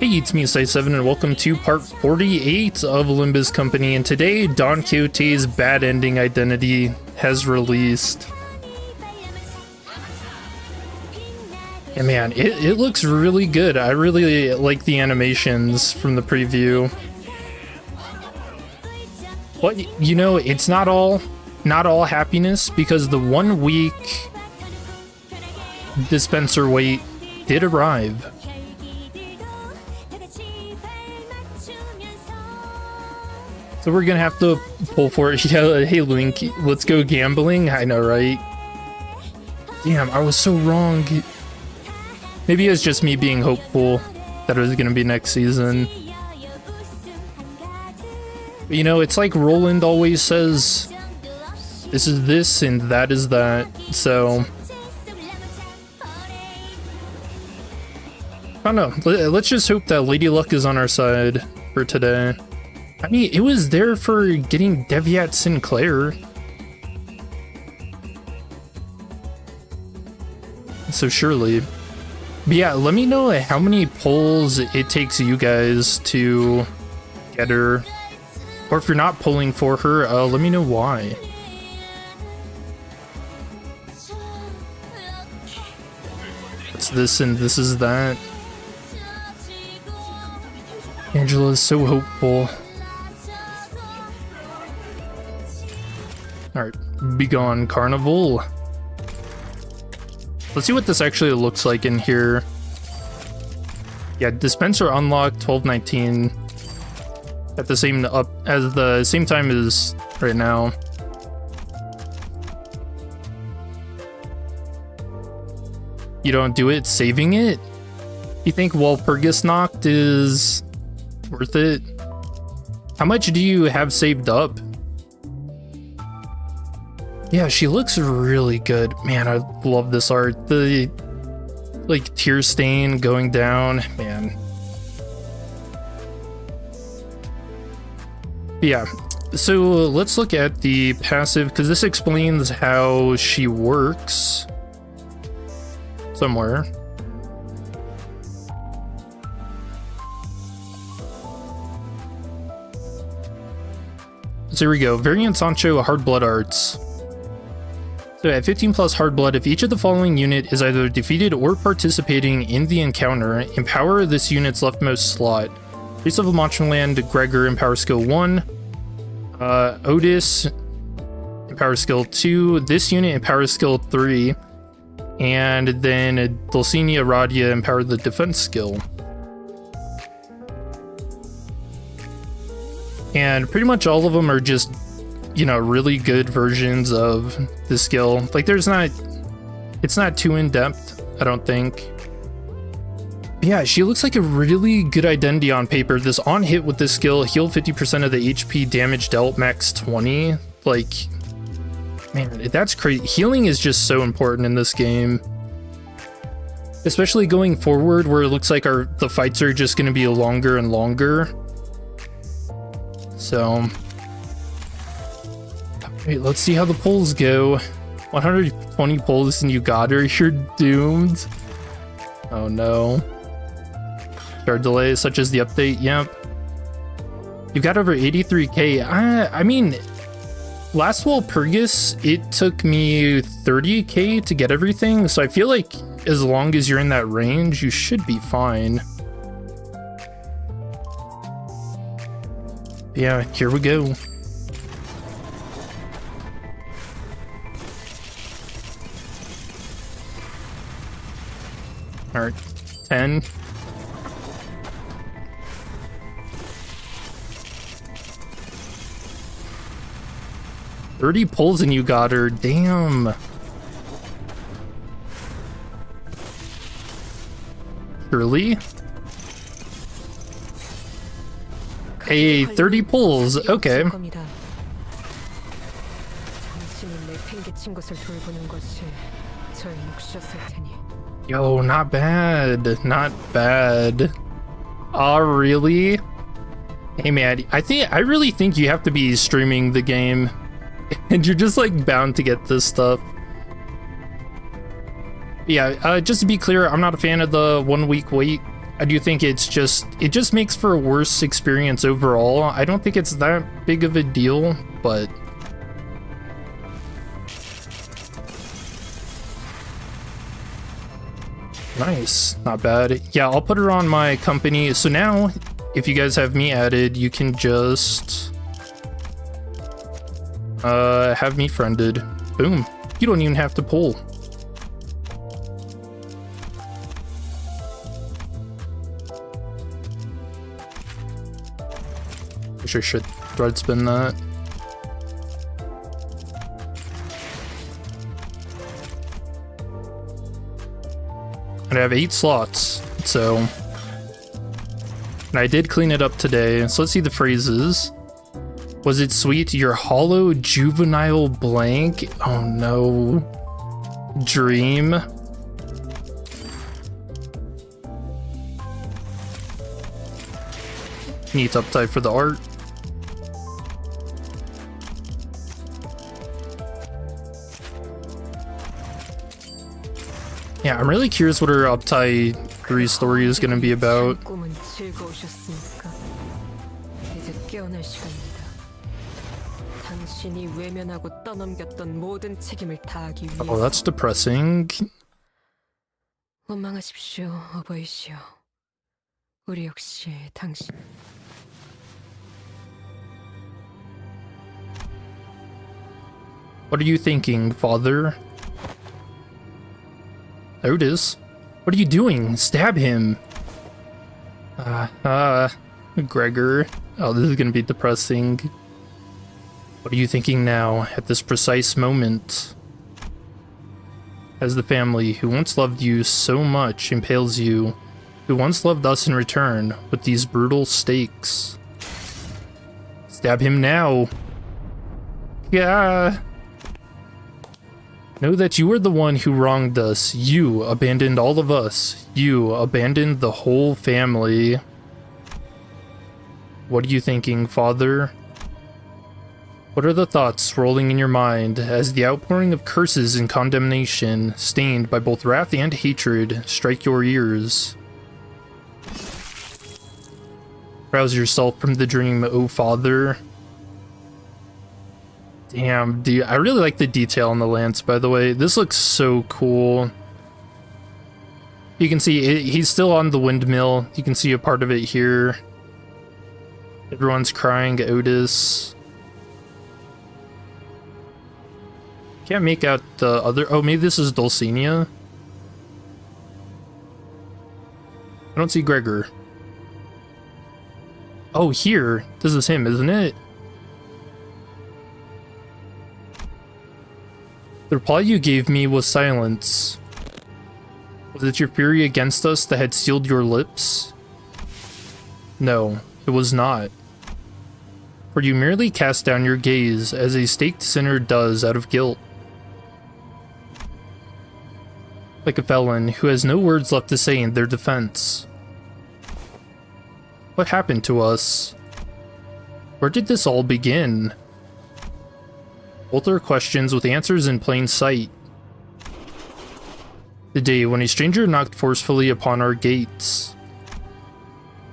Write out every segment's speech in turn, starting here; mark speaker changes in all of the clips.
Speaker 1: Hey, it's me, Sai7, and welcome to part 48 of Limbus Company, and today, Don Quixote's Bad Ending Identity has released. And man, it looks really good. I really like the animations from the preview. But, you know, it's not all happiness, because the 1 week dispenser wait did arrive. So we're gonna have to pull for it. Yeah, hey Link, let's go gambling. I know, right? Damn, I was so wrong. Maybe it was just me being hopeful that it was gonna be next season. But, you know, it's like Roland always says, this is this and that is that. So I don't know. Let's just hope that Lady Luck is on our side for today. I mean, it was there for getting Deviat Sinclair. So surely. But yeah, let me know how many pulls it takes you guys to get her. Or if you're not pulling for her, let me know why. It's this and this is that. Angela is so hopeful. Alright, be gone, Carnival. Let's see what this actually looks like in here. Yeah, dispenser unlocked 1219 at the same time as right now. You don't do it, saving it? You think Walpurgis Knocked is worth it? How much do you have saved up? Yeah, she looks really good. Man, I love this art. The, like, tear stain going down. Man. Yeah, so let's look at the passive, because this explains how she works. Somewhere. So here we go. Variant Sancho Hard Blood Arts. So at 15 plus hard blood, if each of the following unit is either defeated or participating in the encounter, empower this unit's leftmost slot. Priest of ManchaLand, Gregor, empower skill 1. Otis, empower skill 2. This unit, empower skill 3. And then Dulcinea Radia, empower the defense skill. And pretty much all of them are just, you know, really good versions of the skill. Like, it's not too in-depth, I don't think. Yeah, she looks like a really good identity on paper. This on hit with this skill, heal 50% of the HP damage dealt, max 20. Like, man, that's crazy. Healing is just so important in this game. Especially going forward, where it looks like the fights are just going to be longer and longer. So wait, let's see how the polls go. 120 polls and you got her. You're doomed. Oh no. Start delays such as the update. Yep. You got over 83k. I mean, last Walpurgis, it took me 30k to get everything. So I feel like as long as you're in that range, you should be fine. Yeah, here we go. Alright, 10. $30 pulls and you got her. Damn. Surely? Hey, 30 pulls. Okay. Yo, not bad. Not bad. Oh, really? Hey, man, I really think you have to be streaming the game. And you're just, like, bound to get this stuff. Yeah, just to be clear, I'm not a fan of the 1 week wait. I do think it just makes for a worse experience overall. I don't think it's that big of a deal, but nice, not bad. Yeah, I'll put her on my company. So now, if you guys have me added, you can just have me friended. Boom. You don't even have to pull. Wish I should thread spin that. And I have 8 slots, so... And I did clean it up today, so let's see the phrases. Was it sweet? Your hollow juvenile blank? Oh no. Dream. Neat uptie for the art. Yeah, I'm really curious what her uptie 3 story is gonna be about. Oh, that's depressing. What are you thinking, father? There it is. What are you doing? Stab him. Gregor. Oh, this is gonna be depressing. What are you thinking now, at this precise moment? As the family who once loved you so much impales you, who once loved us in return, with these brutal stakes. Stab him now. Yeah. Know that you were the one who wronged us. You abandoned all of us. You abandoned the whole family. What are you thinking, father? What are the thoughts rolling in your mind as the outpouring of curses and condemnation, stained by both wrath and hatred, strike your ears? Rouse yourself from the dream, O father. Damn, dude, I really like the detail on the lance, by the way. This looks so cool. You can see he's still on the windmill. You can see a part of it here. Everyone's crying, Otis. Can't make out the other... Oh, maybe this is Dulcinea? I don't see Gregor. Oh, here. This is him, isn't it? The reply you gave me was silence. Was it your fury against us that had sealed your lips? No, it was not. For you merely cast down your gaze as a staked sinner does out of guilt. Like a felon who has no words left to say in their defense. What happened to us? Where did this all begin? Both are questions with answers in plain sight. The day when a stranger knocked forcefully upon our gates.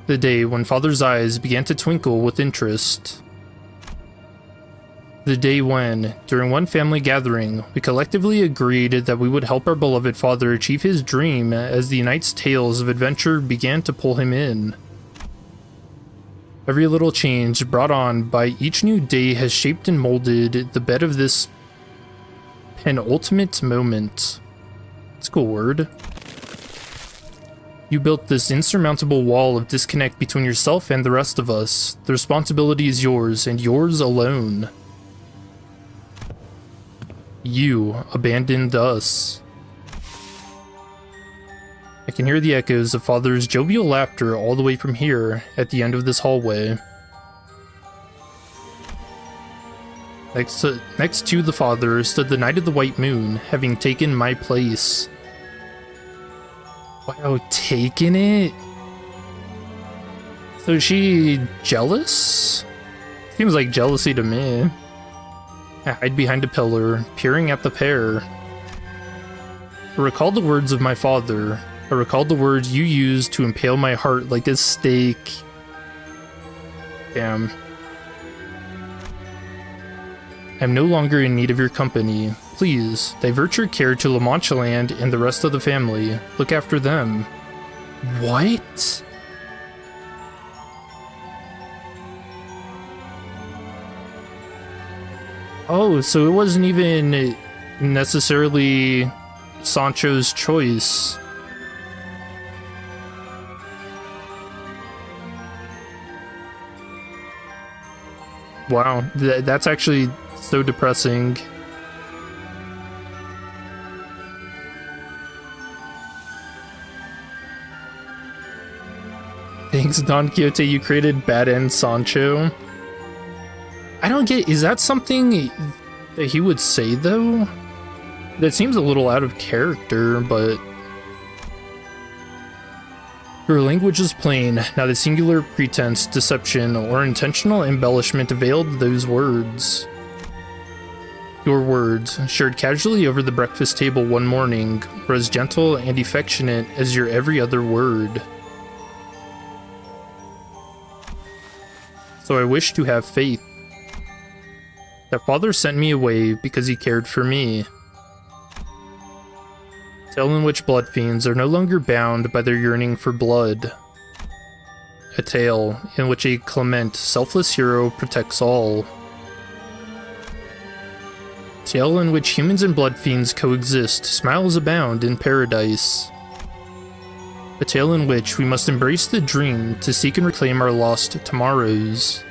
Speaker 1: The day when Father's eyes began to twinkle with interest. The day when, during one family gathering, we collectively agreed that we would help our beloved father achieve his dream as the night's tales of adventure began to pull him in. Every little change brought on by each new day has shaped and molded the bed of this penultimate moment. It's a cool word. You built this insurmountable wall of disconnect between yourself and the rest of us. The responsibility is yours, and yours alone. You abandoned us. I can hear the echoes of Father's jovial laughter all the way from here, at the end of this hallway. Next to the Father stood the Knight of the White Moon, having taken my place. Wow, taken it? So is she jealous? Seems like jealousy to me. I hide behind a pillar, peering at the pair. I recall the words of my father. I recalled the words you used to impale my heart like a stake. Damn. I'm no longer in need of your company. Please, divert your care to ManchaLand and the rest of the family. Look after them. What? Oh, so it wasn't even necessarily Sancho's choice. Wow, that's actually so depressing. Thanks, Don Quixote, you created Bad End Sancho. I don't get, is that something that he would say, though? That seems a little out of character, but... Your language is plain, not a singular pretense, deception, or intentional embellishment availed those words. Your words, shared casually over the breakfast table one morning, were as gentle and affectionate as your every other word. So I wish to have faith. That father sent me away because he cared for me. A tale in which bloodfiends are no longer bound by their yearning for blood. A tale in which a clement, selfless hero protects all. A tale in which humans and bloodfiends coexist, smiles abound in paradise. A tale in which we must embrace the dream to seek and reclaim our lost tomorrows.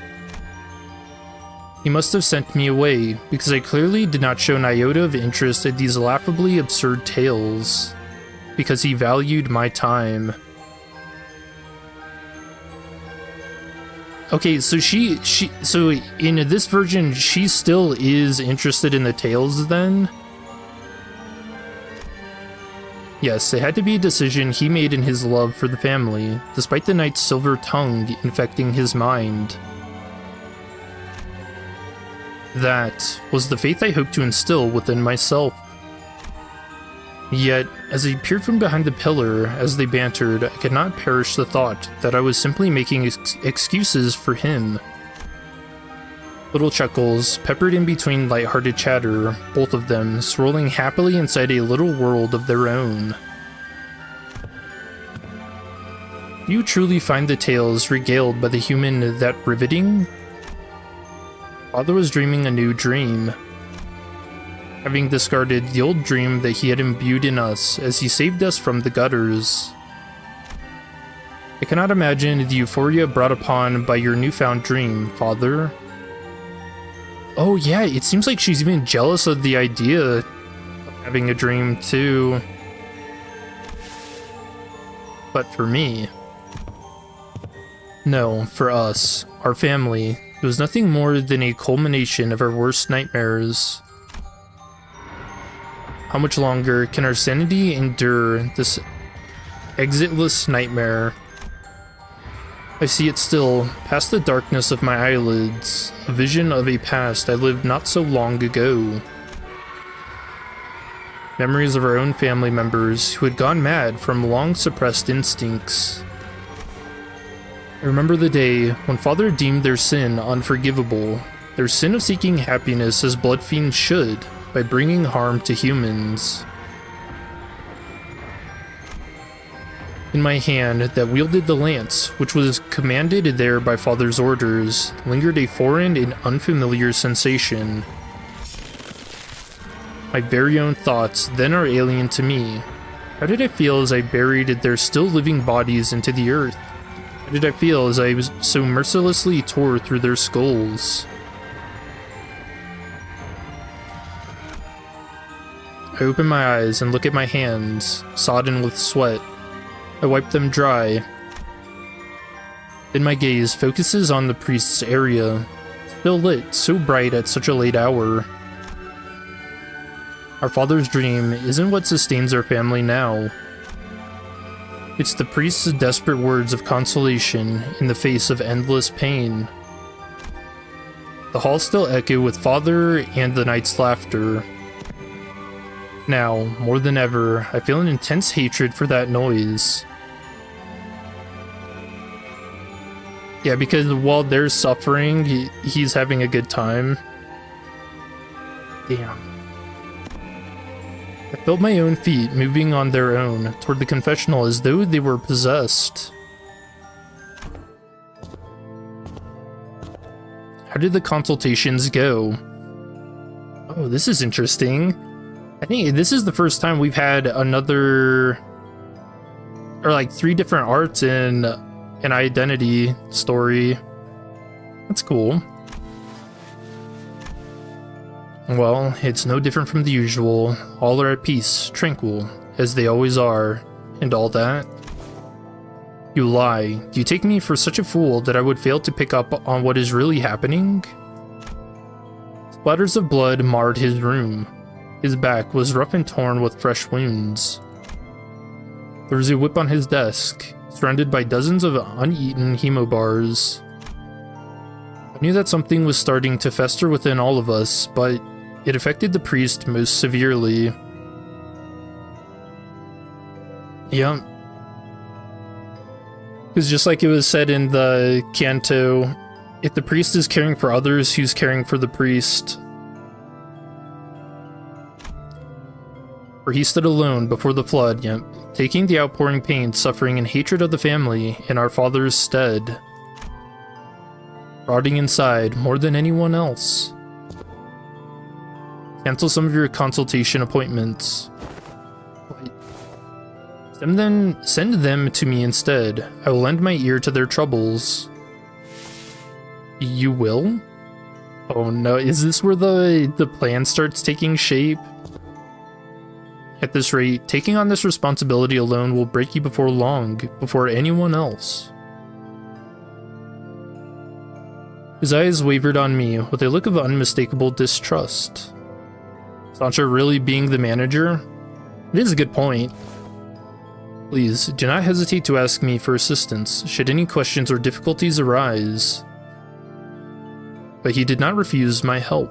Speaker 1: He must have sent me away, because I clearly did not show an iota of interest in these laughably absurd tales. Because he valued my time. Okay, so so in this version, she still is interested in the tales then? Yes, it had to be a decision he made in his love for the family, despite the knight's silver tongue infecting his mind. That was the faith I hoped to instill within myself. Yet, as I peered from behind the pillar as they bantered, I could not perish the thought that I was simply making excuses for him. Little chuckles, peppered in between light-hearted chatter, both of them swirling happily inside a little world of their own. Do you truly find the tales regaled by the human that riveting? Father was dreaming a new dream, having discarded the old dream that he had imbued in us as he saved us from the gutters. I cannot imagine the euphoria brought upon by your newfound dream, Father. Oh yeah, it seems like she's even jealous of the idea of having a dream too. But for me... No, for us, our family, it was nothing more than a culmination of our worst nightmares. How much longer can our sanity endure this exitless nightmare? I see it still, past the darkness of my eyelids, a vision of a past I lived not so long ago. Memories of our own family members who had gone mad from long-suppressed instincts. I remember the day when Father deemed their sin unforgivable, their sin of seeking happiness as bloodfiends should, by bringing harm to humans. In my hand that wielded the lance, which was commanded there by Father's orders, lingered a foreign and unfamiliar sensation. My very own thoughts then are alien to me. How did I feel as I buried their still living bodies into the earth? How did I feel as I was so mercilessly tore through their skulls? I open my eyes and look at my hands, sodden with sweat. I wipe them dry. Then my gaze focuses on the priest's area, still lit, so bright at such a late hour. Our father's dream isn't what sustains our family now. It's the priest's desperate words of consolation in the face of endless pain. The halls still echo with Father and the knight's laughter. Now, more than ever, I feel an intense hatred for that noise. Yeah, because while they're suffering, he's having a good time. Damn. I felt my own feet moving on their own toward the confessional as though they were possessed. How did the consultations go? Oh, this is interesting. I think this is the first time we've had another, or like 3 different arts in an identity story. That's cool. Well, it's no different from the usual. All are at peace, tranquil, as they always are, and all that. You lie. Do you take me for such a fool that I would fail to pick up on what is really happening? Splatters of blood marred his room. His back was rough and torn with fresh wounds. There was a whip on his desk, surrounded by dozens of uneaten hemobars. I knew that something was starting to fester within all of us, but it affected the priest most severely. Yeah. Because just like it was said in the Canto, if the priest is caring for others, who's caring for the priest? For he stood alone before the flood, yet taking the outpouring pain, suffering, and hatred of the family in our father's stead. Rotting inside more than anyone else. Cancel some of your consultation appointments. Send them to me instead. I will lend my ear to their troubles. You will? Oh no, is this where the plan starts taking shape? At this rate, taking on this responsibility alone will break you before long, before anyone else. His eyes wavered on me with a look of unmistakable distrust. Sancho really being the manager? It is a good point. Please, do not hesitate to ask me for assistance, should any questions or difficulties arise. But he did not refuse my help.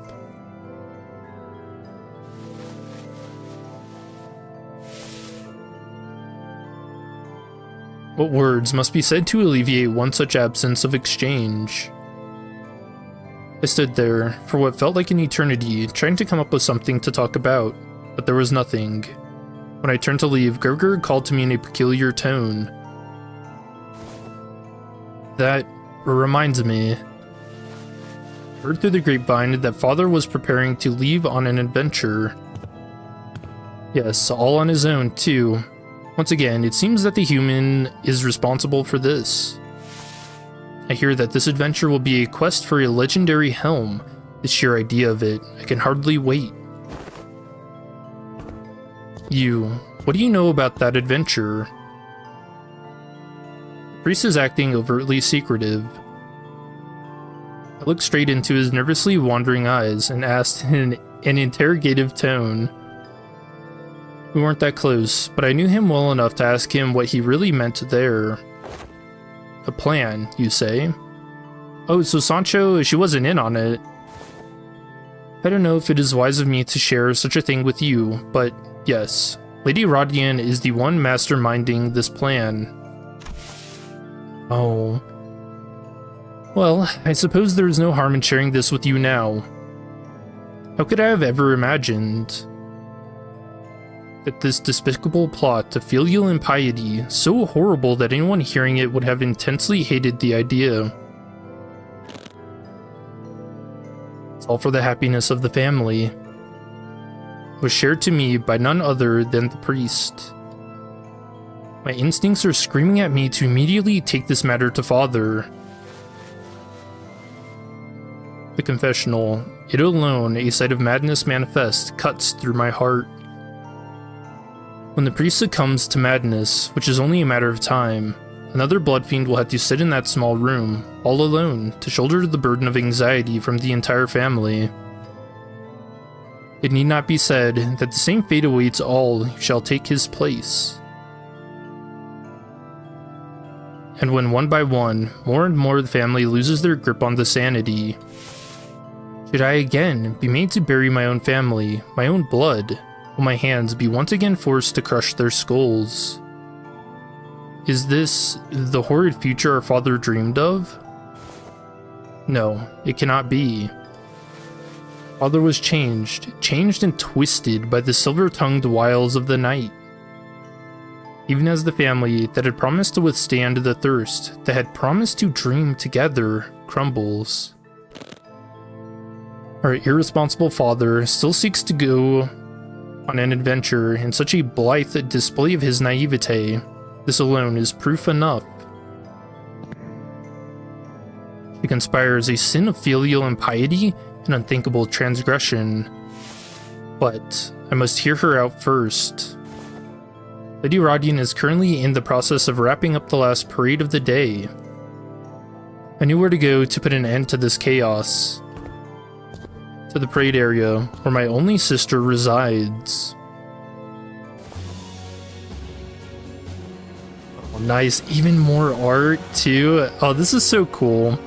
Speaker 1: What words must be said to alleviate one such absence of exchange? I stood there, for what felt like an eternity, trying to come up with something to talk about, but there was nothing. When I turned to leave, Gerger called to me in a peculiar tone. That reminds me. I heard through the grapevine that father was preparing to leave on an adventure. Yes, all on his own, too. Once again, it seems that the human is responsible for this. I hear that this adventure will be a quest for a legendary helm. The sheer idea of it, I can hardly wait. What do you know about that adventure? The priest is acting overtly secretive. I looked straight into his nervously wandering eyes and asked in an interrogative tone. We weren't that close, but I knew him well enough to ask him what he really meant there. A plan, you say? Oh, so Sancho, she wasn't in on it. I don't know if it is wise of me to share such a thing with you, but yes, Lady Rodian is the one masterminding this plan. Oh. Well, I suppose there is no harm in sharing this with you now. How could I have ever imagined that this despicable plot to filial impiety, so horrible that anyone hearing it would have intensely hated the idea? It's all for the happiness of the family. Was shared to me by none other than the priest. My instincts are screaming at me to immediately take this matter to father. The confessional, it alone, a sight of madness manifest, cuts through my heart. When the priest succumbs to madness, which is only a matter of time, another bloodfiend will have to sit in that small room, all alone, to shoulder the burden of anxiety from the entire family. It need not be said that the same fate awaits all who shall take his place. And when one by one, more and more the family loses their grip on the sanity, should I again be made to bury my own family, my own blood, will my hands be once again forced to crush their skulls? Is this the horrid future our father dreamed of? No, it cannot be. Father was changed and twisted by the silver-tongued wiles of the night. Even as the family that had promised to withstand the thirst, that had promised to dream together, crumbles. Our irresponsible father still seeks to go on an adventure in such a blithe display of his naivete. This alone is proof enough. He conspires a sin of filial impiety and unthinkable transgression. But I must hear her out first. Lady Rodian is currently in the process of wrapping up the last parade of the day. I knew where to go to put an end to this chaos. To the parade area, where my only sister resides. Oh, nice. Even more art, too. Oh, this is so cool.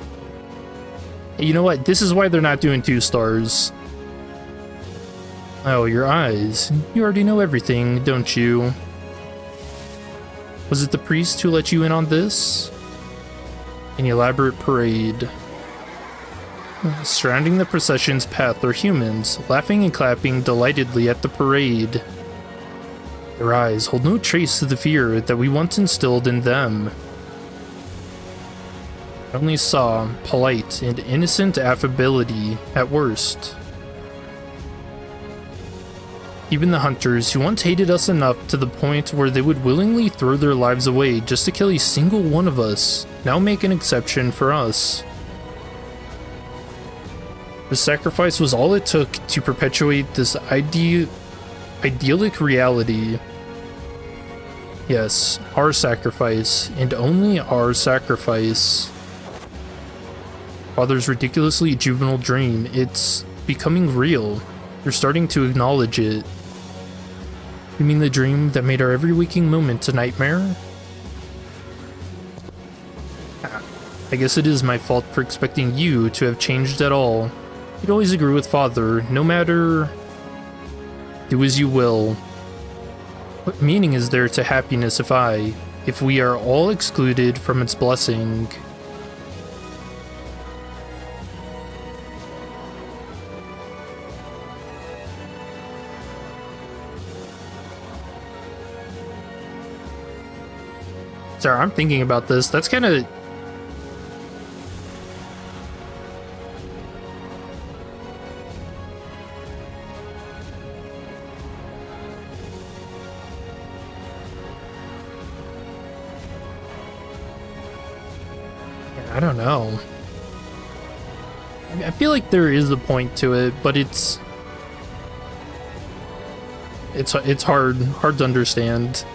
Speaker 1: You know what? This is why they're not doing 2 stars. Oh, your eyes. You already know everything, don't you? Was it the priest who let you in on this? An elaborate parade. Surrounding the procession's path are humans, laughing and clapping delightedly at the parade. Their eyes hold no trace of the fear that we once instilled in them. I only saw polite and innocent affability at worst. Even the hunters who once hated us enough to the point where they would willingly throw their lives away just to kill a single one of us, now make an exception for us. The sacrifice was all it took to perpetuate this idyllic reality. Yes, our sacrifice, and only our sacrifice. Father's ridiculously juvenile dream, it's becoming real. You're starting to acknowledge it. You mean the dream that made our every waking moment a nightmare? I guess it is my fault for expecting you to have changed at all. You'd always agree with Father, no matter... Do as you will. What meaning is there to happiness if we are all excluded from its blessing? Sorry, I'm thinking about this. That's kind of... I don't know. I feel like there is a point to it, but it's hard to understand.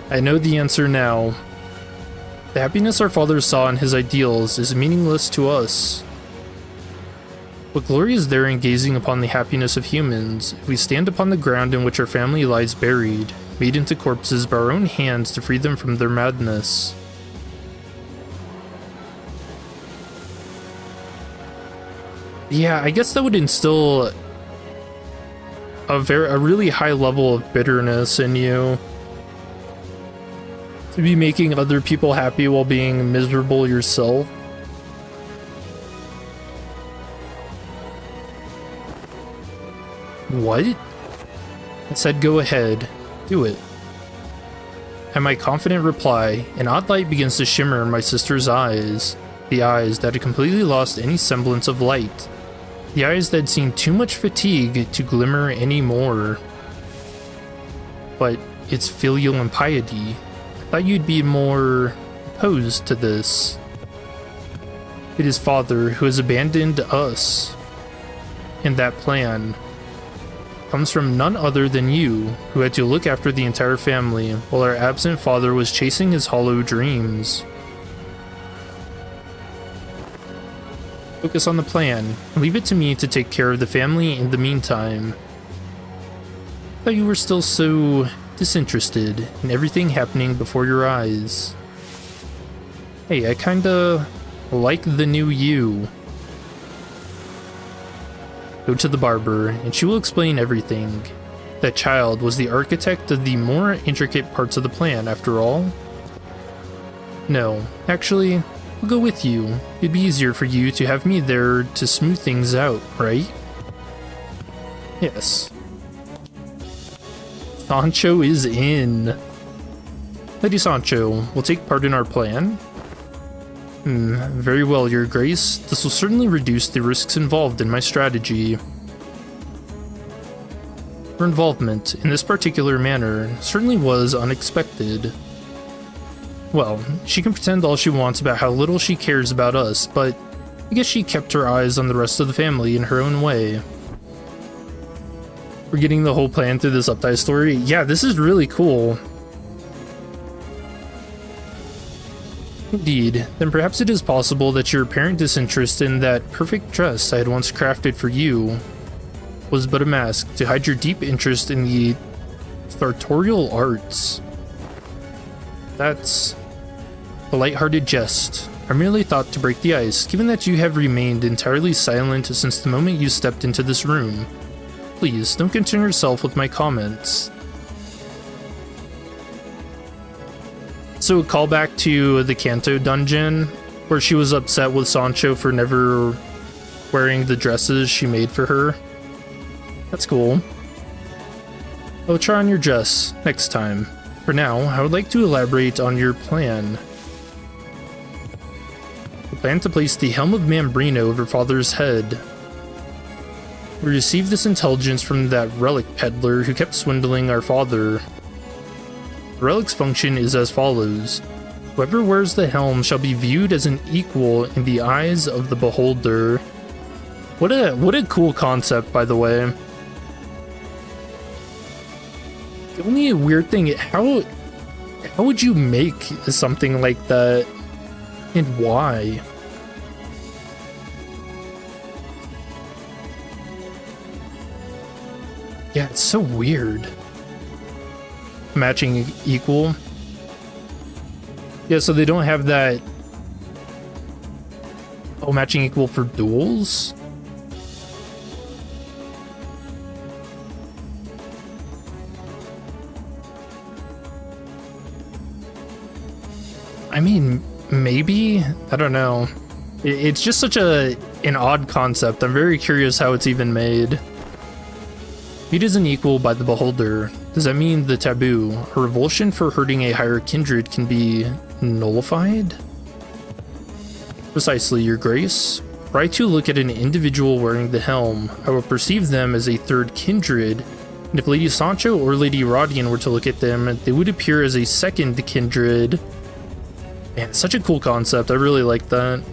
Speaker 1: I know the answer now. The happiness our father saw in his ideals is meaningless to us. What glory is there in gazing upon the happiness of humans if we stand upon the ground in which our family lies buried, made into corpses by our own hands to free them from their madness? Yeah, I guess that would instill a really high level of bitterness in you. To be making other people happy while being miserable yourself. What? I said go ahead. Do it. At my confident reply, an odd light begins to shimmer in my sister's eyes. The eyes that had completely lost any semblance of light. The eyes that had seen too much fatigue to glimmer anymore. But it's filial impiety. I thought you'd be more opposed to this. It is Father who has abandoned us. And that plan comes from none other than you, who had to look after the entire family while our absent father was chasing his hollow dreams. Focus on the plan, and leave it to me to take care of the family in the meantime. I thought you were still so disinterested in everything happening before your eyes. Hey, I kinda like the new you. Go to the barber, and she will explain everything. That child was the architect of the more intricate parts of the plan, after all. No, actually, I'll go with you. It'd be easier for you to have me there to smooth things out, right? Yes. Sancho is in. Lady Sancho will take part in our plan. Very well, Your Grace. This will certainly reduce the risks involved in my strategy. Her involvement in this particular manner certainly was unexpected. Well, she can pretend all she wants about how little she cares about us, but I guess she kept her eyes on the rest of the family in her own way. We're getting the whole plan through this uptie story. Yeah, this is really cool. Indeed, then perhaps it is possible that your apparent disinterest in that perfect dress I had once crafted for you was but a mask to hide your deep interest in the sartorial arts. That's a light-hearted jest. I merely thought to break the ice, given that you have remained entirely silent since the moment you stepped into this room. Please, don't concern yourself with my comments. So a callback to the Canto dungeon, where she was upset with Sancho for never wearing the dresses she made for her. That's cool. I'll try on your dress next time. For now, I would like to elaborate on your plan. The plan to place the Helm of Mambrino over Father's head. We received this intelligence from that relic peddler who kept swindling our father. The relic's function is as follows. Whoever wears the helm shall be viewed as an equal in the eyes of the beholder. What a cool concept, by the way. The only weird thing, how would you make something like that, and why? Yeah, it's so weird. Matching equal. Yeah, so they don't have that. Oh, matching equal for duels? I mean, maybe? I don't know. It's just such an odd concept. I'm very curious how it's even made. Viewed as an equal by the beholder. Does that mean the taboo, a revulsion for hurting a higher kindred, can be nullified? Precisely, Your Grace. Were I to look at an individual wearing the helm, I will perceive them as a third kindred, and if Lady Sancho or Lady Rodian were to look at them, they would appear as a second kindred. Man, such a cool concept. I really like that.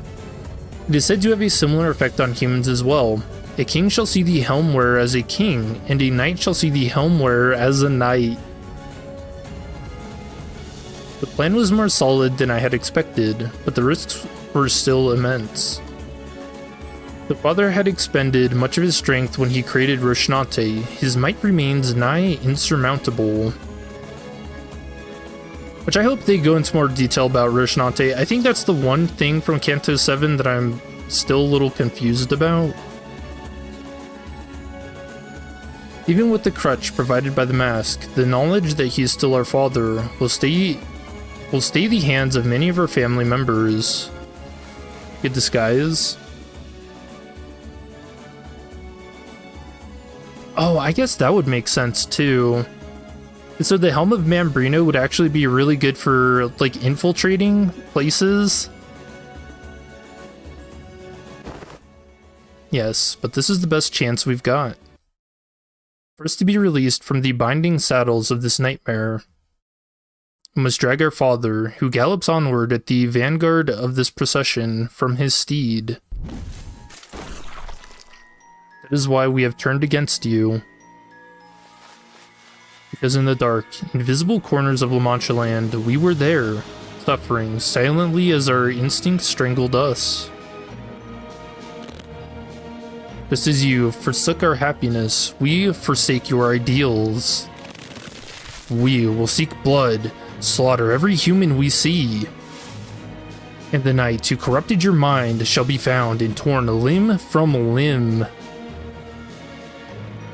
Speaker 1: It is said to have a similar effect on humans as well. A king shall see the helm wearer as a king, and a knight shall see the helm wearer as a knight. The plan was more solid than I had expected, but the risks were still immense. The father had expended much of his strength when he created Rocinante. His might remains nigh insurmountable. Which I hope they go into more detail about Rocinante. I think that's the one thing from Canto 7 that I'm still a little confused about. Even with the crutch provided by the mask, the knowledge that he is still our father will stay the hands of many of our family members. Good disguise. Oh, I guess that would make sense too. So the Helm of Mambrino would actually be really good for like infiltrating places. Yes, but this is the best chance we've got. For us to be released from the binding saddles of this nightmare, we must drag our father, who gallops onward at the vanguard of this procession, from his steed. That is why we have turned against you. Because in the dark, invisible corners of ManchaLand, we were there, suffering silently as our instincts strangled us. Just as you forsook our happiness, we forsake your ideals. We will seek blood, slaughter every human we see. And the knight who corrupted your mind shall be found and torn limb from limb.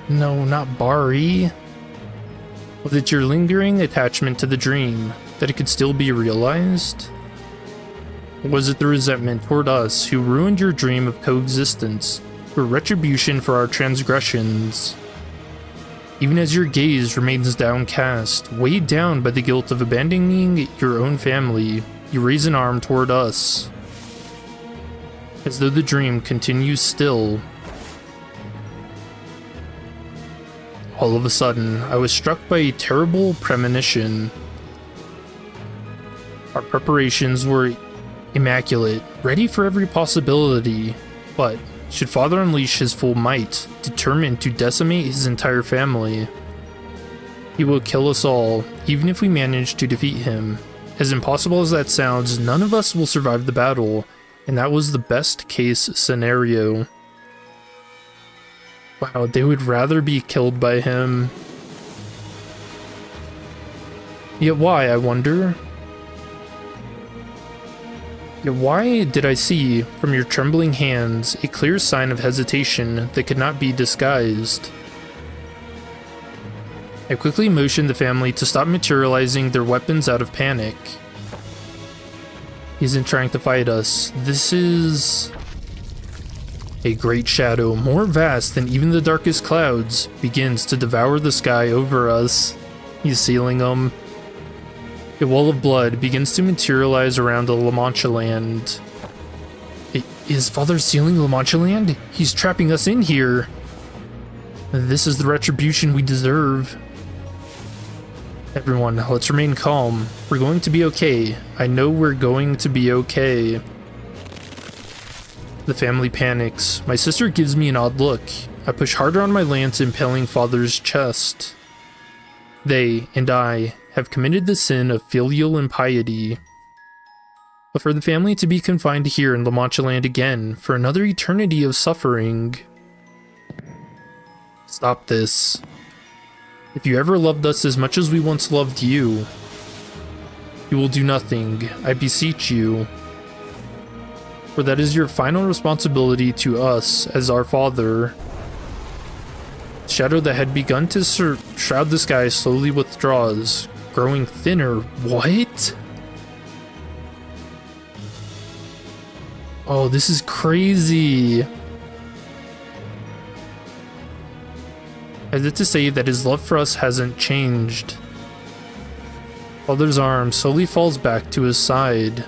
Speaker 1: No, not Bari. Was it your lingering attachment to the dream that it could still be realized? Or was it the resentment toward us who ruined your dream of coexistence for retribution for our transgressions? Even as your gaze remains downcast, weighed down by the guilt of abandoning your own family, you raise an arm toward us, as though the dream continues still. All of a sudden, I was struck by a terrible premonition. Our preparations were immaculate, ready for every possibility, but should Father unleash his full might, determined to decimate his entire family, he will kill us all, even if we manage to defeat him. As impossible as that sounds, none of us will survive the battle, and that was the best case scenario. Wow, they would rather be killed by him. Yet why, I wonder? Yet why did I see, from your trembling hands, a clear sign of hesitation that could not be disguised? I quickly motioned the family to stop materializing their weapons out of panic. He isn't trying to fight us. This is... a great shadow, more vast than even the darkest clouds, begins to devour the sky over us. He's sealing them. A wall of blood begins to materialize around the ManchaLand. Is Father sealing ManchaLand? He's trapping us in here. This is the retribution we deserve. Everyone, let's remain calm. We're going to be okay. I know we're going to be okay. The family panics. My sister gives me an odd look. I push harder on my lance, impaling Father's chest. They, and I, have committed the sin of filial impiety. But for the family to be confined here in ManchaLand again, for another eternity of suffering... Stop this. If you ever loved us as much as we once loved you, you will do nothing, I beseech you. For that is your final responsibility to us as our father. The shadow that had begun to shroud the sky slowly withdraws, growing thinner. What? Oh, this is crazy. As if to say that his love for us hasn't changed. Father's arm slowly falls back to his side.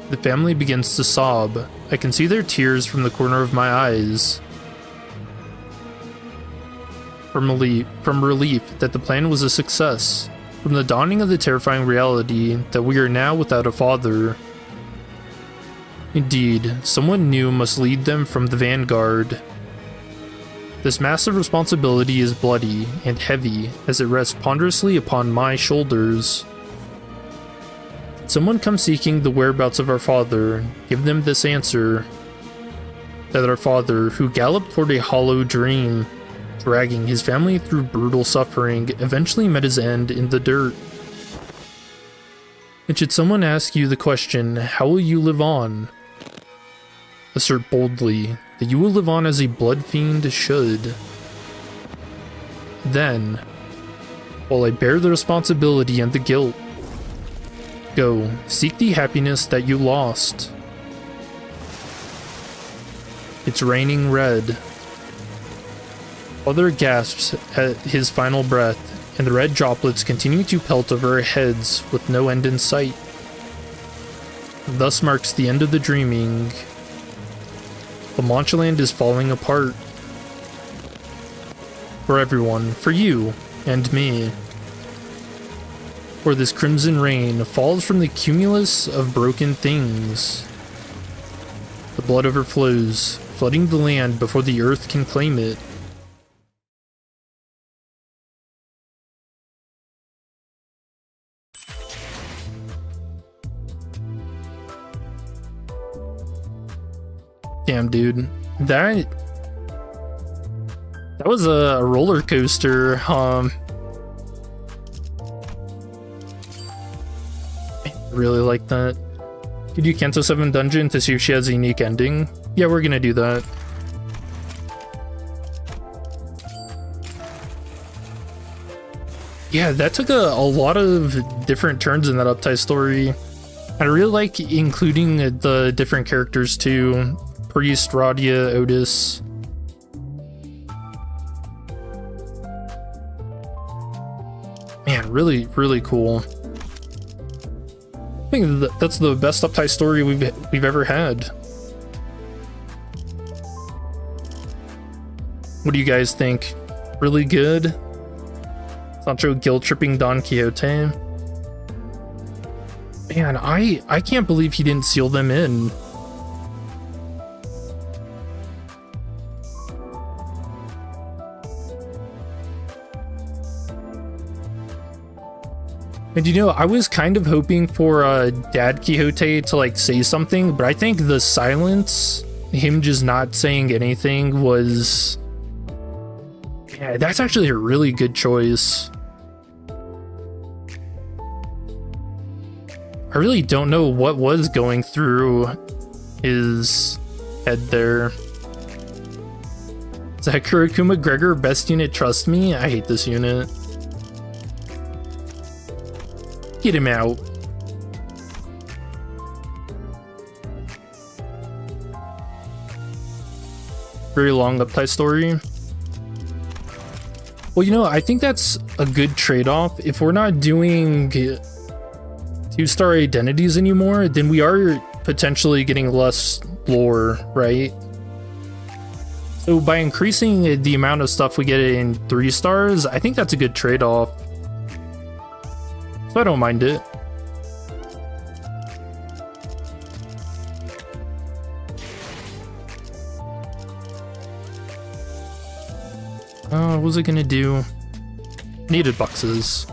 Speaker 1: The family begins to sob. I can see their tears from the corner of my eyes. From relief that the plan was a success. From the dawning of the terrifying reality that we are now without a father. Indeed, someone new must lead them from the vanguard. This massive responsibility is bloody and heavy as it rests ponderously upon my shoulders. Someone come seeking the whereabouts of our father, give them this answer. That our father, who galloped toward a hollow dream, dragging his family through brutal suffering, eventually met his end in the dirt. And should someone ask you the question, how will you live on? Assert boldly that you will live on as a bloodfiend should. Then, while I bear the responsibility and the guilt, go, seek the happiness that you lost. It's raining red. Father gasps at his final breath, and the red droplets continue to pelt over our heads with no end in sight. Thus marks the end of the dreaming. The ManchaLand is falling apart. For everyone, for you, and me. For this crimson rain falls from the cumulus of broken things. The blood overflows, flooding the land before the earth can claim it. Damn, dude, that was a roller coaster. I really like that. Could you Canto 7 dungeon to see if she has a unique ending? Yeah, we're gonna do that. Yeah, that took a lot of different turns in that uptie story. I really like including the different characters too. Priest, Radia, Otis. Man, really, really cool. I think that's the best uptie story we've ever had. What do you guys think? Really good? Sancho guilt-tripping Don Quixote. Man, I can't believe he didn't seal them in. And you know, I was kind of hoping for Dad Quixote to like say something, but I think the silence, him just not saying anything, was... Yeah, that's actually a really good choice. I really don't know what was going through his head there. Is that Kurokuma Gregor, best unit, trust me? I hate this unit. Get him out. Very long uptie story. Well, you know, I think that's a good trade-off. If we're not doing 2-star identities anymore, then we are potentially getting less lore, right? So by increasing the amount of stuff we get in 3 stars, I think that's a good trade-off. So I don't mind it. What was it gonna do? Needed boxes.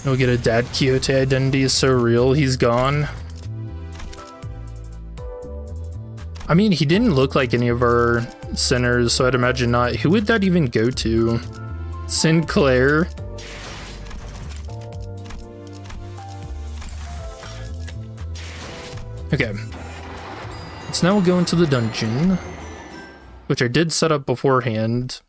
Speaker 1: We'll get a Dad Quixote identity is so real, he's gone. I mean, he didn't look like any of our centers, so I'd imagine not. Who would that even go to? Sinclair? Okay. Let's now go into the dungeon, which I did set up beforehand.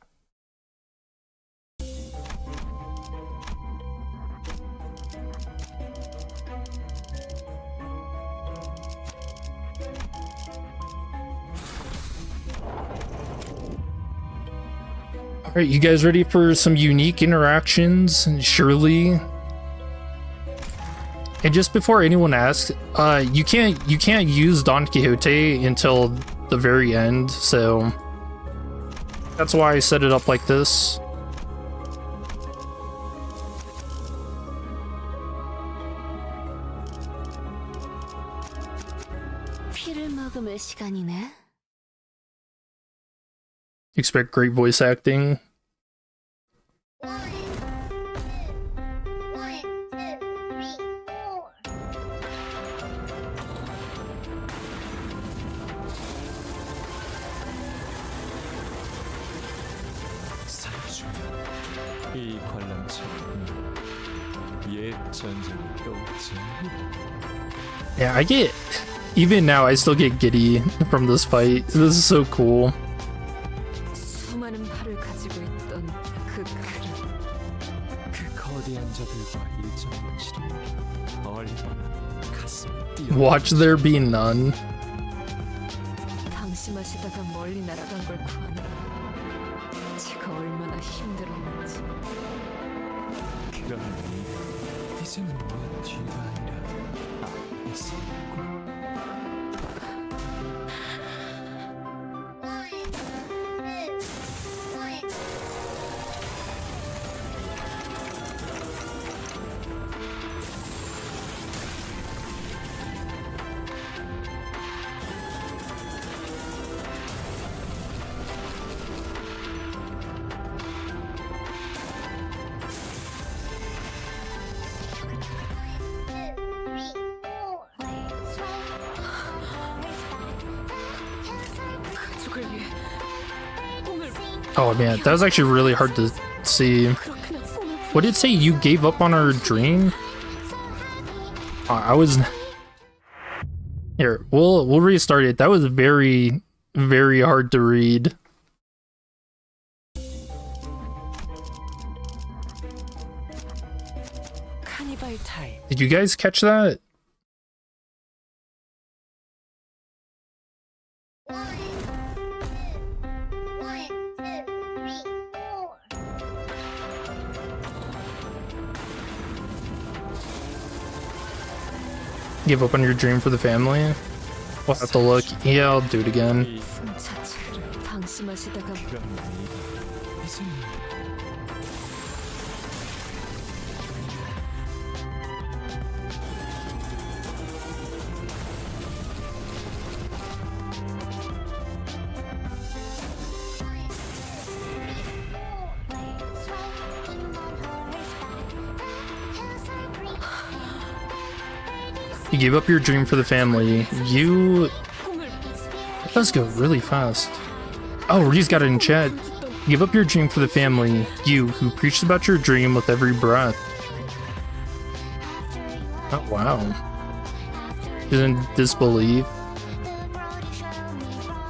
Speaker 1: Alright, you guys ready for some unique interactions? Surely. And just before anyone asks, you can't use Don Quixote until the very end, so that's why I set it up like this. Expect great voice acting. Yeah, I get... Even now, I still get giddy from this fight. This is so cool. Watch there be none. Oh man, that was actually really hard to see. What did it say? You gave up on our dream? I was... Here, we'll restart it. That was very, very hard to read. Did you guys catch that? Give up on your dream for the family? We'll have to look. Yeah, I'll do it again. You gave up your dream for the family. You... It does go really fast. Oh, Ree's got it in chat. Give up your dream for the family. You, who preached about your dream with every breath. Oh, wow. Isn't disbelief.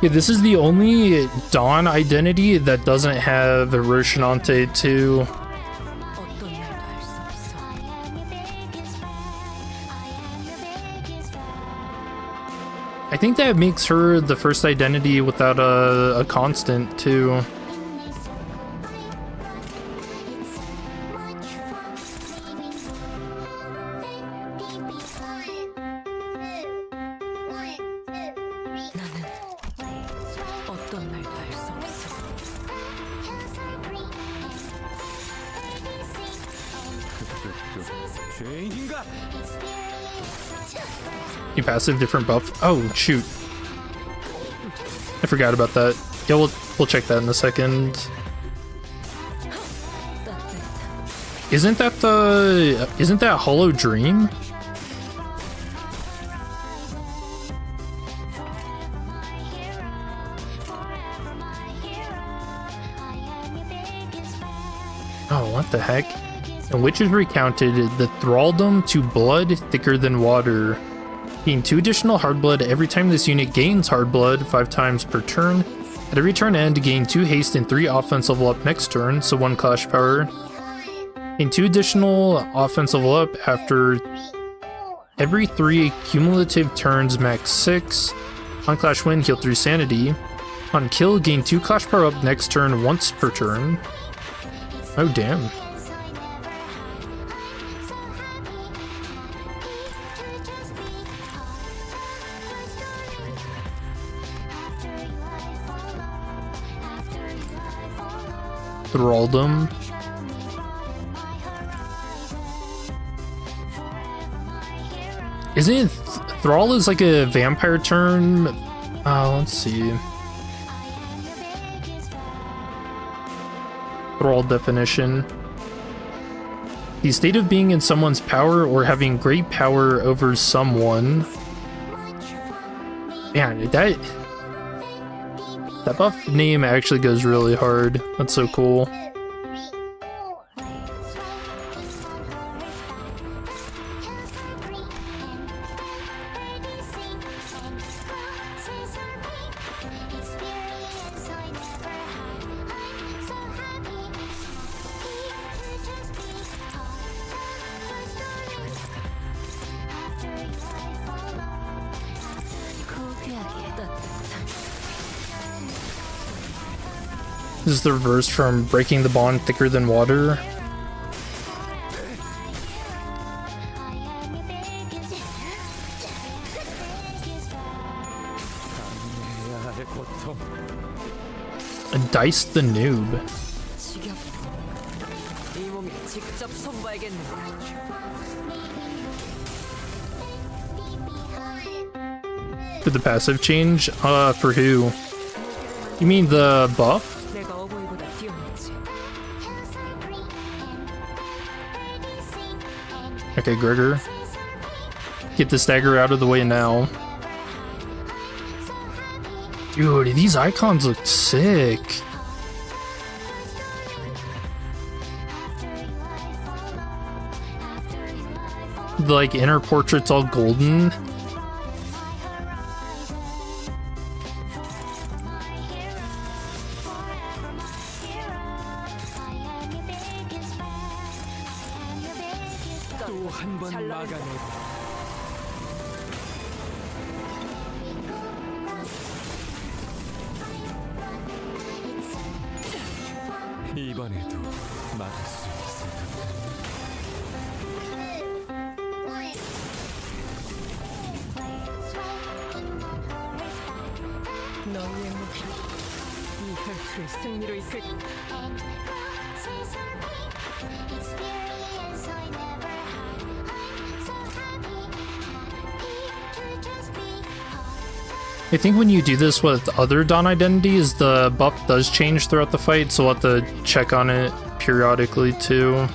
Speaker 1: Yeah, this is the only Don identity that doesn't have Roshinante too. I think that makes her the first identity without a constant, too. New passive, different buff. Oh, shoot. I forgot about that. Yeah, we'll check that in a second. Isn't that Hollow Dream? Oh, what the heck? And which is recounted the thraldom to blood thicker than water. Gain 2 additional hard blood every time this unit gains hard blood 5 times per turn. At every turn end, gain 2 haste and 3 offense level up next turn, so 1 clash power. Gain 2 additional offense level up after every 3 cumulative turns, max 6. On clash win, heal 3 sanity. On kill, gain 2 clash power up next turn once per turn. Oh damn. Thraldom. Isn't it Thrall is like a vampire term? Let's see. Thrall definition. The state of being in someone's power or having great power over someone. Man, that buff name actually goes really hard. That's so cool. This is the reverse from breaking the bond thicker than water. And Dice the Noob. For the passive change? For who? You mean the buff? Okay, Gregor. Get the stagger out of the way now. Dude, these icons look sick. the like inner portrait's all golden.
Speaker 2: 이번에도 막을 수 있을까?
Speaker 3: 너희의 목표 이 혈투를 승리로 이끌.
Speaker 1: I think when you do this with other Don identities, the buff does change throughout the fight, so we'll have to check on it periodically too.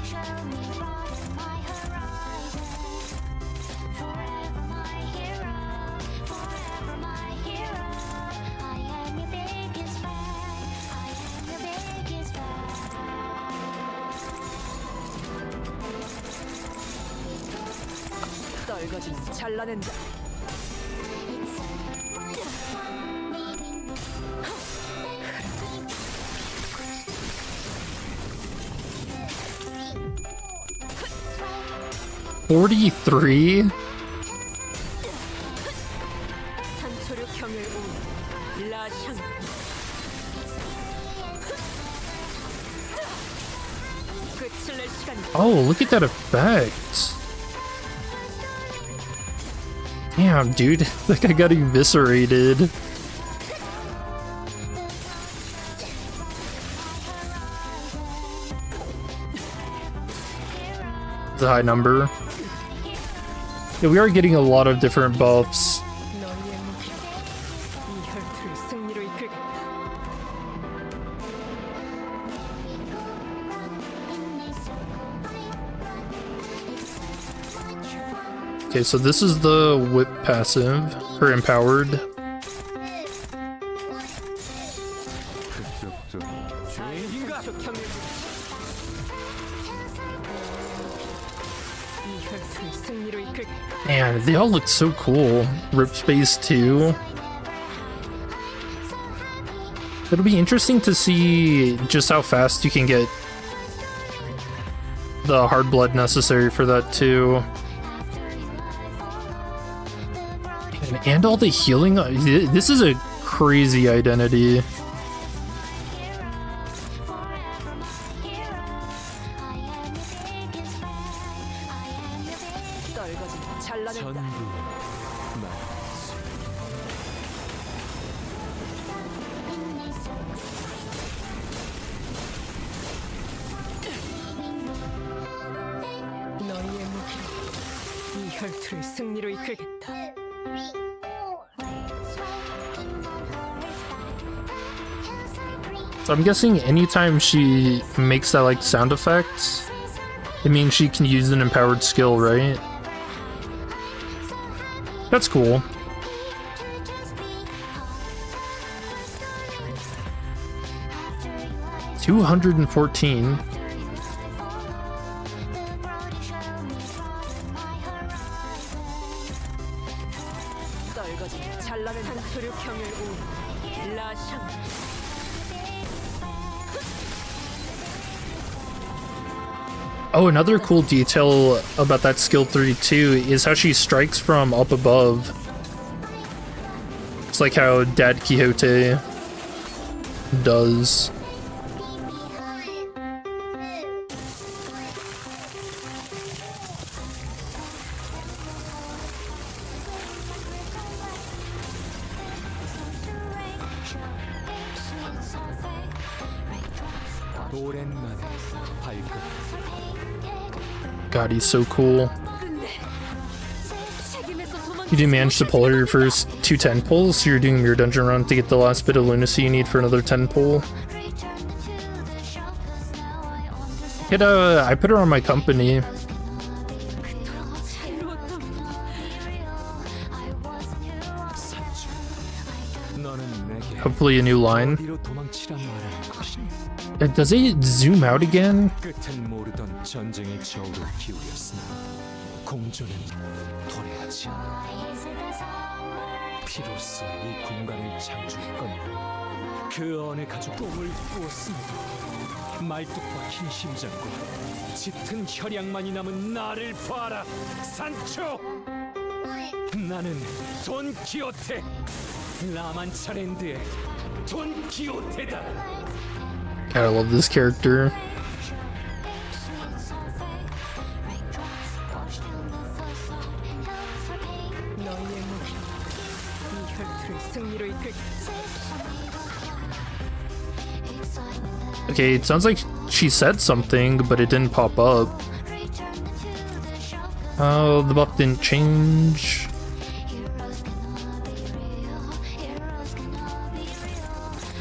Speaker 3: 떨거지는 잘라낸다.
Speaker 1: $43?
Speaker 3: 산초류 경혈 우 라샹. 끝을 낼 시간.
Speaker 1: Oh, look at that effect. Damn, dude. That guy got eviscerated. It's a high number. Yeah, we are getting a lot of different buffs.
Speaker 3: 너희의 목표 이 혈투를 승리로 이끌겠다.
Speaker 1: Okay, so this is the whip passive, or empowered.
Speaker 3: 산초 경혈 이 혈투를 승리로 이끌겠다.
Speaker 1: Man, they all look so cool. Rip space too. It'll be interesting to see just how fast you can get the hard blood necessary for that too. And all the healing. This is a crazy identity.
Speaker 3: 떨거지는 잘라낸다.
Speaker 2: 전부 막을 수
Speaker 3: 너희의 목표 이 혈투를 승리로 이끌겠다.
Speaker 1: So I'm guessing anytime she makes that like sound effect, it means she can use an empowered skill, right? That's cool. $214.
Speaker 3: 떨거지는 잘라낸 산초류 경혈 우 라샹.
Speaker 1: Oh, another cool detail about that skill 3 too is how she strikes from up above. It's like how Don Quixote does.
Speaker 2: 오랜만에 발끝
Speaker 1: God, he's so cool. You did manage to pull your first 2 10 pulls, so you're doing your dungeon run to get the last bit of lunacy you need for another 10 pull. I put her on my company.
Speaker 2: 너는 내게
Speaker 1: Hopefully a new line.
Speaker 2: 어디로 도망치란 말하는 것이냐?
Speaker 1: Does it zoom out again?
Speaker 2: 끝은 모르던 전쟁의 저울을 기울였으나 공조는 도래하지 않아. 피로써 이 공간을 창조했거니와 그 안에 가족 꿈을 꾸었습니다. 말뚝 박힌 심장과 짙은 혈양만이 남은 나를 봐라, 산초! 나는 돈 키호테, 라만차랜드의 돈 키호테다.
Speaker 1: God, I love this character.
Speaker 3: 너희의 목표 이 혈투를 승리로 이끌.
Speaker 1: Okay, it sounds like she said something, but it didn't pop up. Oh, the buff didn't change.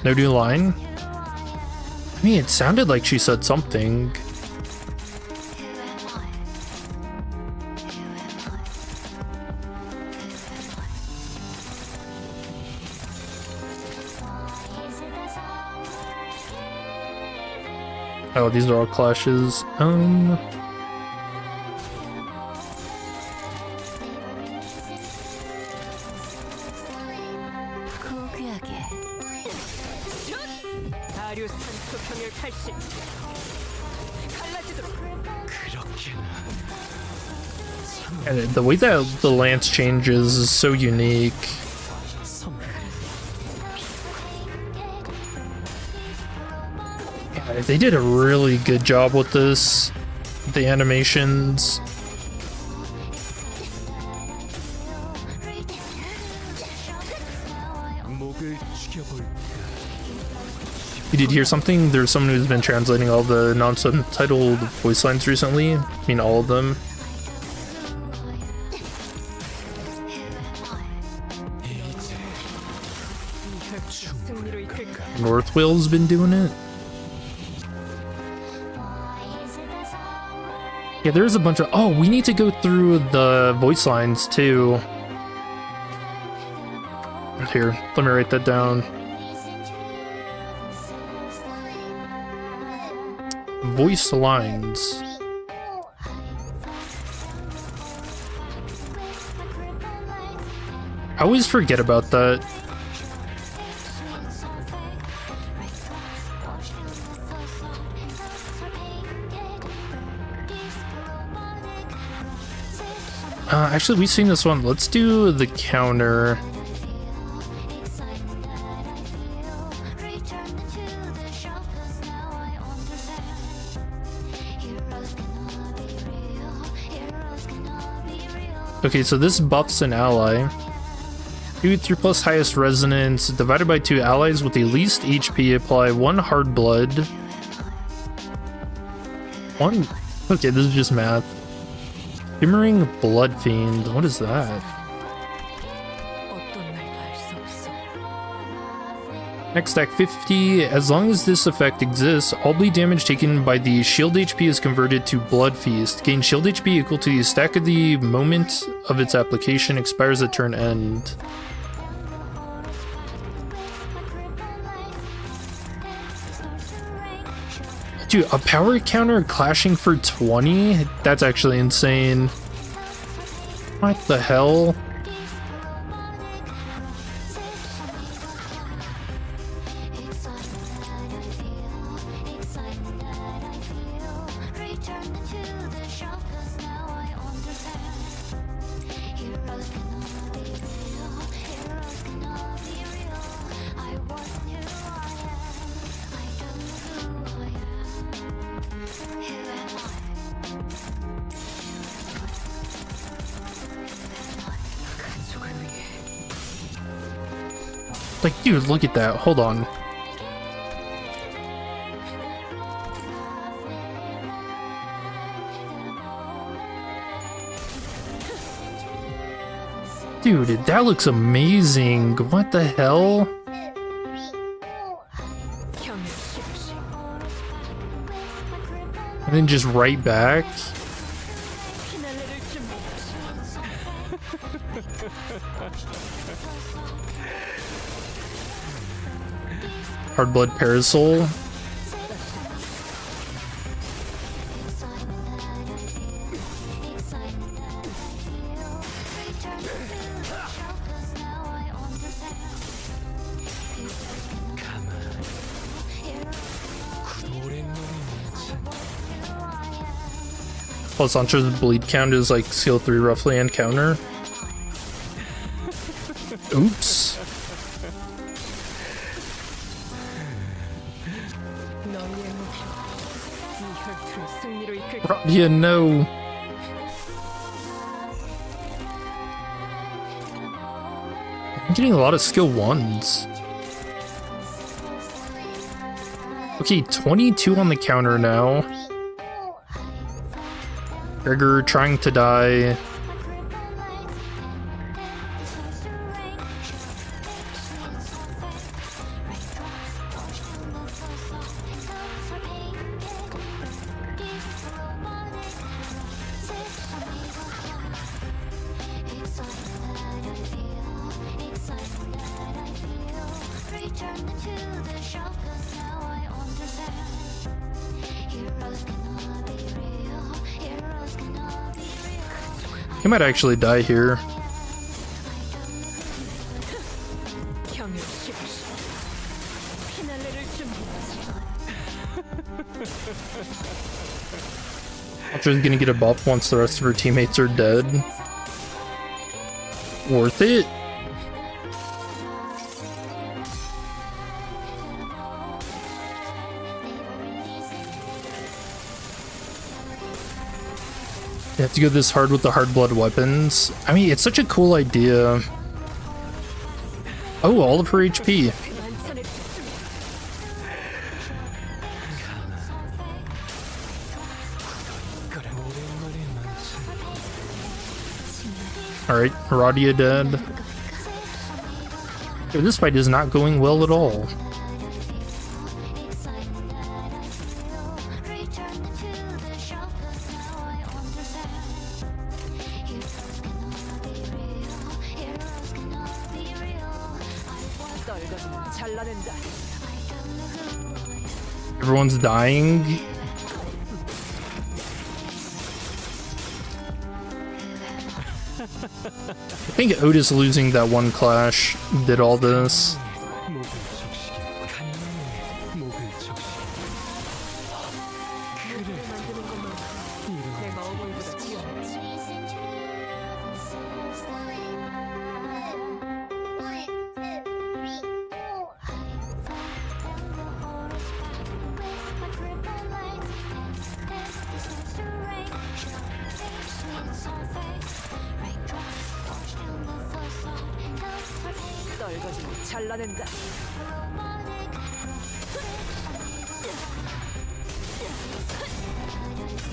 Speaker 1: No new line? I mean, it sounded like she said something. Oh, these are all clashes.
Speaker 3: 아류 산토평일 칼신 갈라지도록.
Speaker 2: 그렇게나
Speaker 1: And the way that the lance changes is so unique. Yeah, they did a really good job with this. The animations.
Speaker 2: 목을 죽여볼까?
Speaker 1: You did hear something? There's someone who's been translating all the non-subtitled voice lines recently. I mean, all of them.
Speaker 2: 이제
Speaker 3: 이 혈투를 승리로 이끌까.
Speaker 1: Northwell's been doing it. Yeah, there's a bunch of... Oh, we need to go through the voice lines, too. Here, let me write that down. Voice lines. I always forget about that. Actually, we've seen this one. Let's do the counter. Okay, so this buffs an ally. 2 3 plus highest resonance divided by 2 allies with the least HP. Apply 1 hard blood. 1. Okay, this is just math. Shimmering bloodfiend. What is that?
Speaker 3: 어떤 말도 알 수 없어.
Speaker 1: Next stack 50. As long as this effect exists, all bleed damage taken by the shield HP is converted to Blood Feast. Gain shield HP equal to the stack of the moment of its application. Expires at turn end. Dude, a power counter clashing for 20? That's actually insane. What the hell? Like, dude, look at that. Hold on. Dude, that looks amazing. What the hell?
Speaker 3: 경의 시르시.
Speaker 1: And then just right back.
Speaker 3: 피날레를 준비하시.
Speaker 1: Hardblood Parasol. Plus Sancho's bleed count is like skill 3 roughly and counter. Oops.
Speaker 3: 너희의 목표, 이 혈투를 승리로 이끌
Speaker 1: Radia, no. I'm getting a lot of skill 1s. Okay, 22 on the counter now. Gregor trying to die. He might actually die here.
Speaker 3: 경을 씌우시. 피날레를 준비하시.
Speaker 1: Ultra's gonna get a buff once the rest of her teammates are dead. Worth it? You have to go this hard with the hard blood weapons. I mean, it's such a cool idea. Oh, all of her HP.
Speaker 3: 만찬을
Speaker 1: Alright, Radia dead. Yo, this fight is not going well at all.
Speaker 3: 떨거지면 잘라낸다.
Speaker 1: Everyone's dying. I think Otis losing that one clash did all this.
Speaker 2: 목을 적시게 간만에 목을 적시게
Speaker 3: 만드는 것만큼 내가 어머니보다 뛰어났지. 떨거지면 잘라낸다.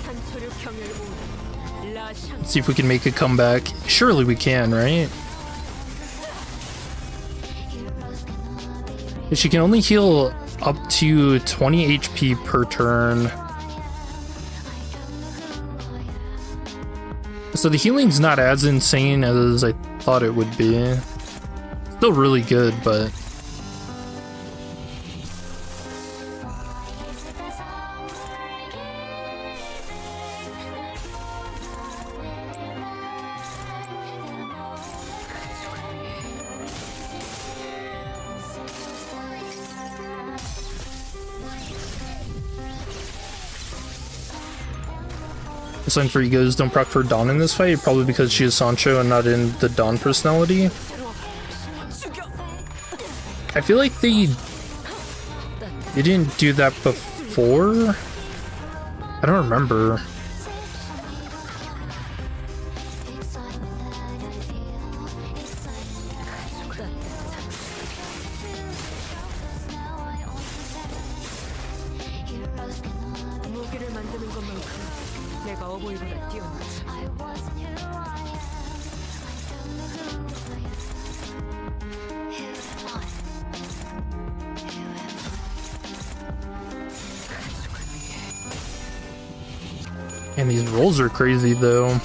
Speaker 3: 산초류 경을 온 라샹.
Speaker 1: See if we can make a comeback. Surely we can, right? She can only heal up to 20 HP per turn. So the healing's not as insane as I thought it would be. Still really good, but... This line for egos don't proc for Dawn in this fight, probably because she is Sancho and not in the Dawn personality. I feel like they didn't do that before? I don't remember.
Speaker 3: 무기를 만드는 것만큼 내가 어머니보다 뛰어났지.
Speaker 1: And these rolls are crazy though.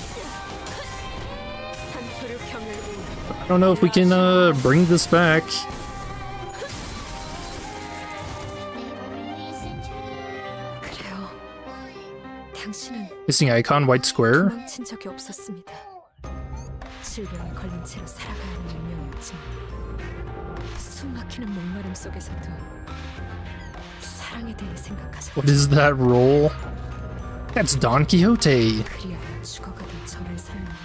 Speaker 3: 산초류 경을 온
Speaker 1: I don't know if we can bring this back. Missing icon, white square.
Speaker 3: 도망친 적이 없었습니다. 질병에 걸린 채로 살아가야 하는 운명이었지만 숨막히는 목마름 속에서도 사랑에 대해 생각하셨죠.
Speaker 1: What is that role? That's Don Quixote.
Speaker 3: 그리하여 죽어가던 저를 살려내고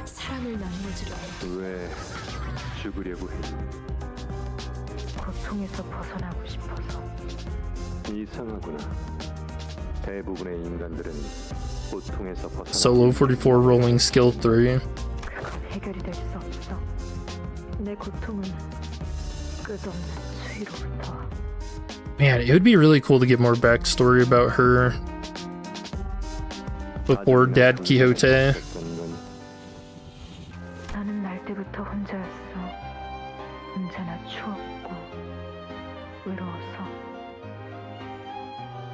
Speaker 3: 사랑을 나누어주려
Speaker 2: 왜 죽으려고 했니?
Speaker 3: 고통에서 벗어나고 싶어서.
Speaker 2: 이상하구나. 대부분의 인간들은 고통에서 벗어나
Speaker 1: Solo 44 rolling skill 3.
Speaker 3: 그건 해결이 될 수 없어. 내 고통은 끝없는 추위로부터.
Speaker 1: Man, it would be really cool to get more backstory about her before Dad Quixote.
Speaker 3: 나는 날 때부터 혼자였어. 언제나 추웠고 외로워서.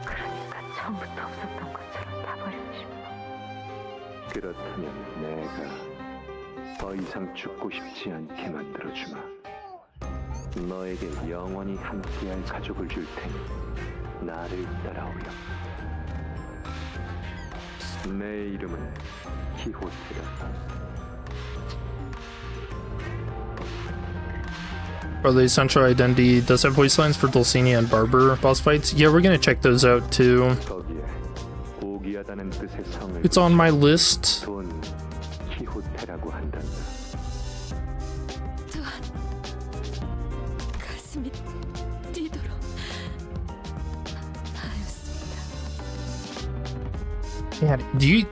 Speaker 3: 그러니까 처음부터 없었던 것처럼 다 버리고 싶어.
Speaker 2: 그렇다면 내가 더 이상 죽고 싶지 않게 만들어주마. 너에게 영원히 함께할 가족을 줄 테니 나를 따라오렴. 내 이름은 키호테다.
Speaker 1: Are the essential identity does have voice lines for Dulcinea and Barber boss fights? Yeah, we're gonna check those out too.
Speaker 2: 거기에 고귀하다는 뜻의 성을
Speaker 1: It's on my list.
Speaker 2: 돈 키호테라고 한단다.
Speaker 3: 또한 가슴이 뛰도록 하였습니다.
Speaker 1: Man, do you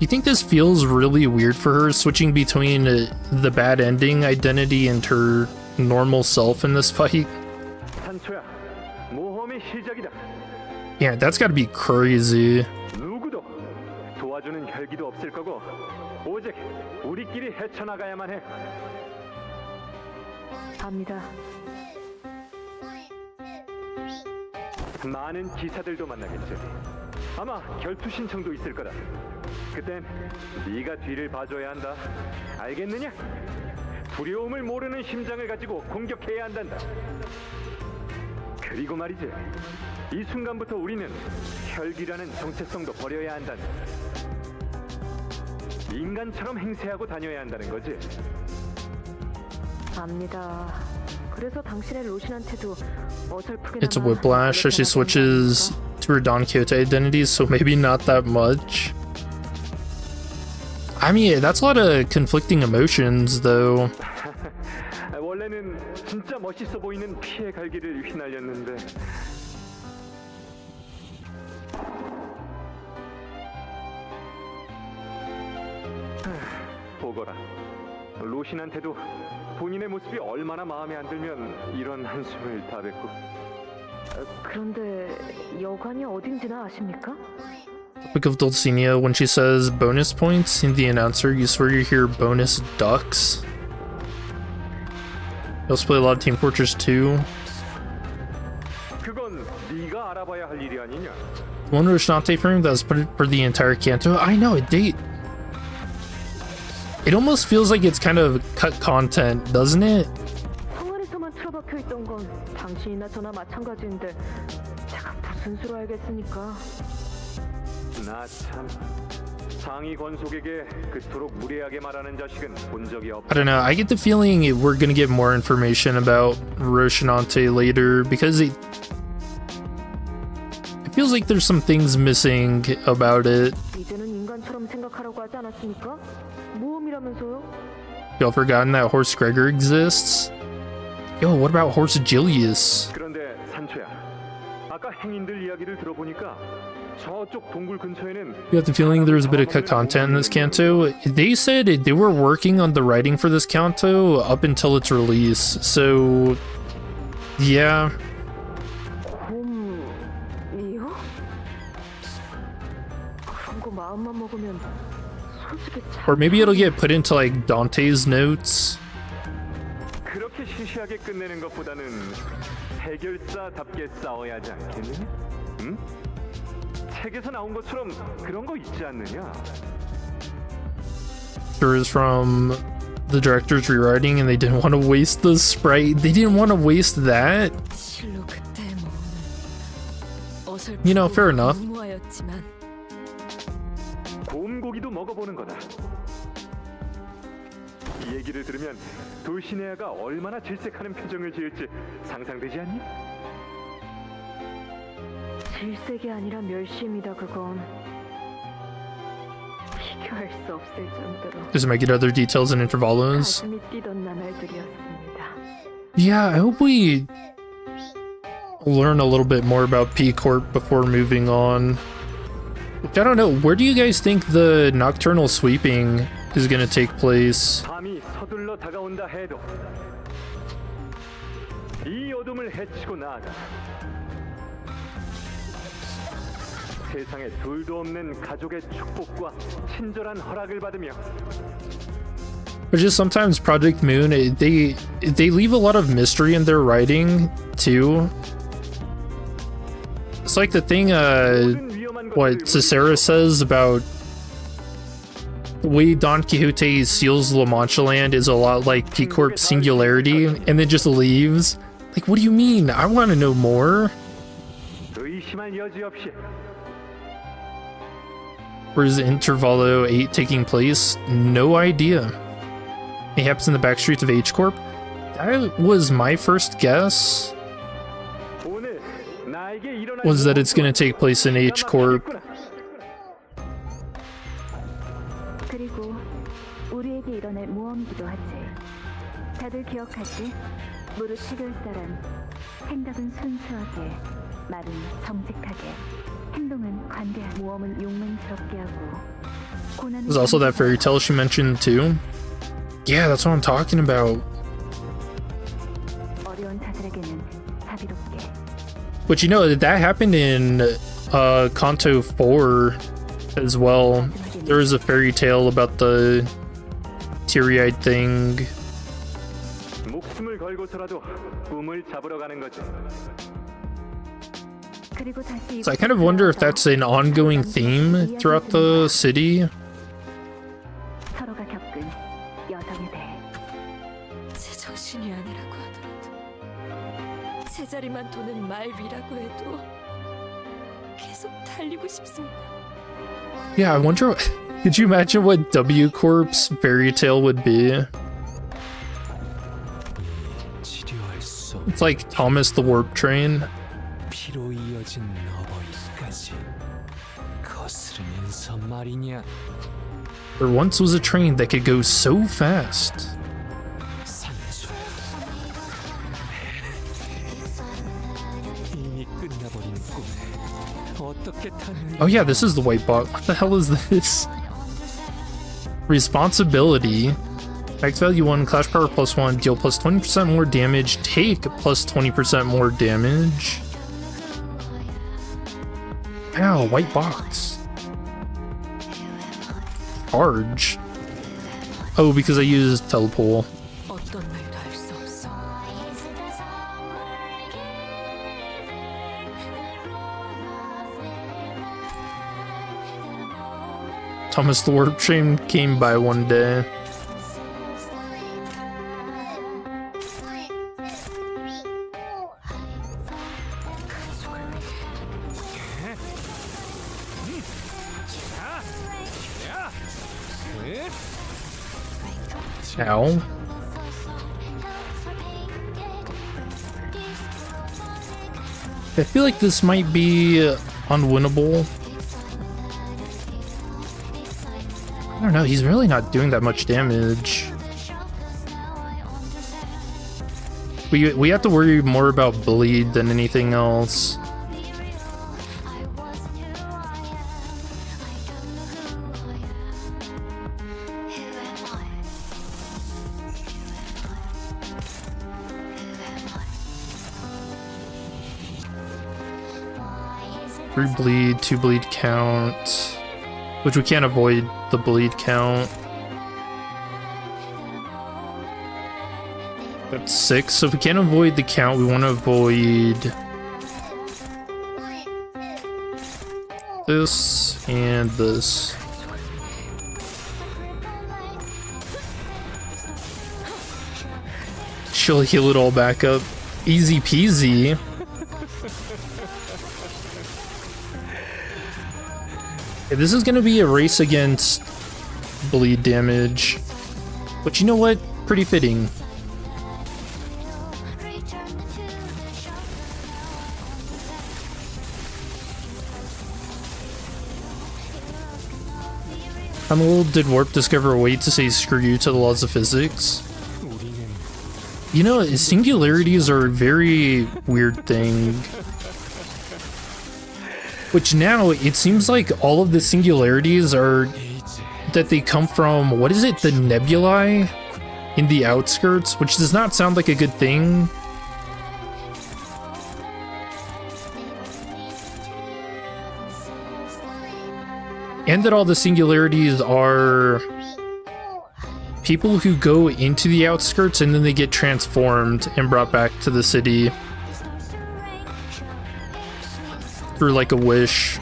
Speaker 1: think this feels really weird for her switching between the bad ending identity and her normal self in this fight?
Speaker 2: 산초야, 모험의 시작이다.
Speaker 1: Yeah, that's gotta be crazy.
Speaker 2: 누구도 도와주는 혈기도 없을 거고 오직 우리끼리 헤쳐나가야만 해.
Speaker 3: 압니다.
Speaker 2: 많은 기사들도 만나겠지. 아마 결투 신청도 있을 거다. 그땐 네가 뒤를 봐줘야 한다. 알겠느냐? 두려움을 모르는 심장을 가지고 공격해야 한단다. 그리고 말이지, 이 순간부터 우리는 혈기라는 정체성도 버려야 한단다. 인간처럼 행세하고 다녀야 한다는 거지.
Speaker 3: 압니다. 그래서 당신의 로신한테도 어설프게
Speaker 1: It's a whiplash as she switches to her Don Quixote identity, so maybe not that much. I mean, that's a lot of conflicting emotions, though.
Speaker 2: 원래는 진짜 멋있어 보이는 피의 갈기를 휘날렸는데 보거라. 로신한테도 본인의 모습이 얼마나 마음에 안 들면 이런 한숨을 다 뱉고.
Speaker 3: 그런데 여관이 어딘지나 아십니까?
Speaker 1: Topic of Dulcinea, when she says bonus points in the announcer, you swear you hear bonus ducks. You also play a lot of Team Fortress 2.
Speaker 2: 그건 네가 알아봐야 할 일이 아니냐.
Speaker 1: One Roshnate frame that was put for the entire Canto. I know, it almost feels like it's kind of cut content, doesn't it?
Speaker 3: 통안에서만 틀어박혀 있던 건 당신이나 저나 마찬가지인데 제가 무슨 수로 알겠습니까?
Speaker 2: 나 참 상위 권속에게 그토록 무례하게 말하는 자식은 본 적이 없다.
Speaker 1: I don't know. I get the feeling we're gonna get more information about Roshinante later because it feels like there's some things missing about it.
Speaker 3: 이제는 인간처럼 생각하라고 하지 않았습니까? 모험이라면서요?
Speaker 1: Y'all forgotten that Horse Gregor exists? Yo, what about Horse Julius?
Speaker 2: 그런데 산초야, 아까 행인들 이야기를 들어보니까 저쪽 동굴 근처에는
Speaker 1: You have the feeling there was a bit of cut content in this canto. They said they were working on the writing for this canto up until its release. So, yeah.
Speaker 3: 곰이요? 그런 거 마음만 먹으면 솔직히
Speaker 1: Or maybe it'll get put into like Dante's notes.
Speaker 2: 그렇게 시시하게 끝내는 것보다는 해결사답게 싸워야 하지 않겠느냐? 응? 책에서 나온 것처럼 그런 거 있지 않느냐?
Speaker 1: Sure is from the director's rewriting and they didn't want to waste the sprite. They didn't want to waste that.
Speaker 3: 실로 그때 모험은
Speaker 1: You know, fair enough.
Speaker 3: 무모하였지만
Speaker 2: 곰고기도 먹어보는 거다. 이 얘기를 들으면 돌시네아가 얼마나 질색하는 표정을 지을지 상상되지 않니?
Speaker 3: 질색이 아니라 멸시입니다. 그건 비교할 수 없을 정도로
Speaker 1: Just might get other details in intervalos.
Speaker 3: 가슴이 뛰던 나날들이었습니다.
Speaker 1: Yeah, I hope we learn a little bit more about P Corp before moving on. I don't know, where do you guys think the nocturnal sweeping is gonna take place?
Speaker 2: 밤이 서둘러 다가온다 해도 이 어둠을 헤치고 나아가 세상에 둘도 없는 가족의 축복과 친절한 허락을 받으며
Speaker 1: But just sometimes Project Moon, they leave a lot of mystery in their writing too. It's like the thing what Cicera says about the way Don Quixote seals La Mancha Land is a lot like P Corp's Singularity, and then just leaves. Like, what do you mean? I want to know more.
Speaker 2: 의심할 여지 없이
Speaker 1: Where's Intervalo 8 taking place? No idea. It happens in the back streets of H Corp. That was my first guess.
Speaker 2: 오늘 나에게 일어날
Speaker 1: Was that it's gonna take place in H Corp.
Speaker 4: 그리고 우리에게 일어날 모험이기도 하지. 다들 기억하지? 무릇 해결 사람. 생각은 순수하게, 말은 정직하게, 행동은 관대한, 모험은 용맹스럽게 하고. 고난은
Speaker 1: There's also that fairy tale she mentioned too. Yeah, that's what I'm talking about.
Speaker 4: 어려운 자들에게는 자비롭게.
Speaker 1: But you know, that happened in Canto 4 as well. There was a fairy tale about the teary-eyed thing.
Speaker 2: 목숨을 걸고서라도 꿈을 잡으러 가는 거지.
Speaker 4: 그리고 다시
Speaker 1: So I kind of wonder if that's an ongoing theme throughout the city.
Speaker 4: 서로가 겪은 여정에 대해.
Speaker 5: 제정신이 아니라고 하더라도 제자리만 도는 말 위라고 해도 계속 달리고 싶습니다.
Speaker 1: Yeah, I wonder. Could you imagine what W Corp's fairy tale would be?
Speaker 6: 치료할 수
Speaker 1: It's like Thomas the Warp Train.
Speaker 6: 피로 이어진 너버이까지 거스르면서 말이냐.
Speaker 1: There once was a train that could go so fast.
Speaker 6: 산수 이미 끝나버린 꿈에 어떻게 타는
Speaker 1: Oh yeah, this is the white box. What the hell is this? Responsibility. Max value 1, clash power plus 1, deal plus 20% more damage, take plus 20% more damage. Ow, white box. Charge. Oh, because I used telepole.
Speaker 5: 어떤 말도 할 수 없어.
Speaker 1: Thomas the Warp Train came by one day. Ow. I feel like this might be unwinnable. I don't know, he's really not doing that much damage. We have to worry more about bleed than anything else. Three bleed, 2 bleed count. Which we can't avoid the bleed count. That's 6. So if we can't avoid the count, we want to avoid this and this. She'll heal it all back up. Easy peasy. Okay, this is gonna be a race against bleed damage. But you know what? Pretty fitting. How in the world did Warp discover a way to say screw you to the laws of physics? You know, singularities are a very weird thing. Which now, it seems like all of the singularities are that they come from, what is it, the nebulae in the outskirts, which does not sound like a good thing. And that all the singularities are people who go into the outskirts and then they get transformed and brought back to the city through like a wish.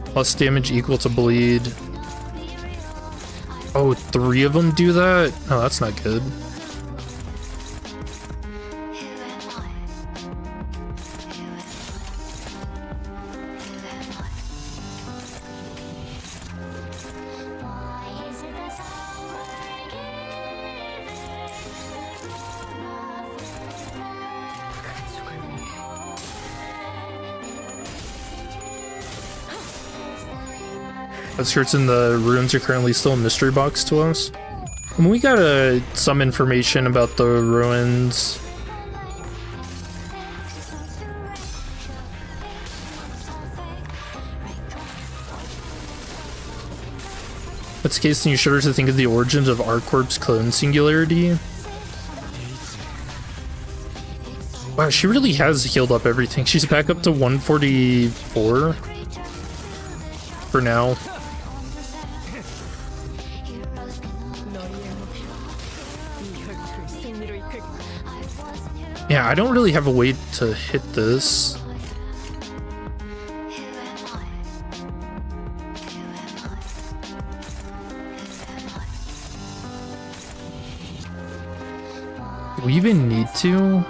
Speaker 1: Plus damage equal to bleed. Oh, 3 of them do that? Oh, that's not good. Outskirts and the ruins are currently still a mystery box to us. And we got some information about the ruins. What's the case? Can you shudder to think of the origins of Arcorp's clone singularity? Wow, she really has healed up everything. She's back up to 144 for now. Yeah, I don't really have a way to hit this. Do we even need to?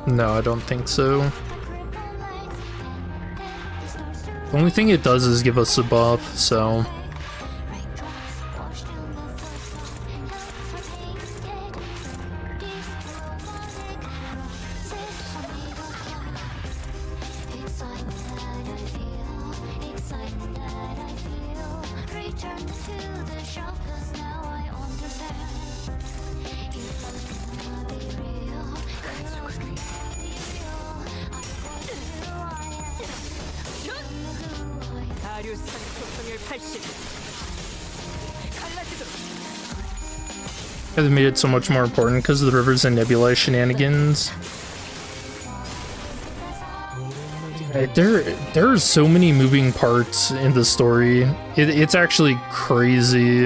Speaker 1: No, I don't think so. The only thing it does is give us a buff, so... They've made it so much more important because of the rivers and nebulae shenanigans. There are so many moving parts in the story. It's actually crazy.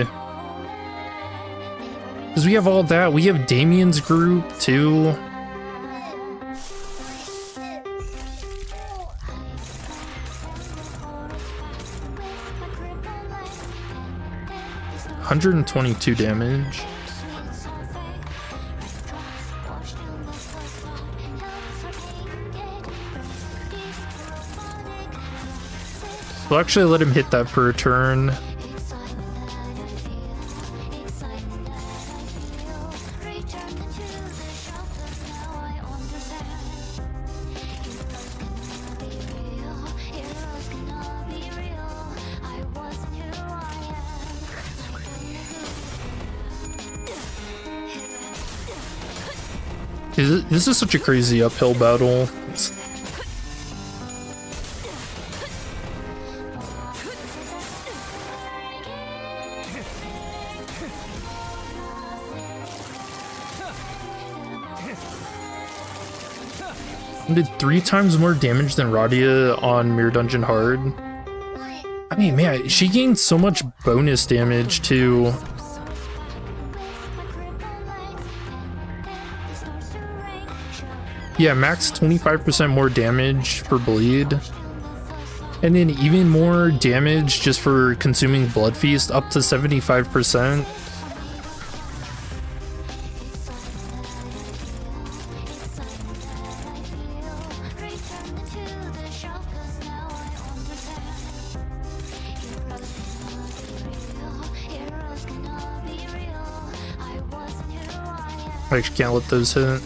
Speaker 1: Because we have all that. We have Damien's group too. $122 damage. We'll actually let him hit that for a turn. This is such a crazy uphill battle. Did 3 times more damage than Radia on Mirror Dungeon Hard. I mean, man, she gained so much bonus damage too. Yeah, max 25% more damage for bleed. And then even more damage just for consuming Blood Feast, up to 75%. I actually can't let those hit.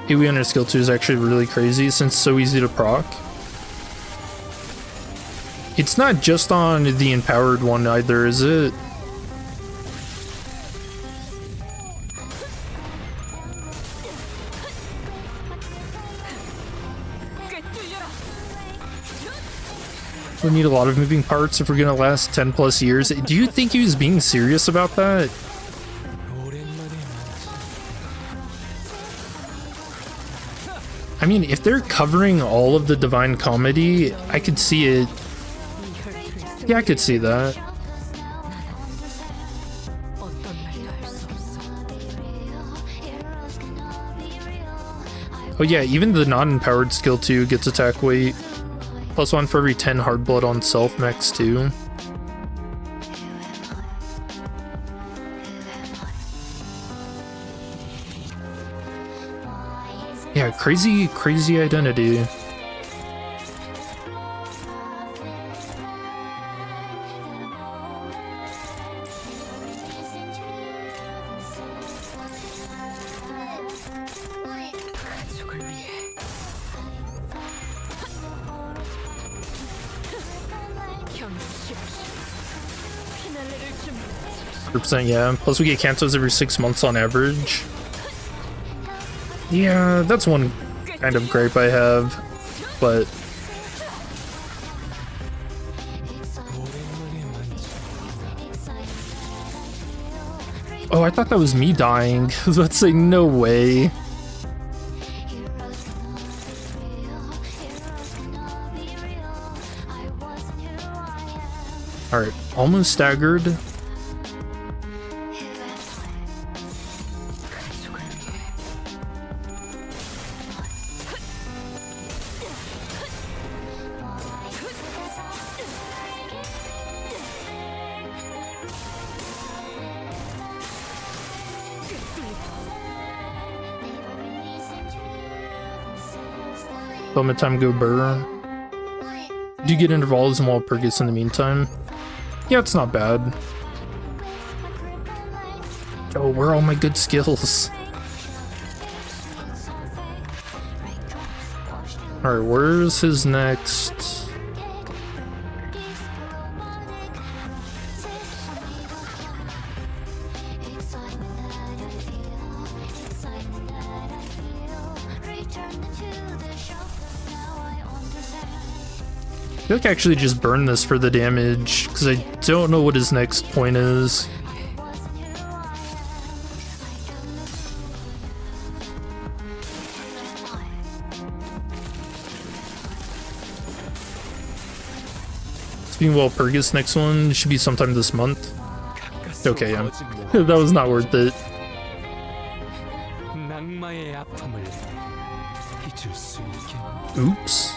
Speaker 1: AoE under skill 2 is actually really crazy since it's so easy to proc. It's not just on the empowered one either, is it? We need a lot of moving parts if we're gonna last 10 plus years. Do you think he was being serious about that? I mean, if they're covering all of the Divine Comedy, I could see it. Yeah, I could see that. Oh yeah, even the non-empowered skill 2 gets attack weight. +1 for every 10 hard blood on self max 2. Yeah, crazy identity. %, yeah. Plus we get Cantos every 6 months on average. Yeah, that's one kind of gripe I have, but oh, I thought that was me dying. Let's say no way. Alright, almost staggered. Moment time go burr. Do you get intervals and while Purgus in the meantime? Yeah, it's not bad. Oh, where are all my good skills? Alright, where's his next? I feel like I actually just burn this for the damage, because I don't know what his next point is. Speaking well, Purgus next one should be sometime this month. Okay, yeah. That was not worth it. Oops.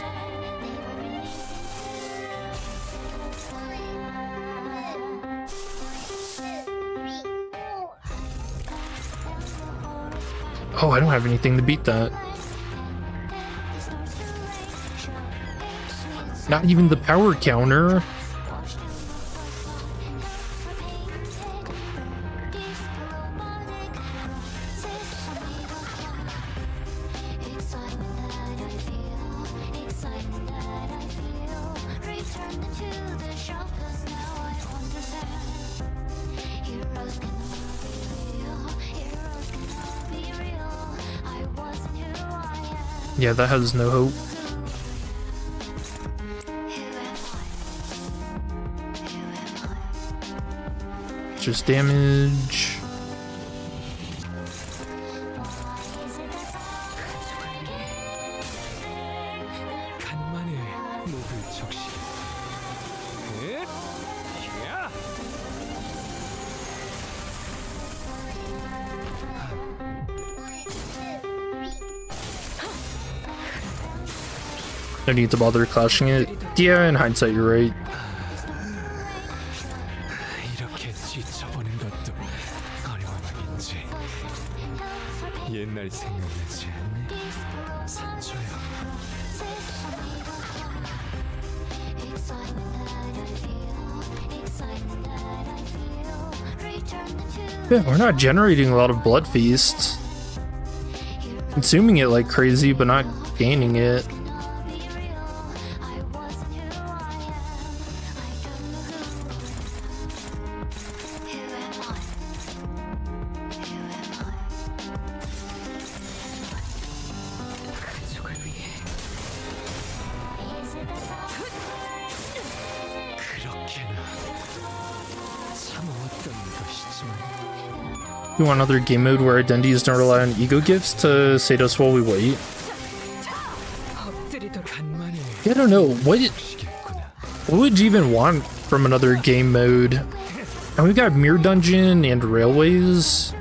Speaker 1: Oh, I don't have anything to beat that. Not even the power counter. Yeah, that has no hope. Just damage.
Speaker 6: 간만에 목을 적시. 야!
Speaker 1: No need to bother clashing it. Yeah, in hindsight, you're right.
Speaker 6: 이렇게 지쳐보는 것도 어려움인지. 옛날 생각나지 않니? 산초야.
Speaker 1: Yeah, we're not generating a lot of blood feasts. Consuming it like crazy, but not gaining it. You want another game mode where identities don't rely on ego gifts to sate us while we wait? Yeah, I don't know. What would you even want from another game mode? And we've got Mirror Dungeon and Railways.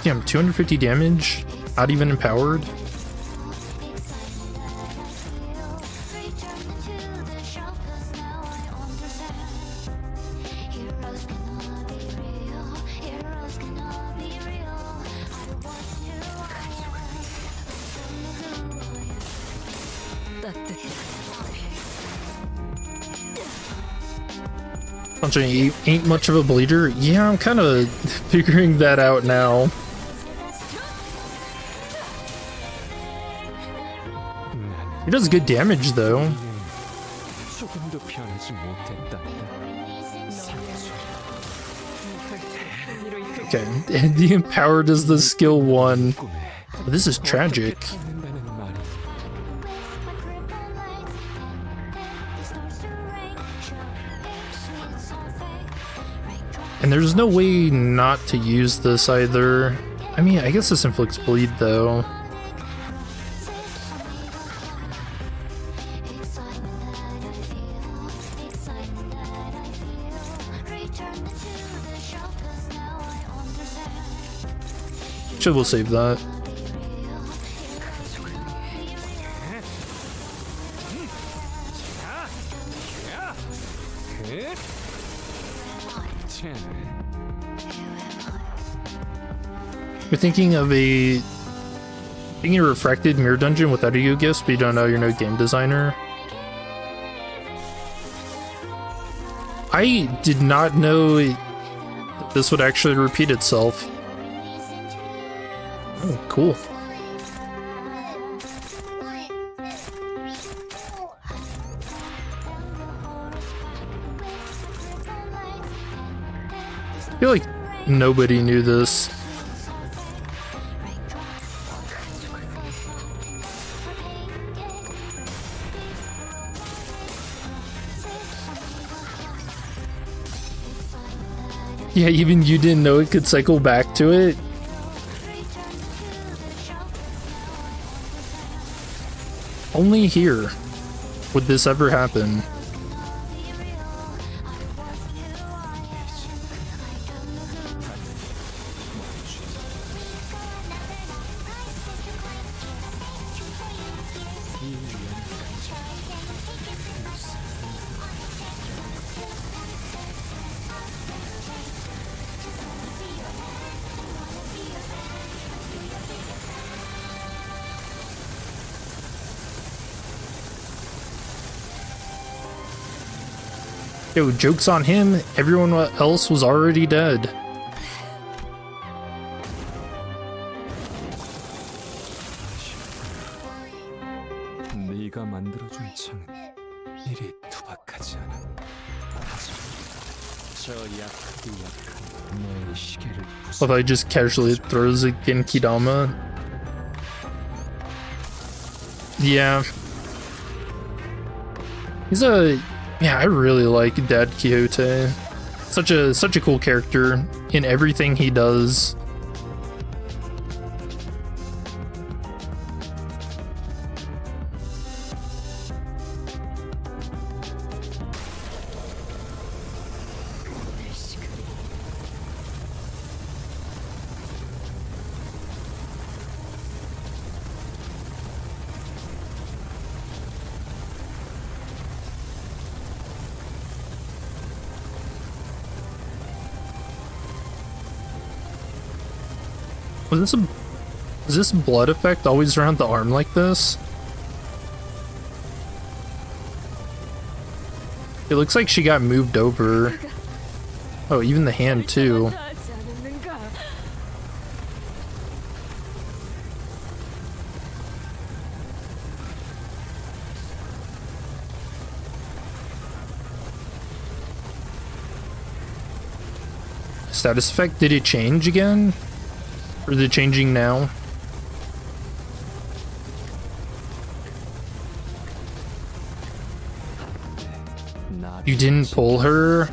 Speaker 1: Damn, 250 damage? Not even empowered? Sancho ain't much of a bleeder. Yeah, I'm kind of figuring that out now. He does good damage though.
Speaker 6: 조금도 변하지 못했다.
Speaker 1: Okay, and the empowered is the skill 1. This is tragic. And there's no way not to use this either. I mean, I guess this inflicts bleed though. Sure, we'll save that. We're thinking of a refracted mirror dungeon without a gifts, but you don't know you're no game designer. I did not know this would actually repeat itself. Oh, cool. I feel like nobody knew this. Yeah, even you didn't know it could cycle back to it? Only here would this ever happen. Yo, joke's on him, everyone else was already dead.
Speaker 6: 네가 만들어준 창은 이리 투박하지. 저 약하디 약한 내 시계를
Speaker 1: Although he just casually throws a Genkidama. Yeah. Yeah, I really like Dad Quixote. Such a cool character in everything he does. Was this blood effect always around the arm like this? It looks like she got moved over. Oh, even the hand too.
Speaker 5: 하지 않았는가?
Speaker 1: Status effect, did it change again? Or is it changing now? You didn't pull her?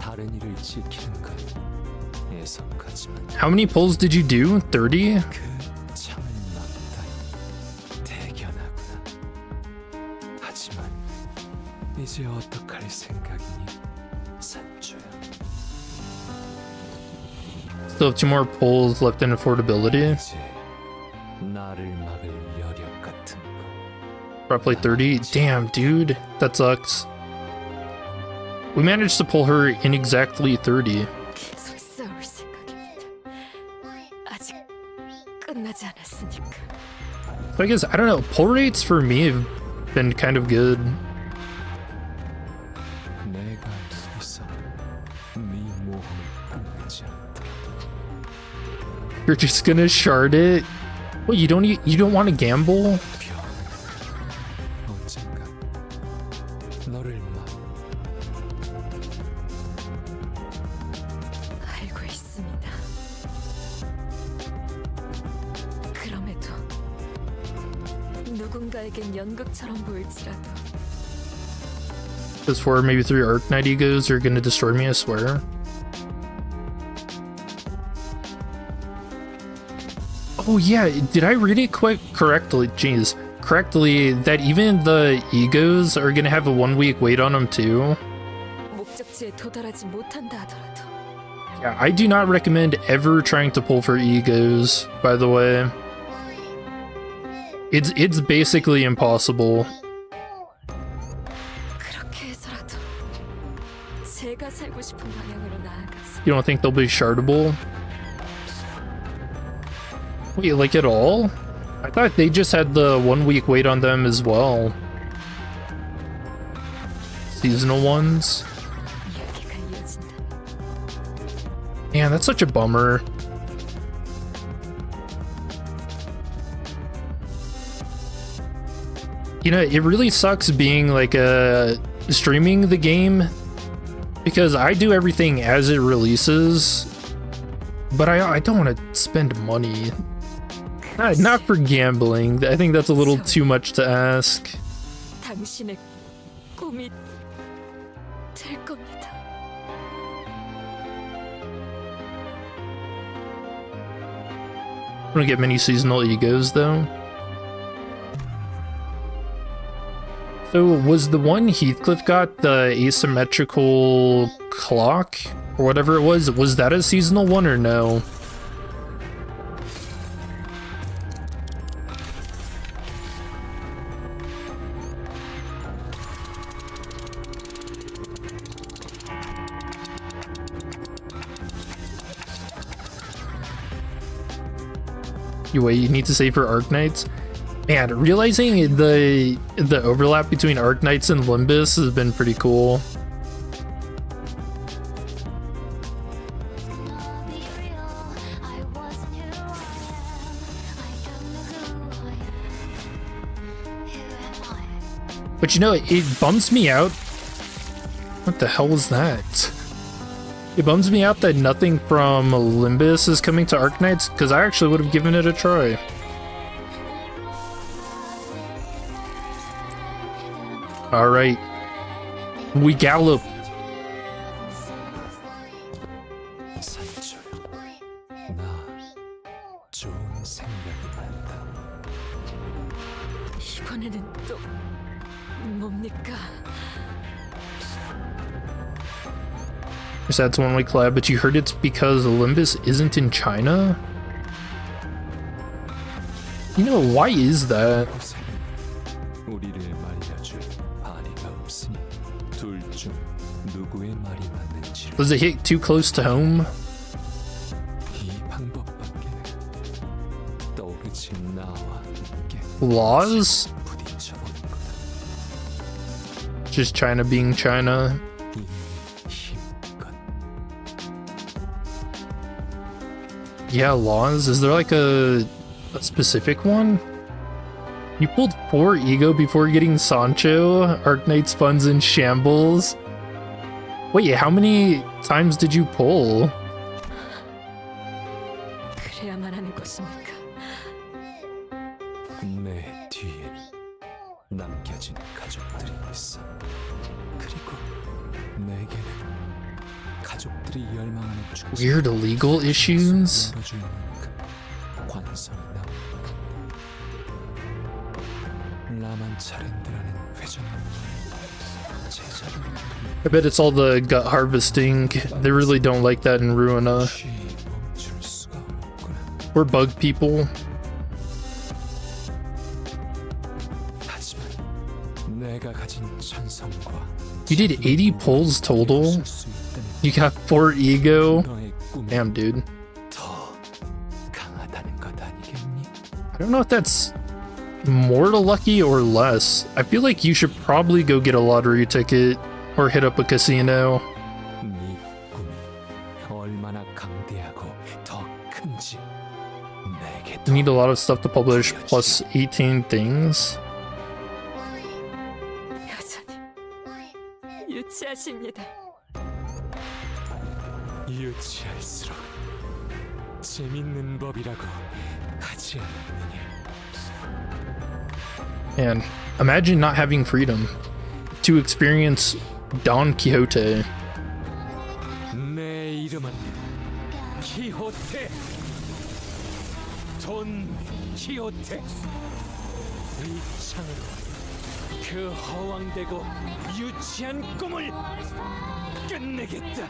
Speaker 6: 다른 일을 지키는 건 애석하지만
Speaker 1: How many pulls did you do? 30?
Speaker 6: 그 창을 막다 대견하구나. 하지만 이제 어떡할 생각이니 산초야.
Speaker 1: Still have 2 more pulls left in affordability.
Speaker 6: 이제 나를 막을 여력 같은 거.
Speaker 1: Roughly 30. Damn, dude. That sucks. We managed to pull her in exactly 30.
Speaker 5: 계속 싸울 생각입니다. 아직 끝나지 않았으니까.
Speaker 1: So I guess, I don't know, pull rates for me have been kind of good.
Speaker 6: 내가 여기서 네 모험을 끝내지 않다.
Speaker 1: You're just gonna shard it? What, you don't want to gamble?
Speaker 6: 언젠가 너를 막
Speaker 5: 알고 있습니다. 그럼에도 누군가에겐 연극처럼 보일지라도
Speaker 1: Those 4, maybe 3 Arknight egos are gonna destroy me, I swear. Oh yeah, did I read it quite correctly? Jeez. Correctly, that even the egos are gonna have a 1-week wait on them too?
Speaker 5: 목적지에 도달하지 못한다 하더라도
Speaker 1: Yeah, I do not recommend ever trying to pull for egos, by the way. It's basically impossible.
Speaker 5: 그렇게 해서라도 제가 살고 싶은 방향으로 나아가서
Speaker 1: You don't think they'll be shardable? Wait, like at all? I thought they just had the 1-week wait on them as well. Seasonal ones?
Speaker 5: 이야기가 이어진다.
Speaker 1: Man, that's such a bummer. You know, it really sucks being like streaming the game because I do everything as it releases, but I don't want to spend money. Not for gambling. I think that's a little too much to ask.
Speaker 5: 당신의 꿈이 될 겁니다.
Speaker 1: I don't get many seasonal egos though. So was the one Heathcliff got, the asymmetrical clock or whatever it was that a seasonal one or no? You need to save for Arknights? Man, realizing the overlap between Arknights and Limbus has been pretty cool. But you know, it bumps me out. What the hell was that? It bums me out that nothing from Limbus is coming to Arknights, because I actually would have given it a try. Alright. We gallop.
Speaker 6: 산초요. 나 좋은 생각이 난다.
Speaker 5: 이번에는 또 뭡니까?
Speaker 1: That's one way collab, but you heard it's because Limbus isn't in China? You know, why is that?
Speaker 6: 우리를 말려줄 바리가 없으니 둘 중 누구의 말이 맞는지
Speaker 1: Does it hit too close to home?
Speaker 6: 이 방법밖에 떠오르지 나와 함께
Speaker 1: Laws?
Speaker 6: 부딪혀보는 거다.
Speaker 1: Just China being China.
Speaker 6: 이 힘껏
Speaker 1: Yeah, laws. Is there like a specific one? You pulled 4 ego before getting Sancho. Arknight's funds in shambles. Wait, how many times did you pull?
Speaker 5: 그래야만 하는 것입니까?
Speaker 6: 내 뒤엔 남겨진 가족들이 있어. 그리고 내게는 가족들이 열망하는 축복
Speaker 1: Weird legal issues?
Speaker 6: 열어줄 만큼 관성이 남았다. 라만차랜드라는 회전문화의 제자를
Speaker 1: I bet it's all the gut harvesting. They really don't like that in Ruina.
Speaker 6: 멈출 수가 없구나.
Speaker 1: We're bug people.
Speaker 6: 하지만 내가 가진 천성과
Speaker 1: You did 80 pulls total?
Speaker 6: 쓸수 있다면
Speaker 1: You got 4 ego?
Speaker 6: 너의 꿈이
Speaker 1: Damn, dude.
Speaker 6: 더 강하다는 것 아니겠니?
Speaker 1: I don't know if that's more to lucky or less. I feel like you should probably go get a lottery ticket or hit up a casino.
Speaker 6: 네 꿈이 얼마나 강대하고 더 큰지 내게
Speaker 1: You need a lot of stuff to publish, plus 18 things.
Speaker 5: 여전히 유치하십니다.
Speaker 6: 유치할수록 재밌는 법이라고 하지 않느냐?
Speaker 1: And imagine not having freedom to experience Don Quixote.
Speaker 6: 내 이름은 키호테. 돈 키호테. 이 창으로 그 허황되고 유치한 꿈을 끝내겠다.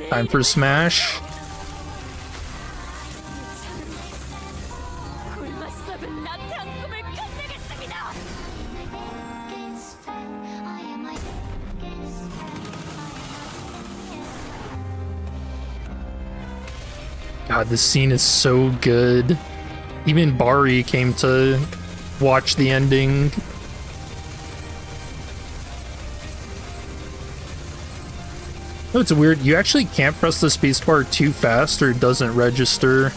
Speaker 1: Time for Smash.
Speaker 5: 굶어썩은 나태한 꿈을 끝내겠습니다.
Speaker 1: God, this scene is so good. Even Bari came to watch the ending. Oh, it's weird. You actually can't press the spacebar too fast or it doesn't register.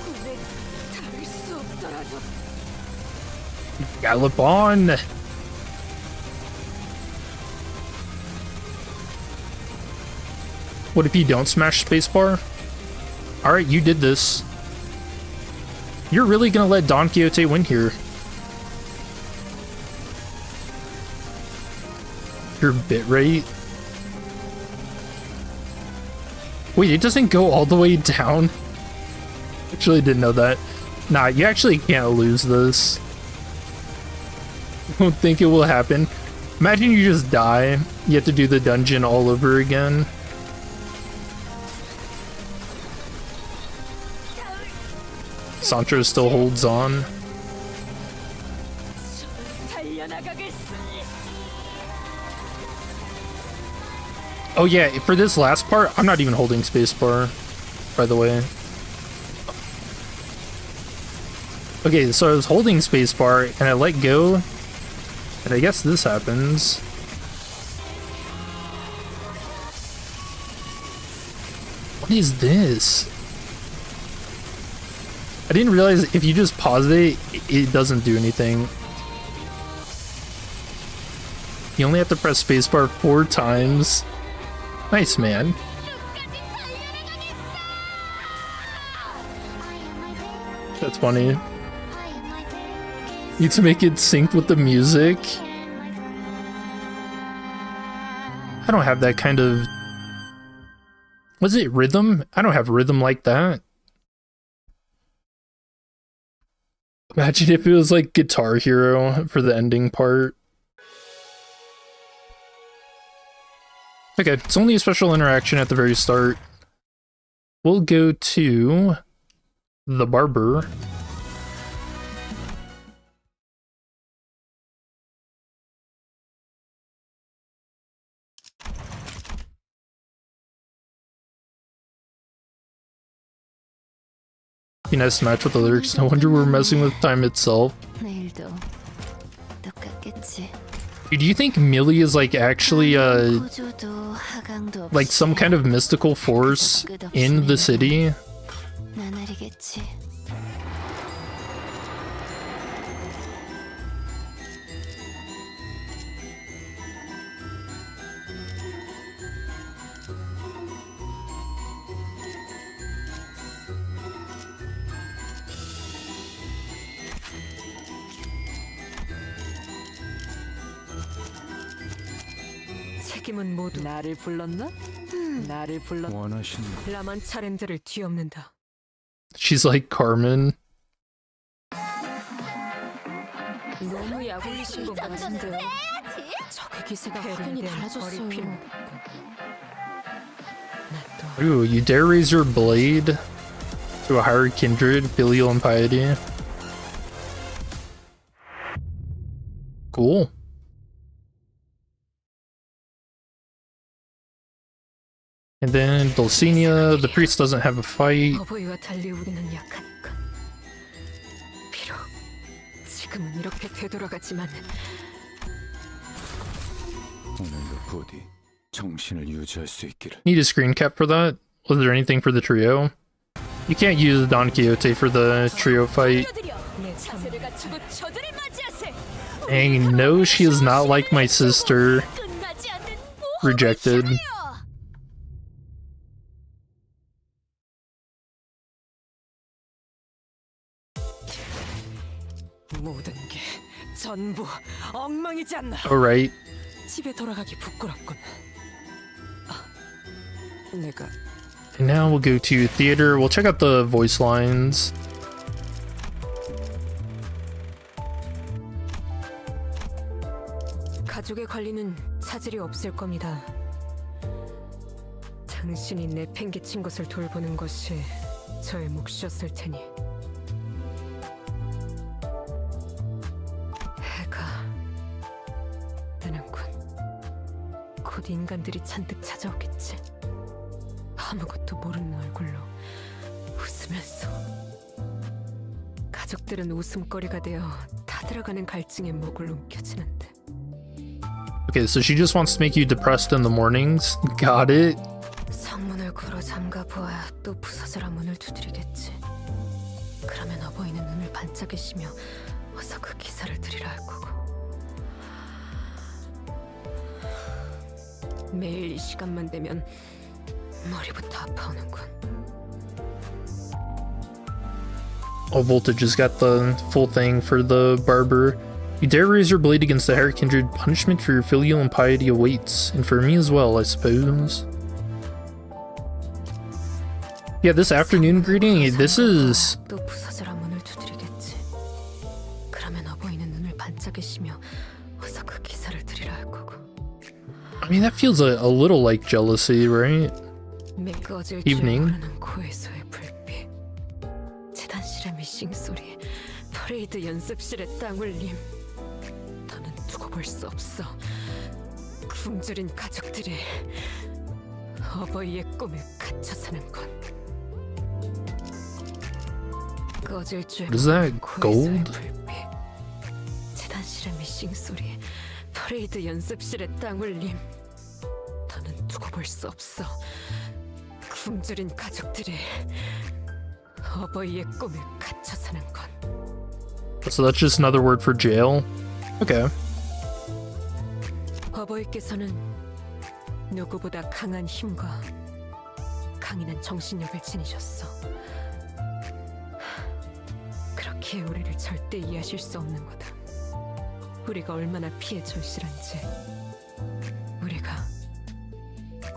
Speaker 5: 꿈에 닿을 수 없더라도
Speaker 1: Gallop on! What if you don't smash spacebar? Alright, you did this. You're really gonna let Don Quixote win here. Your bitrate? Wait, it doesn't go all the way down? Actually didn't know that. Nah, you actually can't lose this. I don't think it will happen. Imagine you just die. You have to do the dungeon all over again. Sancho still holds on.
Speaker 5: 달려나가겠으니.
Speaker 1: Oh yeah, for this last part, I'm not even holding spacebar, by the way. Okay, so I was holding spacebar and I let go, and I guess this happens. What is this? I didn't realize if you just pause it, it doesn't do anything. You only have to press spacebar 4 times. Nice, man. That's funny. Need to make it sync with the music. I don't have that kind of... Was it rhythm? I don't have rhythm like that. Imagine if it was like Guitar Hero for the ending part. Okay, it's only a special interaction at the very start. We'll go to the barber. Be nice to match with the lyrics. No wonder we're messing with time itself.
Speaker 5: 내일도 똑같겠지.
Speaker 1: Do you think Millie is like actually
Speaker 5: 구조도 하강도
Speaker 1: like some kind of mystical force in the city?
Speaker 5: 나날이겠지.
Speaker 7: 책임은 모두 나를 불렀나? 나를 불렀.
Speaker 6: 원하시는
Speaker 7: 라만차랜드를 뒤엎는다.
Speaker 1: She's like Carmen.
Speaker 7: 너무 약올리신 것 같은데요. 적의 기세가 확연히 달라졌어요.
Speaker 1: Ooh, you dare raise your blade to a higher kindred, filial and piety. Cool. And then Dulcinea, the priest doesn't have a fight.
Speaker 7: 어버이와 달리 우리는 약하니까. 비록 지금은 이렇게 되돌아가지만
Speaker 6: 오늘도 부디 정신을 유지할 수 있기를.
Speaker 1: Need a screen cap for that? Was there anything for the trio? You can't use Don Quixote for the trio fight.
Speaker 7: 내 자세를 갖추고 저들을 맞이하세.
Speaker 1: Dang, no, she is not like my sister.
Speaker 5: 끝나지 않는
Speaker 1: Rejected.
Speaker 7: 모든 게 전부 엉망이지 않나.
Speaker 1: Alright.
Speaker 7: 집에 돌아가기 부끄럽군. 내가
Speaker 1: And now we'll go to theater. We'll check out the voice lines.
Speaker 7: 가족의 관리는 차질이 없을 겁니다. 당신이 내팽개친 것을 돌보는 것이 저의 몫이었을 테니. 해가 뜨는군. 곧 인간들이 잔뜩 찾아오겠지. 아무것도 모르는 얼굴로 웃으면서. 가족들은 웃음거리가 되어 타들어가는 갈증에 목을 움켜쥐는데.
Speaker 1: Okay, so she just wants to make you depressed in the mornings. Got it.
Speaker 7: 성문을 걸어 잠가 보아야 또 부서져라 문을 두드리겠지. 그러면 어버이는 눈을 반짝이시며 어서 그 기사를 드리라 할 거고. 매일 이 시간만 되면 머리부터 아파오는군.
Speaker 1: Oh, Voltage has got the full thing for the barber. You dare raise your blade against the higher kindred, punishment for your filial impiety awaits. And for me as well, I suppose. Yeah, this afternoon greeting, this is...
Speaker 7: 또 부서져라 문을 두드리겠지. 그러면 어버이는 눈을 반짝이시며 어서 그 기사를 드리라 할 거고.
Speaker 1: I mean, that feels a little like jealousy, right?
Speaker 7: 꺼질 줄
Speaker 1: Evening.
Speaker 7: 모르는 고에서의 불빛. 재단실의 미싱 소리. 퍼레이드 연습실의 땅 울림. 더는 두고 볼 수 없어. 굶주린 가족들이 어버이의 꿈에 갇혀 사는 것. 꺼질 줄
Speaker 1: What is that?
Speaker 7: 모르는 고에서의
Speaker 1: Gold?
Speaker 7: 불빛. 재단실의 미싱 소리. 퍼레이드 연습실의 땅 울림. 더는 두고 볼 수 없어. 굶주린 가족들이 어버이의 꿈에 갇혀 사는 것.
Speaker 1: So that's just another word for jail? Okay.
Speaker 7: 어버이께서는 누구보다 강한 힘과 강인한 정신력을 지니셨어. 그렇게 우리를 절대 이해하실 수 없는 거다. 우리가 얼마나 피해 절실한지, 우리가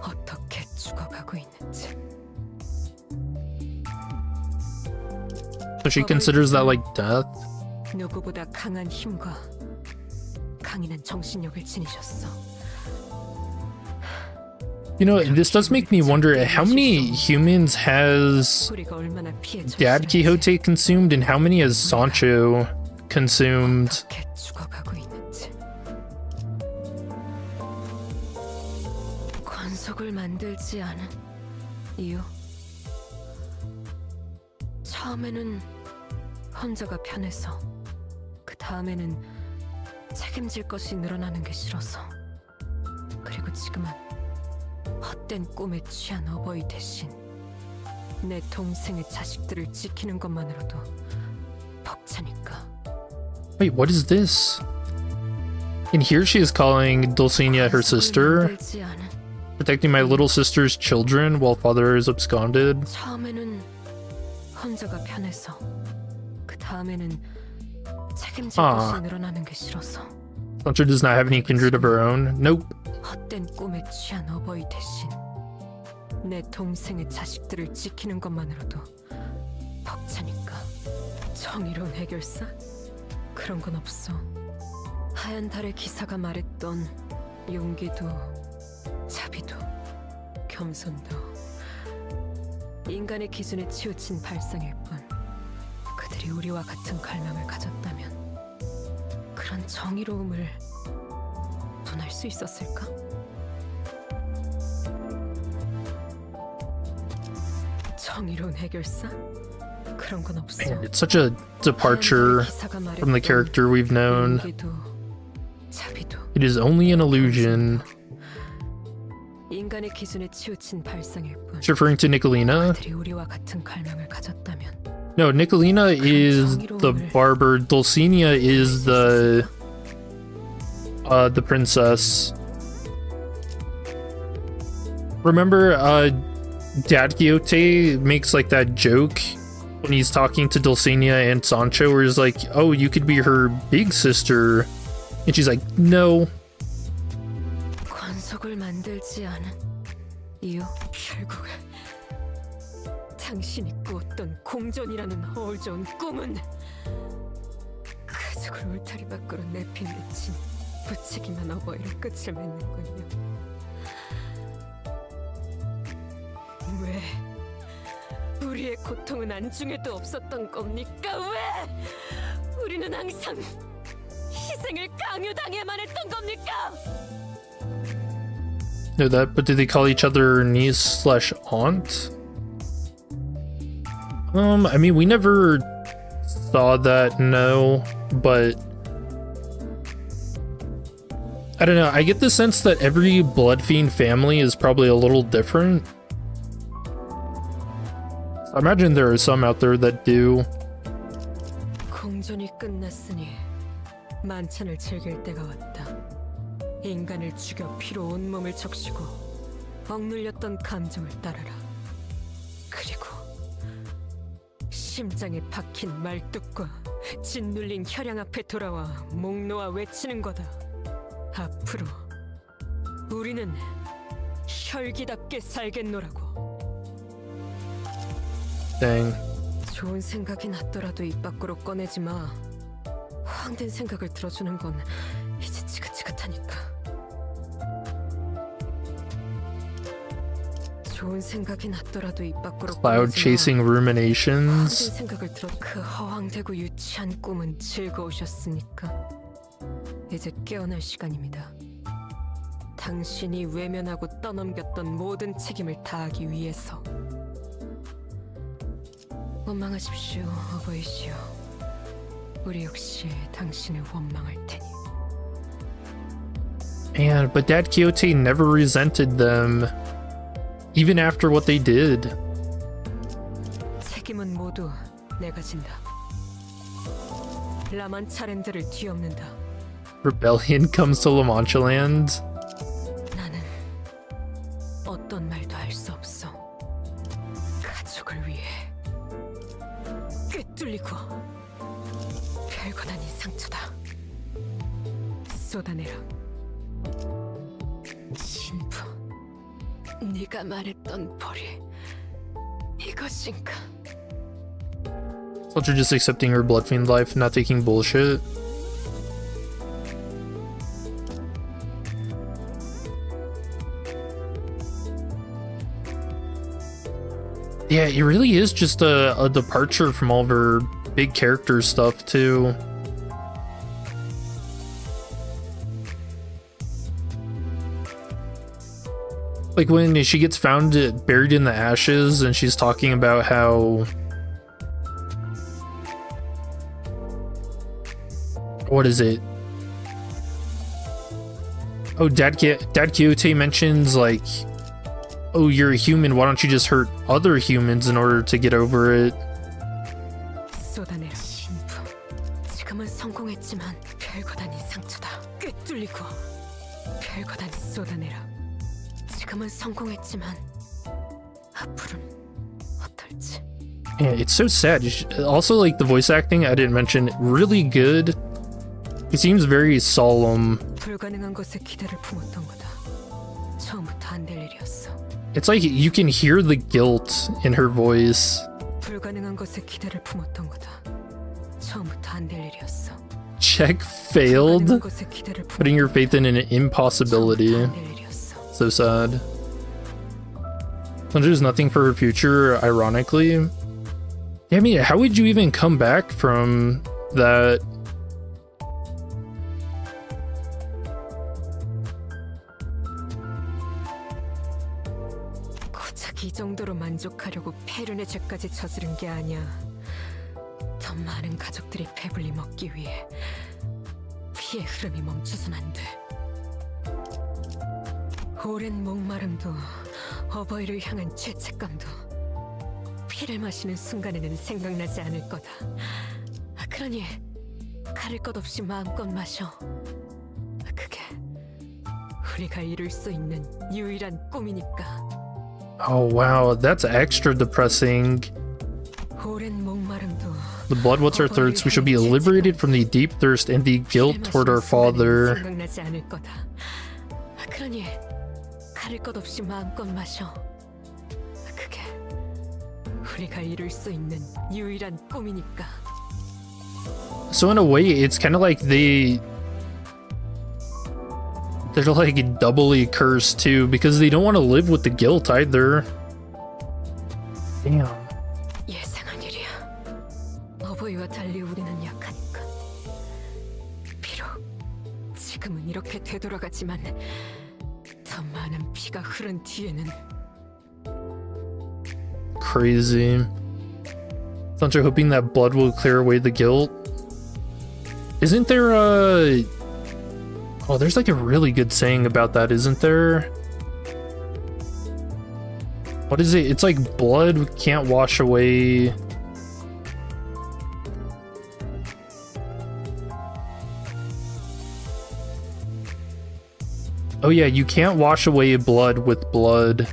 Speaker 7: 어떻게 죽어가고 있는지.
Speaker 1: So she considers that like death?
Speaker 7: 누구보다 강한 힘과 강인한 정신력을 지니셨어.
Speaker 1: You know, this does make me wonder how many humans has
Speaker 7: 우리가 얼마나 피해
Speaker 1: Dad
Speaker 7: 절실한지,
Speaker 1: Quixote consumed and how many has Sancho consumed?
Speaker 7: 어떻게 죽어가고 있는지. 권속을 만들지 않은 이유. 처음에는 혼자가 편해서, 그 다음에는 책임질 것이 늘어나는 게 싫어서, 그리고 지금은 헛된 꿈에 취한 어버이 대신 내 동생의 자식들을 지키는 것만으로도 벅차니까.
Speaker 1: Wait, what is this? And here she is calling Dulcinea her sister,
Speaker 7: 만들지 않은
Speaker 1: protecting my little sister's children while father is absconded.
Speaker 7: 처음에는 혼자가 편해서, 그 다음에는 책임질
Speaker 1: 아.
Speaker 7: 것이 늘어나는 게 싫어서
Speaker 1: Sancho does not have any kindred of her own. Nope.
Speaker 7: 헛된 꿈에 취한 어버이 대신 내 동생의 자식들을 지키는 것만으로도 벅차니까. 정의로운 해결사? 그런 건 없어. 하얀 달의 기사가 말했던 용기도 자비도 겸손도 인간의 기준에 치우친 발상일 뿐. 그들이 우리와 같은 갈망을 가졌다면 그런 정의로움을 논할 수 있었을까? 정의로운 해결사? 그런 건 없어.
Speaker 1: Man, it's such a departure from the character we've known.
Speaker 7: 용기도 자비도
Speaker 1: It is only an illusion.
Speaker 7: 인간의 기준에 치우친 발상일 뿐.
Speaker 1: She's referring to Nicolina?
Speaker 7: 그들이 우리와 같은 갈망을 가졌다면
Speaker 1: No, Nicolina is the barber. Dulcinea is the princess. Remember, Dad Quixote makes like that joke when he's talking to Dulcinea and Sancho, where he's like, "Oh, you could be her big sister," and she's like, "No."
Speaker 7: 권속을 만들지 않은 이유. 결국에 당신이 꾸었던 공존이라는 어울좋은 꿈은 가족을 울타리 밖으로 내팽개친 부치기만 어버이로 끝을 맺는군요. 왜 우리의 고통은 안중에도 없었던 겁니까? 왜 우리는 항상 희생을 강요당해만 했던 겁니까?
Speaker 1: No, that. But did they call each other niece/aunt? I mean, we never saw that. No, but I don't know. I get the sense that every bloodfiend family is probably a little different. I imagine there are some out there that do.
Speaker 7: 공존이 끝났으니 만찬을 즐길 때가 왔다. 인간을 죽여 피로 온몸을 적시고 억눌렸던 감정을 따르라. 그리고 심장에 박힌 말뚝과 짓눌린 혈양 앞에 돌아와 목 놓아 외치는 거다. 앞으로 우리는 혈기답게 살겠노라고.
Speaker 1: Dang.
Speaker 7: 좋은 생각이 났더라도 입 밖으로 꺼내지 마. 허황된 생각을 들어주는 건 이제 지긋지긋하니까. 좋은 생각이 났더라도 입 밖으로
Speaker 1: Cloud
Speaker 7: 꺼내지 마.
Speaker 1: chasing ruminations.
Speaker 7: 허황된 생각을 들어. 그 허황되고 유치한 꿈은 즐거우셨습니까? 이제 깨어날 시간입니다. 당신이 외면하고 떠넘겼던 모든 책임을 다하기 위해서. 원망하십시오, 어버이시여. 우리 역시 당신을 원망할 테니.
Speaker 1: Man, but Dad Quixote never resented them, even after what they did.
Speaker 7: 책임은 모두 내가 진다. 라만차랜드를 뒤엎는다.
Speaker 1: Rebellion comes to ManchaLand.
Speaker 7: 쏟아내라. 신부, 네가 말했던 벌이 이것인가?
Speaker 1: Thought you're just accepting her bloodfiend life, not taking bullshit. Yeah, it really is just a departure from all of her big character stuff, too. Like when she gets found buried in the ashes and she's talking about how... What is it? Oh, Dad Quixote mentions, like, oh, you're a human, why don't you just hurt other humans in order to get over it?
Speaker 7: 쏟아내라, 신부. 지금은 성공했지만 별거다니 상처다. 꿰뚫리고 별거다니 쏟아내라. 지금은 성공했지만 앞으로는 어떨지.
Speaker 1: Yeah, it's so sad. Also, like, the voice acting, I didn't mention, really good. He seems very solemn.
Speaker 7: 불가능한 것에 기대를 품었던 거다. 처음부터 안 될 일이었어.
Speaker 1: It's like you can hear the guilt in her voice.
Speaker 7: 불가능한 것에 기대를 품었던 거다. 처음부터 안 될 일이었어.
Speaker 1: Check failed.
Speaker 7: 불가능한 것에 기대를
Speaker 1: Putting your faith in an impossibility.
Speaker 7: 처음부터 안될 일이었어.
Speaker 1: So sad. There's nothing for her future, ironically. Yeah, I mean, how would you even come back from that?
Speaker 7: 고작 이 정도로 만족하려고 폐륜의 죄까지 저지른 게 아니야. 더 많은 가족들이 배불리 먹기 위해 피의 흐름이 멈춰선 안 돼. 오랜 목마름도 어버이를 향한 죄책감도 피를 마시는 순간에는 생각나지 않을 거다. 그러니 가릴 것 없이 마음껏 마셔. 그게 우리가 이룰 수 있는 유일한 꿈이니까.
Speaker 1: Oh wow, that's extra depressing.
Speaker 7: 오랜 목마름도
Speaker 1: The blood wets our thirsts. We shall be liberated from the deep thirst and the guilt toward our father.
Speaker 7: 생각나지 않을 거다. 그러니 가릴 것 없이 마음껏 마셔. 그게 우리가 이룰 수 있는 유일한 꿈이니까.
Speaker 1: So in a way, it's kind of like they're like doubly cursed too, because they don't want to live with the guilt either. Damn.
Speaker 7: 예상한 일이야. 어버이와 달리 우리는 약하니까. 비록 지금은 이렇게 되돌아가지만 더 많은 피가 흐른 뒤에는.
Speaker 1: Crazy. Sancho hoping that blood will clear away the guilt. Isn't there a... Oh, there's like a really good saying about that, isn't there? What is it? It's like blood can't wash away... Oh yeah, you can't wash away blood with blood.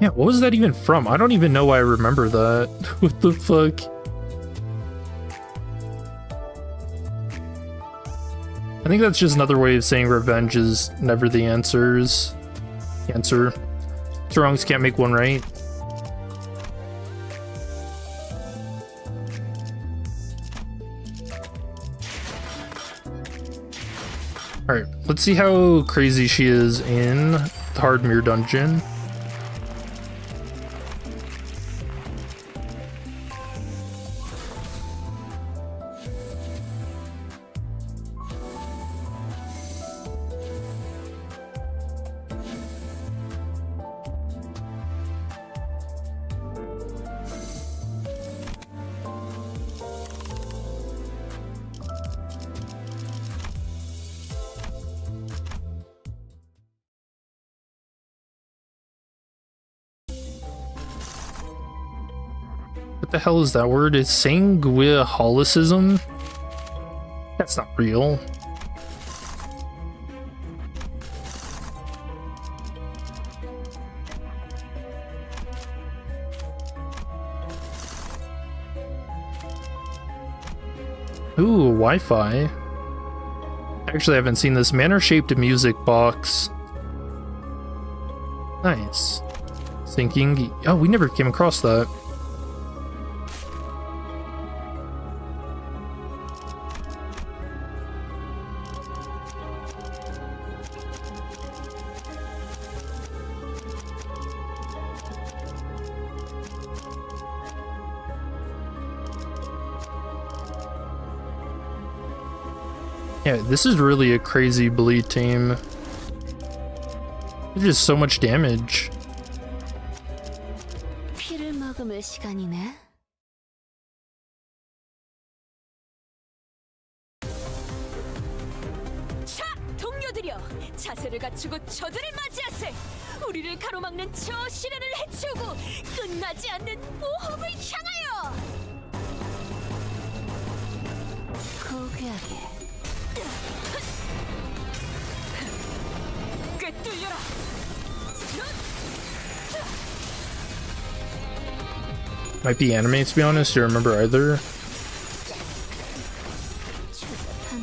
Speaker 1: Yeah, what was that even from? I don't even know why I remember that. What the fuck? I think that's just another way of saying revenge is never the answer. Two wrongs can't make one right. Alright, let's see how crazy she is in the Hard Mirror Dungeon. What the hell is that word? It's sanguiholicism? That's not real. Ooh, Wi-Fi. Actually, I haven't seen this manor-shaped music box. Nice. Thinking. Oh, we never came across that. Yeah, this is really a crazy bleed team. There's just so much damage.
Speaker 5: 피를 머금을 시간이네. 자, 동료들여, 자세를 갖추고 저들을 맞이하세. 우리를 가로막는 저 시련을 해치우고 끝나지 않는 모험을 향하여. 고귀하게. 꿰뚫려라.
Speaker 1: Might be anime, to be honest. Do you remember either?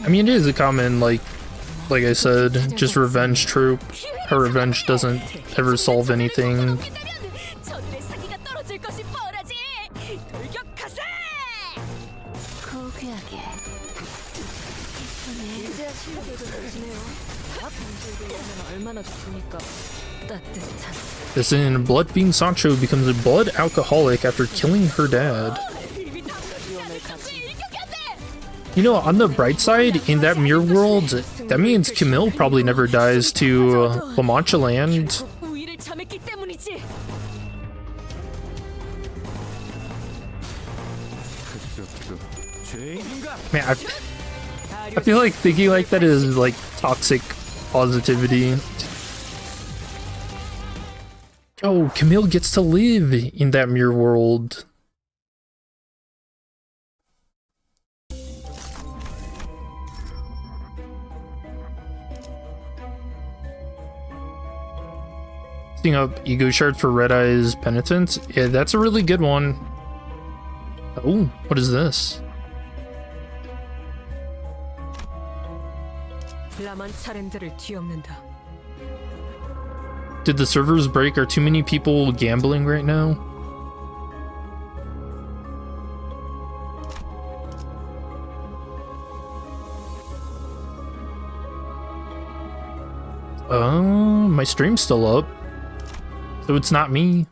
Speaker 1: I mean, it is a common, like I said, just revenge trope. Her revenge doesn't ever solve anything.
Speaker 5: 저들의 사기가 떨어질 것이 뻔하지. 돌격하세. 고귀하게. 이제야 실력이 좋아지네요. 얼마나 좋습니까? 따뜻한.
Speaker 1: This in blood-fiend Sancho becomes a blood alcoholic after killing her dad. You know, on the bright side, in that mirror world, that means Camille probably never dies to ManchaLand.
Speaker 5: 우위를 점했기 때문이지.
Speaker 1: Man, I feel like thinking like that is like toxic positivity. Oh, Camille gets to live in that mirror world. Setting up Ego Shard for Red Eye's Penitence. Yeah, that's a really good one. Oh, what is this?
Speaker 7: 라만차랜드를 뒤엎는다.
Speaker 1: Did the servers break? Are too many people gambling right now? My stream's still up. So it's not me.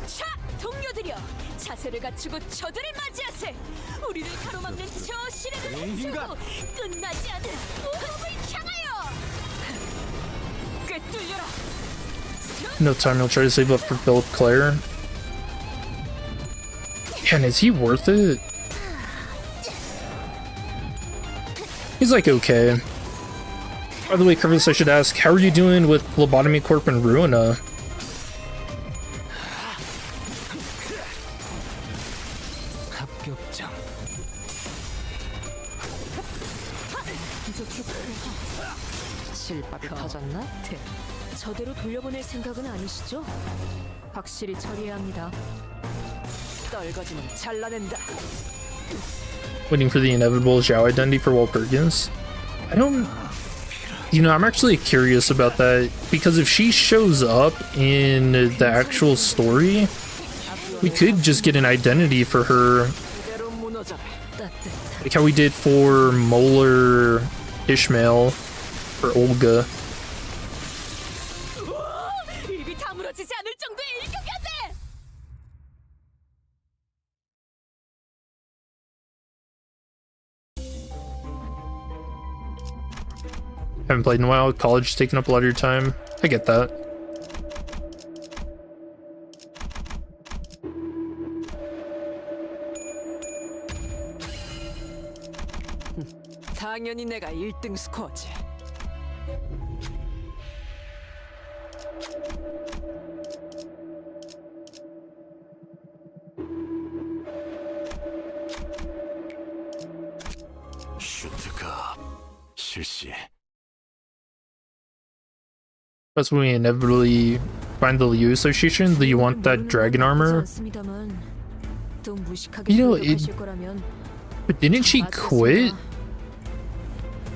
Speaker 5: 자, 동료들여, 자세를 갖추고 저들을 맞이하세. 우리를 가로막는 저 시련을 해치우고 끝나지 않는 모험을 향하여. 꿰뚫려라.
Speaker 1: No time, he'll try to save up for Philip Claire. Man, is he worth it? He's like okay. By the way, Curvis, I should ask, how are you doing with Lobotomy Corp and Ruina?
Speaker 6: 합격장.
Speaker 7: 실밥이 터졌나?
Speaker 5: 저대로 돌려보낼 생각은 아니시죠? 확실히 처리해야 합니다.
Speaker 7: 떨거지면 잘라낸다.
Speaker 1: Waiting for the inevitable Zhao identity for Walpurgis. I don't... You know, I'm actually curious about that, because if she shows up in the actual story, we could just get an identity for her, like how we did for Molar Ishmael, for Olga.
Speaker 5: 입이 다물어지지 않을 정도의 일격이었네.
Speaker 1: Haven't played in a while, college taking up a lot of your time. I get that.
Speaker 7: 당연히 내가 1등 스코어지.
Speaker 2: 슈트가 실시.
Speaker 1: That's when we inevitably find the Liu Association, that you want that dragon armor. You know, but didn't she quit?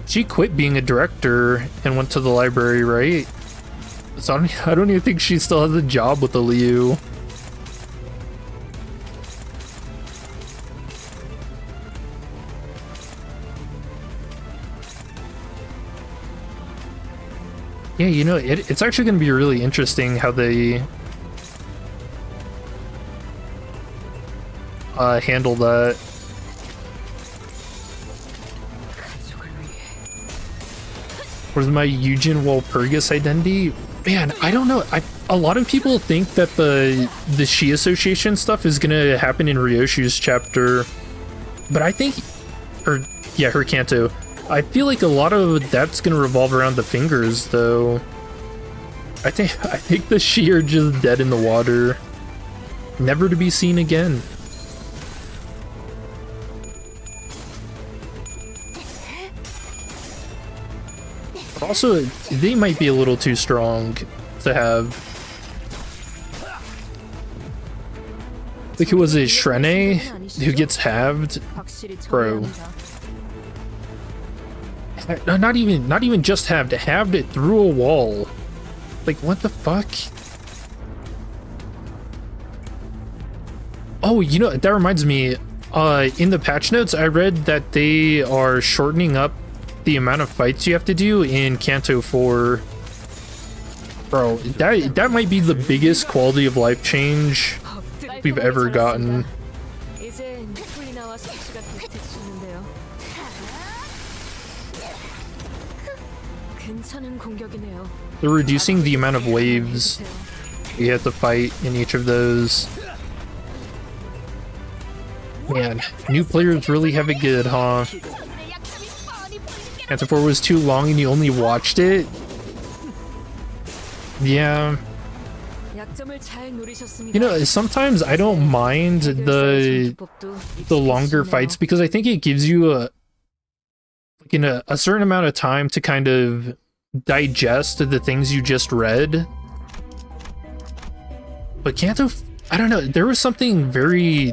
Speaker 1: She quit being a director and went to the library, right? So I don't even think she still has a job with the Liu. Yeah, you know, it's actually going to be really interesting how they handle that. Where's my Eugen Walpurgis identity? Man, I don't know. A lot of people think that the Shi Association stuff is gonna happen in Ryoshu's chapter, but I think, or yeah, her Canto. I feel like a lot of that's gonna revolve around the fingers, though. I think the Shi are just dead in the water, never to be seen again. Also, they might be a little too strong to have. Like, who was it, Shrene, who gets halved? Bro. No, not even just halved it through a wall. Like, what the fuck? Oh, you know, that reminds me, in the patch notes, I read that they are shortening up the amount of fights you have to do in Canto 4. Bro, that might be the biggest quality of life change we've ever gotten. They're reducing the amount of waves you have to fight in each of those. Man, new players really have it good, huh? Canto 4 was too long and you only watched it? Yeah. You know, sometimes I don't mind the longer fights because I think it gives you a certain amount of time to kind of digest the things you just read. But Canto, I don't know, there was something very,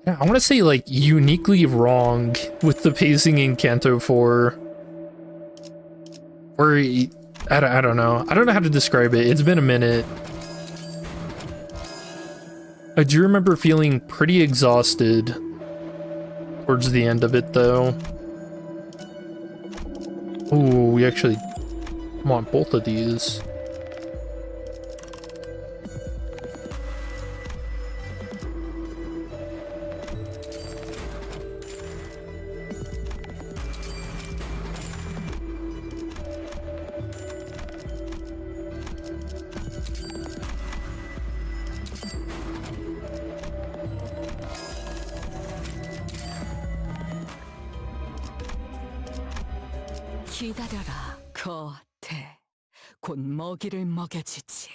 Speaker 1: I want to say, like, uniquely wrong with the pacing in Canto 4. Where, I don't know. I don't know how to describe it. It's been a minute. I do remember feeling pretty exhausted towards the end of it, though. Ooh, we actually want both of these.
Speaker 7: 기다려라, 거태. 곧 먹이를 먹여주지.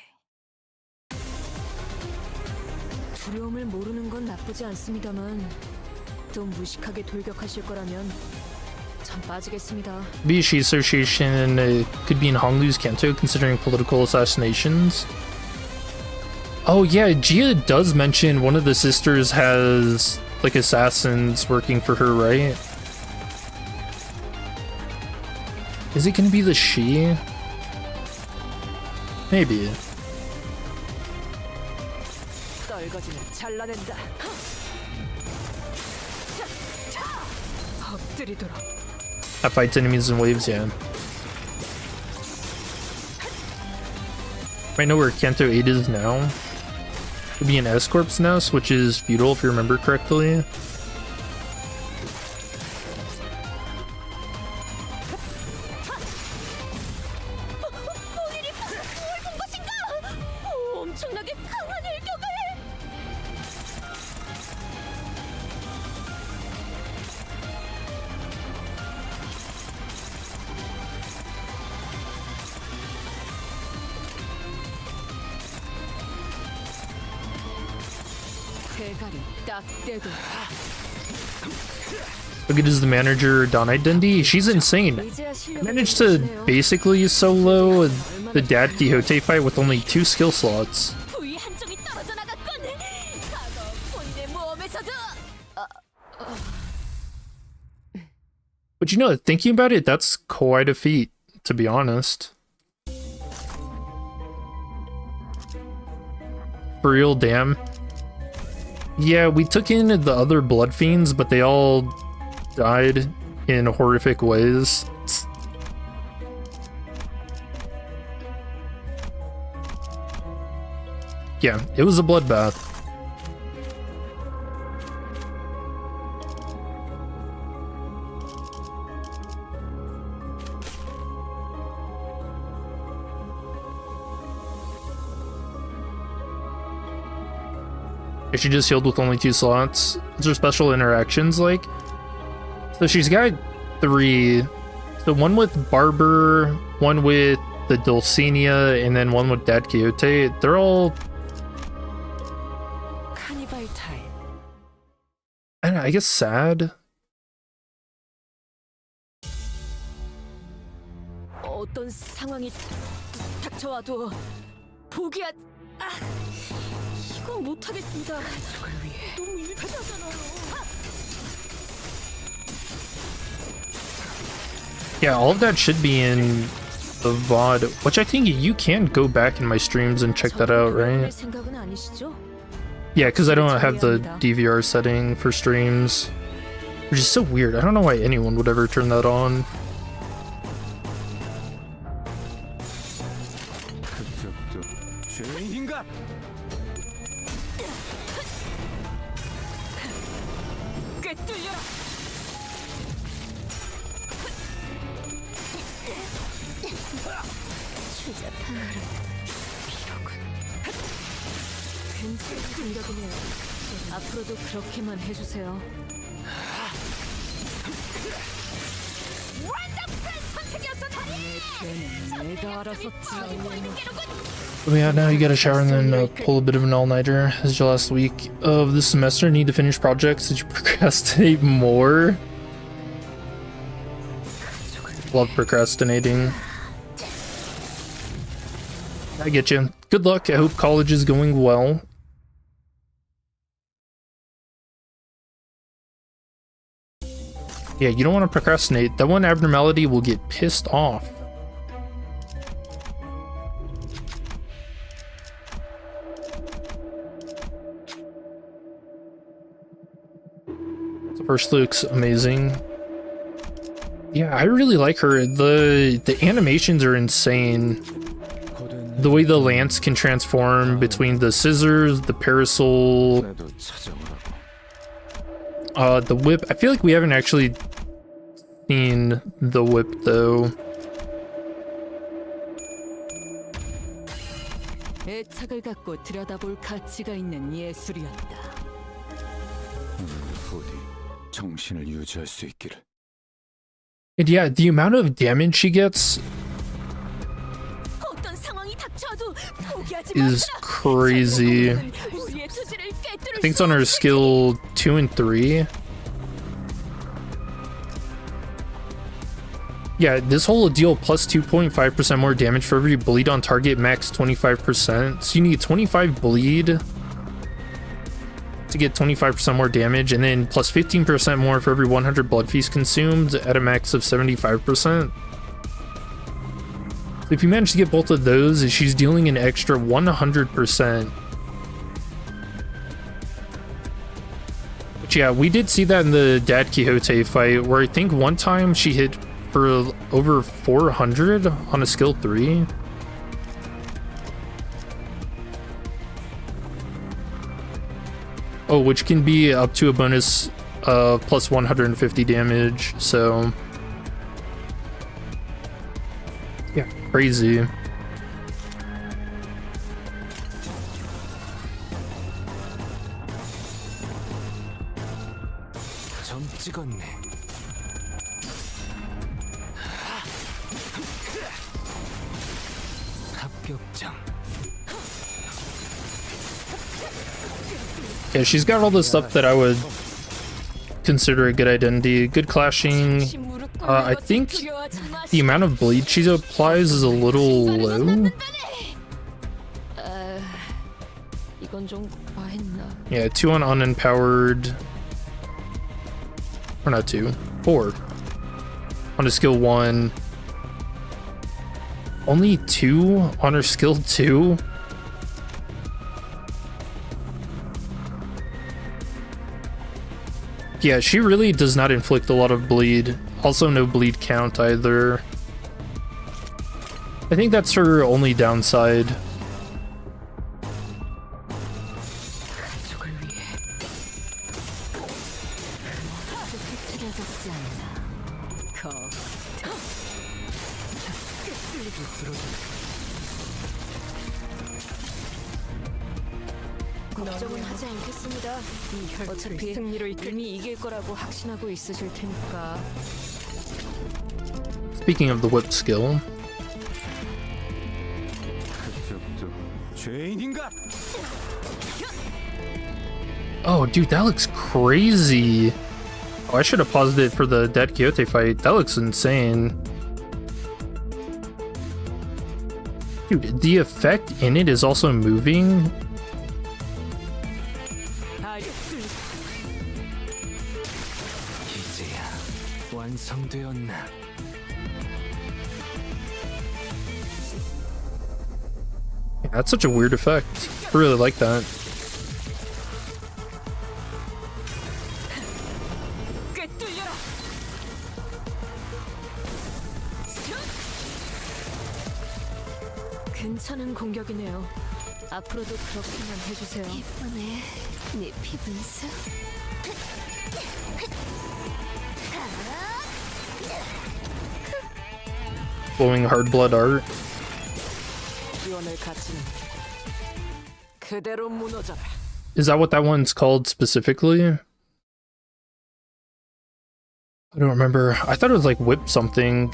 Speaker 7: 두려움을 모르는 건 나쁘지 않습니다만 또 무식하게 돌격하실 거라면 전 빠지겠습니다.
Speaker 1: The Shi Association could be in Honglu's Canto, considering political assassinations. Oh yeah, Gia does mention one of the sisters has, like, assassins working for her, right? Is it gonna be the Shi? Maybe.
Speaker 7: 떨거지면 잘라낸다. 엎드리도록.
Speaker 1: That fights enemies in waves, yeah. Might know where Canto 8 is now. Could be in S-Corp's nest, which is feudal if you remember correctly. Look at, is the manager Don Identity? She's insane. Managed to basically solo the Dad Quixote fight with only 2 skill slots.
Speaker 5: 부위 한쪽이 떨어져 나갔군. 과거 본인의 모험에서도
Speaker 1: But you know, thinking about it, that's quite a feat, to be honest. For real, damn. Yeah, we took in the other bloodfiends, but they all died in horrific ways. Yeah, it was a bloodbath. She just healed with only 2 slots. Is there special interactions like? So she's got 3. So one with Barber, one with the Dulcinea, and then one with Dad Quixote. They're all,
Speaker 7: 카니발 타임.
Speaker 1: I don't know, I guess sad.
Speaker 5: 어떤 상황이 닥쳐와도 포기하. 아, 이건 못하겠습니다. 너무 일하잖아요.
Speaker 1: Yeah, all of that should be in the VOD, which I think you can go back in my streams and check that out, right?
Speaker 5: 생각은 아니시죠?
Speaker 1: Yeah, because I don't have the DVR setting for streams, which is so weird. I don't know why anyone would ever turn that on.
Speaker 6: 그쪽도 죄인인가?
Speaker 5: 꿰뚫려라. 굉장히 생각이네요. 앞으로도 그렇게만 해주세요. 내가 알아서
Speaker 1: Oh yeah, now you gotta shower and then pull a bit of an all-nighter. This is your last week of the semester. Need to finish projects. Did you procrastinate more? Love procrastinating. I get you. Good luck. I hope college is going well. Yeah, you don't want to procrastinate. That one abnormality will get pissed off. The first looks amazing. Yeah, I really like her. The animations are insane. The way the lance can transform between the scissors, the parasol,
Speaker 6: 나도 찾아오라고.
Speaker 1: the whip. I feel like we haven't actually seen the whip though.
Speaker 5: 애착을 갖고 들여다볼 가치가 있는 예술이었다.
Speaker 6: 부디 정신을 유지할 수 있기를.
Speaker 1: And yeah, the amount of damage she gets
Speaker 5: 어떤 상황이 닥쳐도 포기하지
Speaker 1: is
Speaker 5: 마라.
Speaker 1: crazy.
Speaker 5: 우리의 투지를 꿰뚫을
Speaker 1: I think it's on her skill 2 and 3. Yeah, this whole deal plus 2.5% more damage for every bleed on target, max 25%. So you need 25 bleed to get 25% more damage, and then plus 15% more for every 100 blood feast consumed at a max of 75%. So if you manage to get both of those, she's dealing an extra 100%. But yeah, we did see that in the Dad Quixote fight, where I think one time she hit for over 400 on a skill 3. Oh, which can be up to a bonus plus 150 damage, so yeah, crazy.
Speaker 6: 점 찍었네. 합격장.
Speaker 1: Yeah, she's got all the stuff that I would consider a good identity. Good clashing. I think The amount of bleed she applies is a little low.
Speaker 5: 이건 좀 과했나?
Speaker 1: Yeah, 2 on unempowered. Or not 2, 4. On a skill 1. Only 2 on her skill 2? Yeah, she really does not inflict a lot of bleed. Also no bleed count either. I think that's her only downside.
Speaker 7: 가족을 위해 흐트러졌지 않나.
Speaker 5: 걱정은 하지 않겠습니다. 어차피
Speaker 7: 승리로 이끌
Speaker 5: 이미 이길 거라고 확신하고 있으실 테니까.
Speaker 1: Speaking of the whip skill,
Speaker 6: 그쪽도 죄인인가?
Speaker 1: oh dude, that looks crazy. Oh, I should have paused it for the Don Quixote fight. That looks insane. Dude, the effect in it is also moving.
Speaker 6: 이제야 완성되었나?
Speaker 1: Yeah, that's such a weird effect. I really like that.
Speaker 5: 꿰뚫려라. 괜찮은 공격이네요. 앞으로도 그렇게만 해주세요. 이번에 네 피분수.
Speaker 1: Flowing hard blood art.
Speaker 7: 기원의 가치는 그대로 무너져라.
Speaker 1: Is that what that one's called specifically? I don't remember. I thought it was like whip something.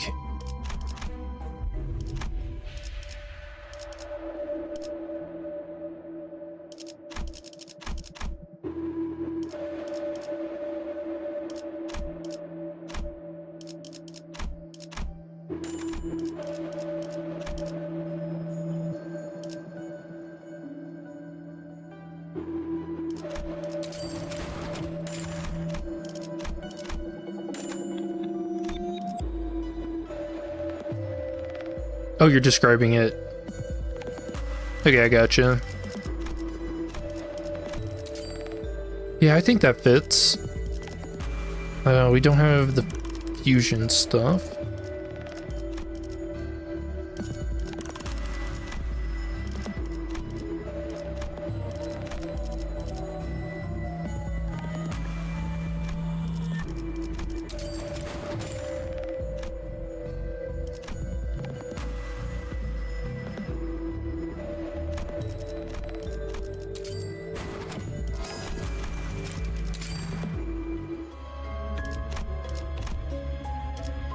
Speaker 1: Oh, you're describing it. Okay, I gotcha. Yeah, I think that fits. We don't have the fusion stuff.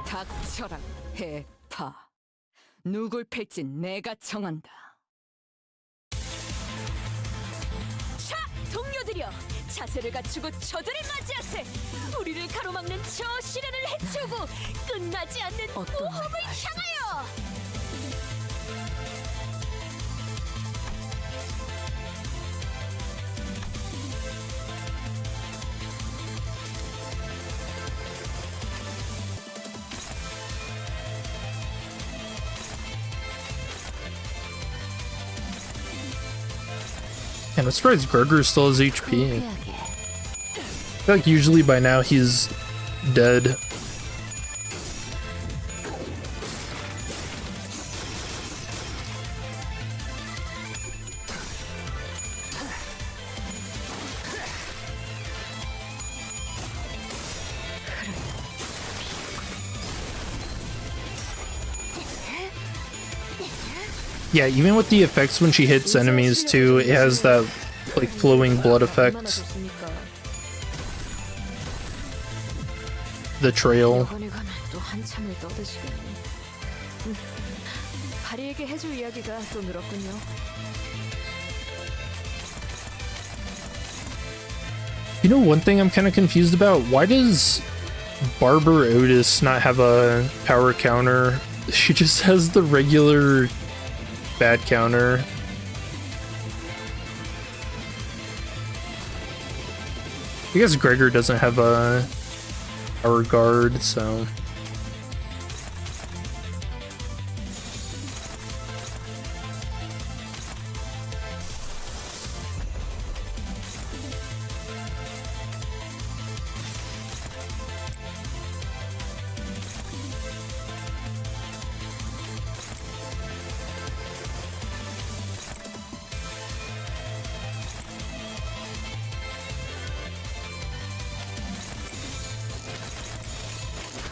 Speaker 7: 닥쳐라, 해파. 누굴 팰지 내가 정한다.
Speaker 5: 자, 동료들이여, 자세를 갖추고 저들을 맞이하세. 우리를 가로막는 저 시련을 해치우고 끝나지 않는 모험을 향하여.
Speaker 1: And I'm surprised Gregor still has HP. I feel like usually by now he's dead. Yeah, even with the effects when she hits enemies too, it has that like flowing blood effect. The trail.
Speaker 5: 이번에 가면 또 한참을 떠드시겠네. 바리에게 해줄 이야기가 또 늘었군요.
Speaker 1: You know one thing I'm kind of confused about? Why does Barber Otis not have a power counter? She just has the regular bad counter. I guess Gregor doesn't have a power guard, so...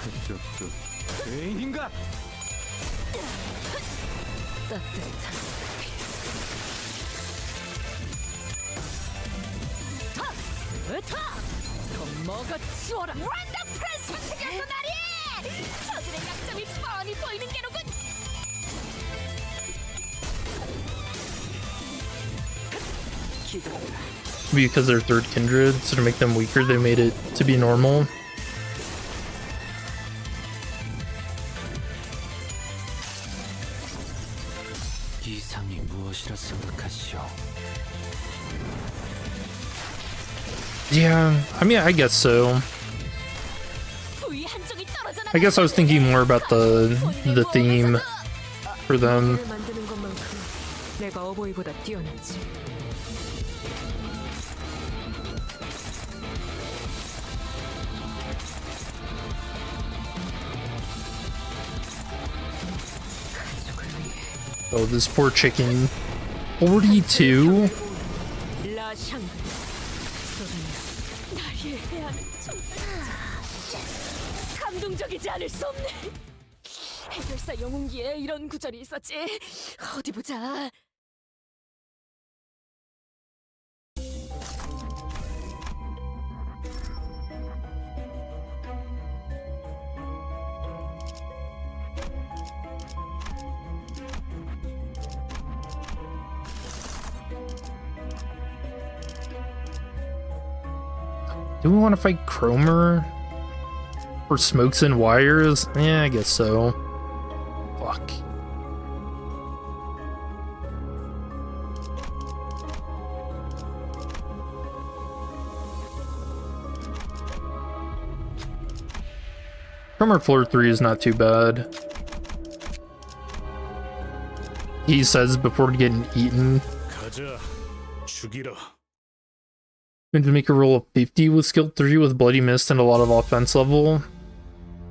Speaker 6: 그쪽도 죄인인가?
Speaker 5: 으타! 더 먹어치워라! 원더풀 선택이었어 나리! 저들의 약점이 뻔히 보이는 게로군!
Speaker 1: Because they're third kindred, so to make them weaker, they made it to be normal.
Speaker 6: 이상이 무엇이라 생각하시오?
Speaker 1: Yeah, I mean, I guess so.
Speaker 5: 부위 한쪽이 떨어져
Speaker 1: I guess I was thinking more about the theme for them.
Speaker 7: 만드는 것만큼 내가 어버이보다 뛰어났지.
Speaker 1: Oh, this poor chicken. 42?
Speaker 5: 라샹 나의 해안은 정말 감동적이지 않을 수 없네. 해결사 영웅기에 이런 구절이 있었지. 어디 보자.
Speaker 1: Do we want to fight Cromer? For smokes and wires? Yeah, I guess so. Fuck. Cromer floor 3 is not too bad. He says before getting eaten.
Speaker 8: 가자, 죽이라.
Speaker 1: Going to make a roll of 50 with skill 3 with Bloody Mist and a lot of offense level.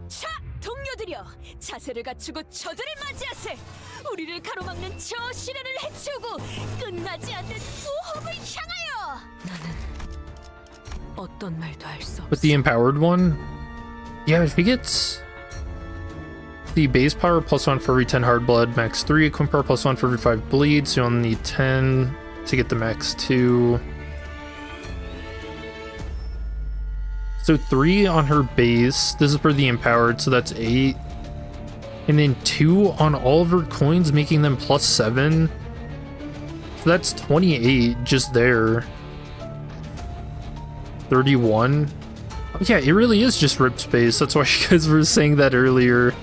Speaker 5: 자, 동료들여, 자세를 갖추고 저들을 맞이하세. 우리를 가로막는 저 시련을 해치우고 끝나지 않는 모험을 향하여.
Speaker 7: 나는 어떤 말도 할 수
Speaker 1: With
Speaker 7: 없어.
Speaker 1: the empowered one? Yeah, if he gets the base power +1 for every 10 hard blood, max 3, equip power +1 for every 5 bleed, so you'll need 10 to get the max 2. So 3 on her base, this is for the empowered, so that's 8. And then 2 on all of her coins, making them +7. So that's 28 just there. 31. Oh, yeah, it really is just rip space. That's why you guys were saying that earlier.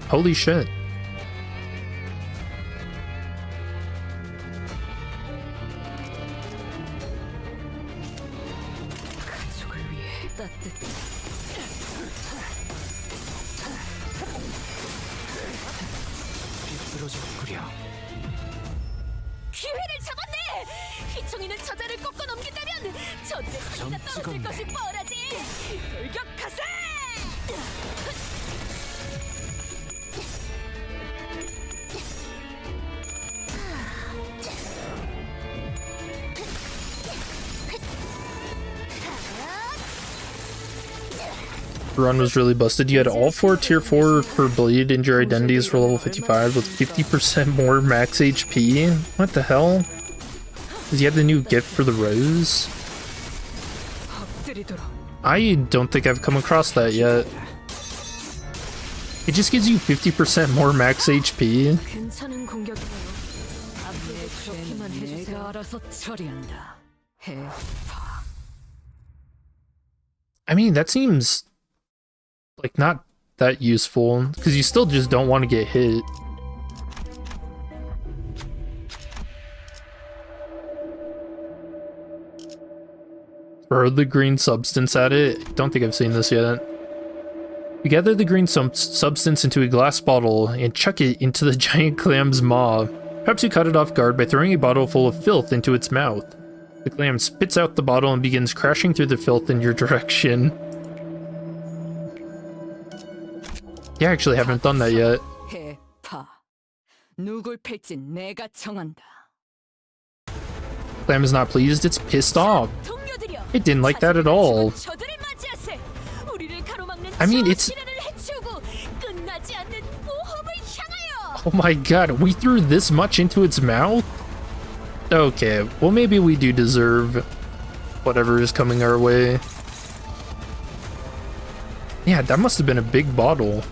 Speaker 1: Holy shit.
Speaker 7: 가족을 위해 따뜻.
Speaker 6: 비뚤어졌구려.
Speaker 5: 기회를 잡았네. 휘청이는 저자를 꺾어 넘긴다면 저들의 소리가 떨어질 것이 뻔하지. 돌격하세.
Speaker 1: Run was really busted. You had all 4 tier 4 for bleed and your identities for level 55 with 50% more max HP. What the hell? Does he have the new gift for the rose?
Speaker 7: 엎드리도록.
Speaker 1: I don't think I've come across that yet. It just gives you 50% more max HP.
Speaker 7: 괜찮은 공격이에요. 앞으로 그렇게만 해주세요. 내가 알아서 처리한다. 해.
Speaker 1: I mean, that seems like not that useful because you still just don't want to get hit. Throw the green substance at it. Don't think I've seen this yet. You gather the green substance into a glass bottle and chuck it into the giant clam's maw. Perhaps you caught it off guard by throwing a bottle full of filth into its mouth. The clam spits out the bottle and begins crashing through the filth in your direction. Yeah, I actually haven't done that yet.
Speaker 5: 해파. 누굴 팰진 내가 정한다.
Speaker 1: Clam is not pleased, it's pissed off.
Speaker 5: 동료들이여,
Speaker 1: It didn't like that at all.
Speaker 5: 저들을 맞이하세. 우리를 가로막는
Speaker 1: I mean,
Speaker 5: 저
Speaker 1: it's-
Speaker 5: 시련을 해치우고 끝나지 않는 모험을 향하여.
Speaker 1: Oh my god, we threw this much into its mouth? Okay, well maybe we do deserve whatever is coming our way. Yeah, that must have been a big bottle.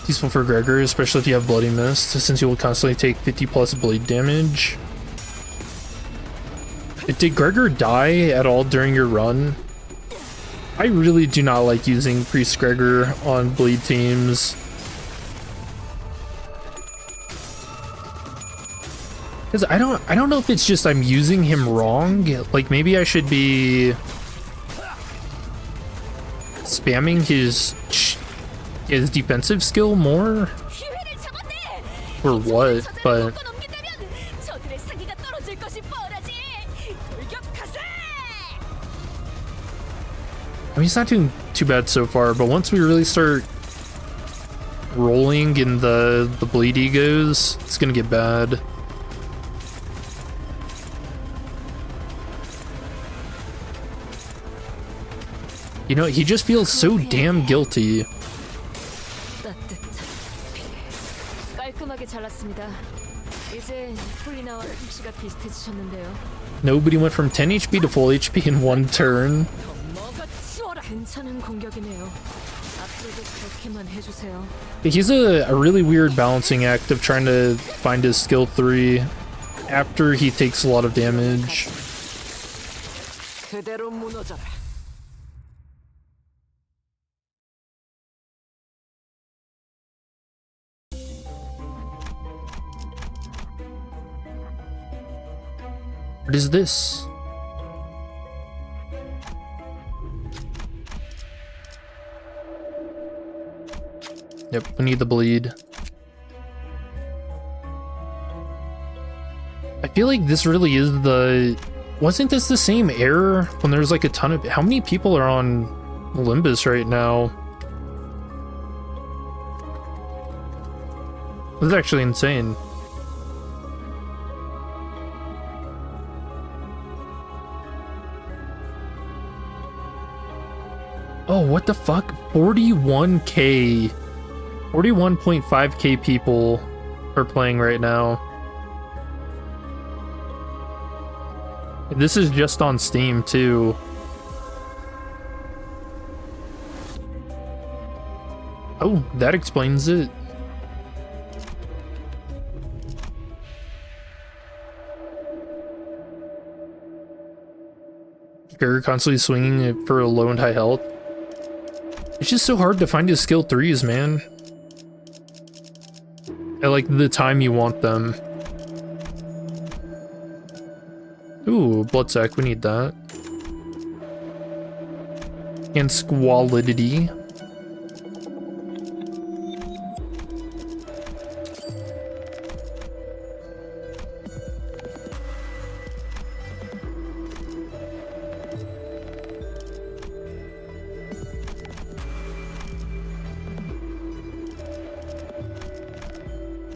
Speaker 1: Useful for Gregor, especially if you have Bloody Mist, since you will constantly take 50 plus blade damage. Did Gregor die at all during your run? I really do not like using Priest Gregor on bleed teams. Because I don't know if it's just I'm using him wrong. Like maybe I should be spamming his defensive skill more,
Speaker 5: 기회를 잡았네.
Speaker 1: or what, but
Speaker 5: 꺾어 넘긴다면 저들의 사기가 떨어질 것이 뻔하지. 돌격하세.
Speaker 1: I mean, he's not doing too bad so far, but once we really start rolling in the bleed egos, it's gonna get bad. You know, he just feels so damn guilty.
Speaker 5: 깔끔하게 잘랐습니다. 이제 폴리나와 픽시가 비슷해지셨는데요.
Speaker 1: Nobody went from 10 HP to full HP in one turn.
Speaker 5: 뭐가 치워라. 괜찮은 공격이네요. 앞으로도 그렇게만 해주세요.
Speaker 1: He's a really weird balancing act of trying to find his skill 3 after he takes a lot of damage.
Speaker 5: 그대로 무너져라.
Speaker 1: What is this? Yep, we need the bleed. I feel like this really is the... Wasn't this the same error when there's like a ton of... How many people are on Limbus right now? This is actually insane. Oh, what the fuck? 41k. 41.5k people are playing right now. This is just on Steam, too. Oh, that explains it. Gregor constantly swinging it for a low and high health. It's just so hard to find his skill 3s, man. At like the time you want them. Ooh, blood sac, we need that. And squalidity.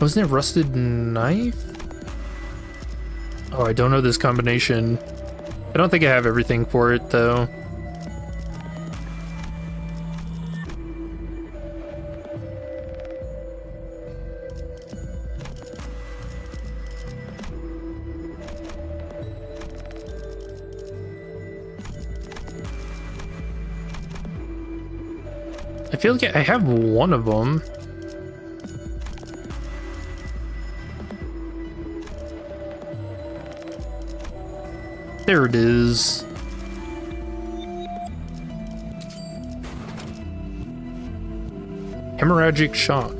Speaker 1: Wasn't it rusted knife? Oh, I don't know this combination. I don't think I have everything for it, though. I feel like I have one of them. There it is. Hemorrhagic shock.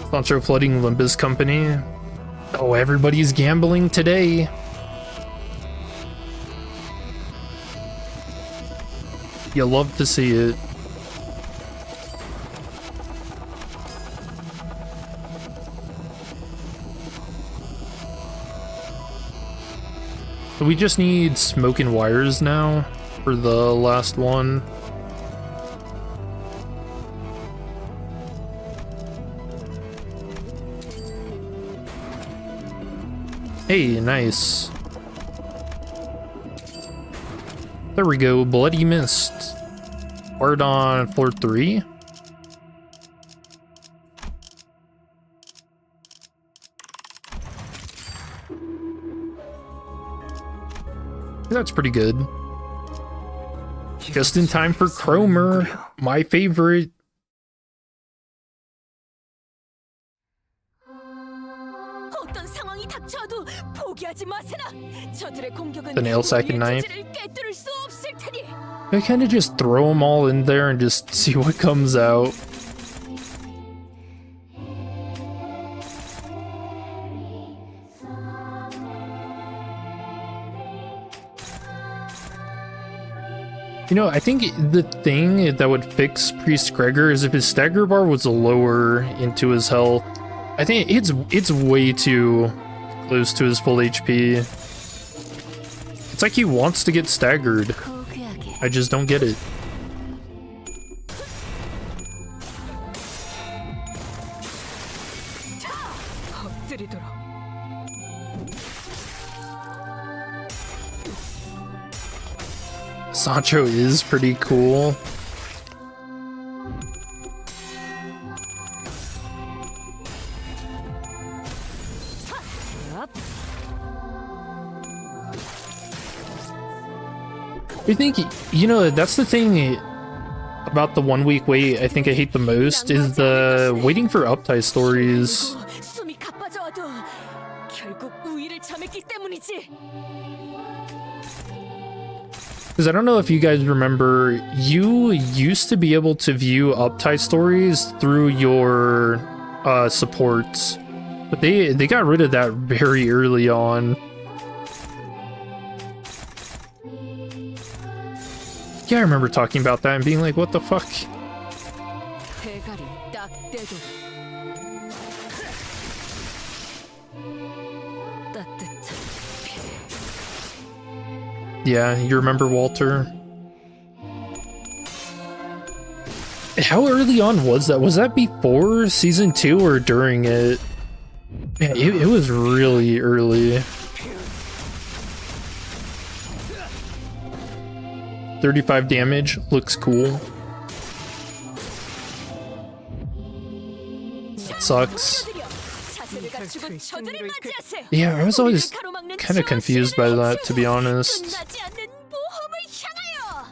Speaker 1: Sponsor flooding Limbus company. Oh, everybody's gambling today. You love to see it. So we just need smoke and wires now for the last one. Hey, nice. There we go, bloody mist. Ward on floor 3. That's pretty good. Just in time for Cromer, my favorite.
Speaker 5: 어떤 상황이 닥쳐도 포기하지 마세나. 저들의 공격은
Speaker 1: The nail sack and
Speaker 5: 우리의
Speaker 1: knife.
Speaker 5: 체제를 꿰뚫을 수 없을 테니.
Speaker 1: I kind of just throw them all in there and just see what comes out. You know, I think the thing that would fix Priest Gregor is if his stagger bar was lower into his health. I think it's way too close to his full HP. It's like he wants to get staggered. I just don't get it.
Speaker 7: 엎드리도록.
Speaker 1: Sancho is pretty cool. I think, you know, that's the thing about the 1 week wait I think I hate the most is the waiting for uptie stories.
Speaker 5: 숨이 가빠져와도 결국 우위를 점했기 때문이지.
Speaker 1: Because I don't know if you guys remember, you used to be able to view uptie stories through your supports, but they got rid of that very early on. Yeah, I remember talking about that and being like, what the fuck?
Speaker 7: 대가리 딱 떼도. 따뜻한.
Speaker 1: Yeah, you remember Walter? How early on was that? Was that before season 2 or during it? Yeah, it was really early. 35 damage, looks cool. Sucks.
Speaker 5: 자세를 갖추고 저들을 맞이하세요.
Speaker 1: Yeah, I was always
Speaker 5: 우리를 가로막는
Speaker 1: kind of confused by that, to be honest.
Speaker 5: 끝나지 않는 모험을 향하여.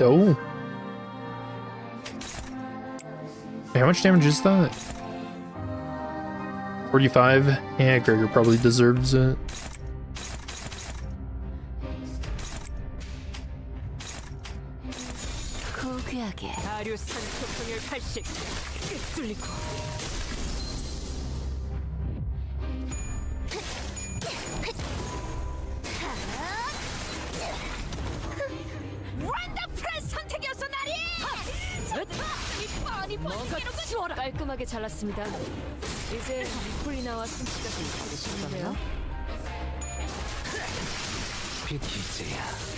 Speaker 1: Oh. How much damage is that? 45? Yeah, Gregor probably deserves it.
Speaker 7: 아류산 속성열 80. 뚫리고.
Speaker 5: 원더풀한 선택이었어 나리. 뻔히
Speaker 7: 뭔가 치워라. 깔끔하게 잘랐습니다. 이제 리콜리나와 숨쉬가 좀 다르신가요?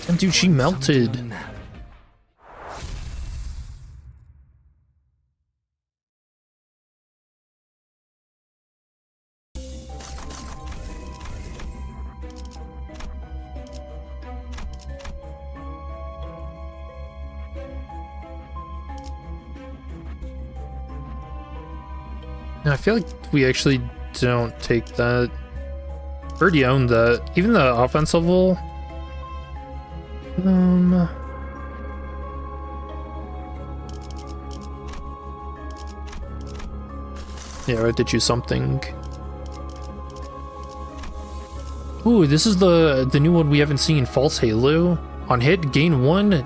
Speaker 1: And dude, she melted. I feel like we actually don't take that. We already own that. Even the offense level. Yeah, I have to choose something. Ooh, this is the new one we haven't seen. False Halo. On hit, gain 1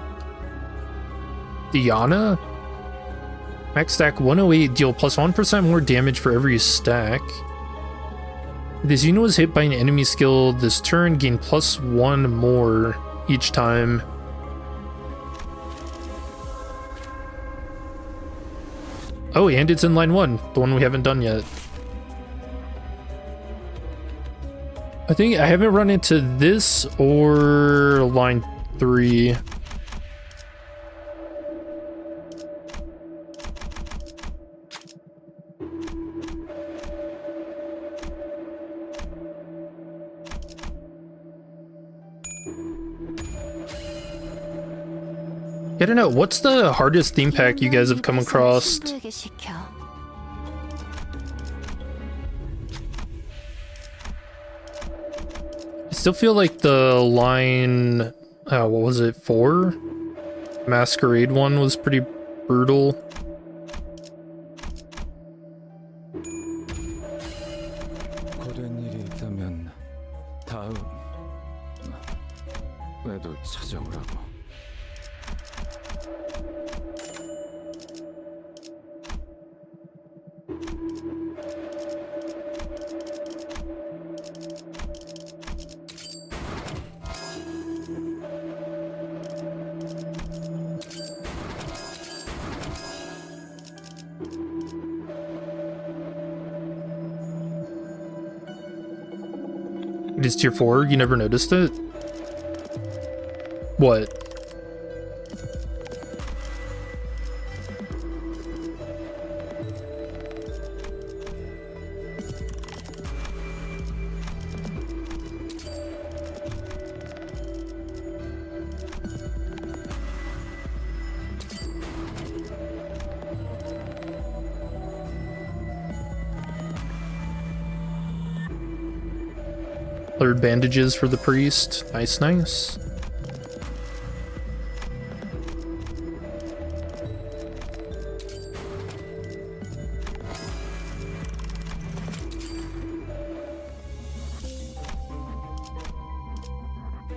Speaker 1: Diana. Max stack 108, deal plus 1% more damage for every stack. If this unit was hit by an enemy skill this turn, gain plus 1 more each time. Oh, and it's in line 1, the one we haven't done yet. I think I haven't run into this or line 3. I don't know, what's the hardest theme pack you guys have come across? I still feel like the line, what was it, 4? Masquerade one was pretty brutal.
Speaker 6: 고된 일이 있다면 다음에도 찾아오라고.
Speaker 1: It is tier 4? You never noticed it? What? Colored bandages for the priest. Nice, nice.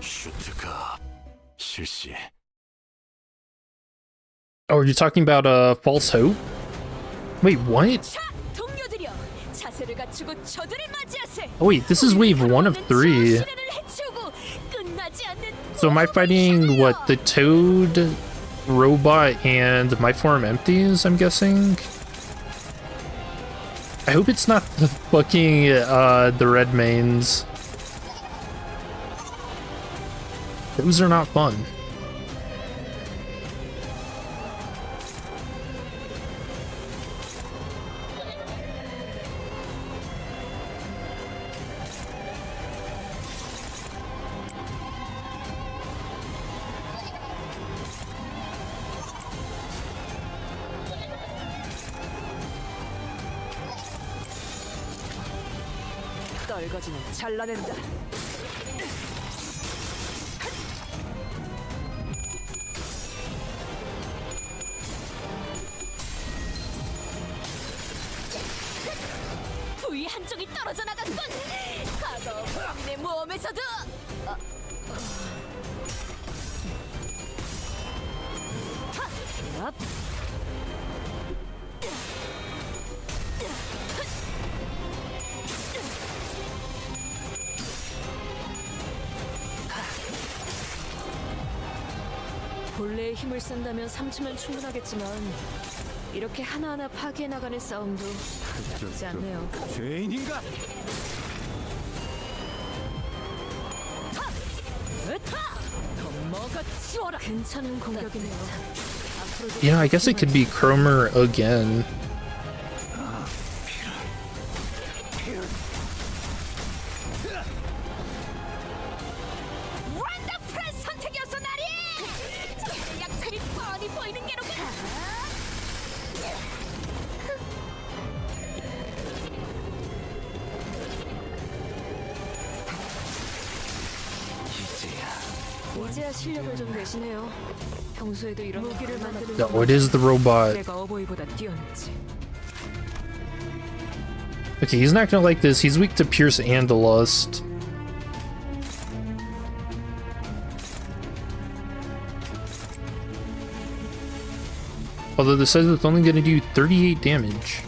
Speaker 8: 슈트가 실시.
Speaker 1: Oh, are you talking about False Hope? Wait, what?
Speaker 5: 자, 동료들이여, 자세를 갖추고 저들을 맞이하세.
Speaker 1: Oh wait, this is wave 1 of 3. So am I fighting, what, the Toad, Robot, and My Form Empties, I'm guessing? I hope it's not the fucking, the red mains. Those are not fun.
Speaker 7: 떨거지는 잘라낸다.
Speaker 5: 부위 한쪽이 떨어져 나갔군. 과거 본인의 모험에서도.
Speaker 7: 본래의 힘을 쓴다면 3층은 충분하겠지만 이렇게 하나하나 파괴해 나가는 싸움도 나쁘지 않네요.
Speaker 6: 죄인인가?
Speaker 7: 더 먹어치워라. 괜찮은 공격이네요.
Speaker 1: You know, I guess it could be Cromer again.
Speaker 7: 이제야 실력을 좀 내시네요. 평소에도 이런 무기를 만드는
Speaker 1: No, it is the robot.
Speaker 7: 내가 어버이보다 뛰어났지.
Speaker 1: Okay, he's not gonna like this. He's weak to Pierce and the Lust. Although this says it's only gonna do 38 damage.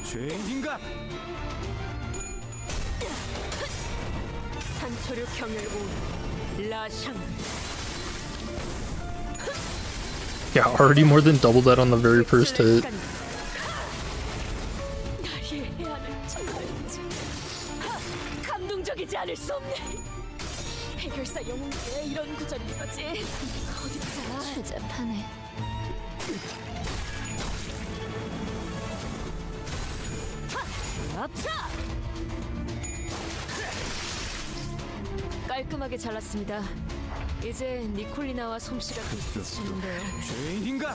Speaker 6: 죄인인가?
Speaker 7: 산초류 경혈 라샹.
Speaker 1: Yeah, already more than double that on the very first hit.
Speaker 5: 날 이해해야 하는 정말이지. 감동적이지 않을 수 없네. 해결사 영웅에 이런 구절이 있었지. 어디 보자.
Speaker 4: 추잡하네.
Speaker 5: 아차! 깔끔하게 잘랐습니다. 이제 니콜리나와 솜씨가 비슷해지셨는데요.
Speaker 6: 죄인인가?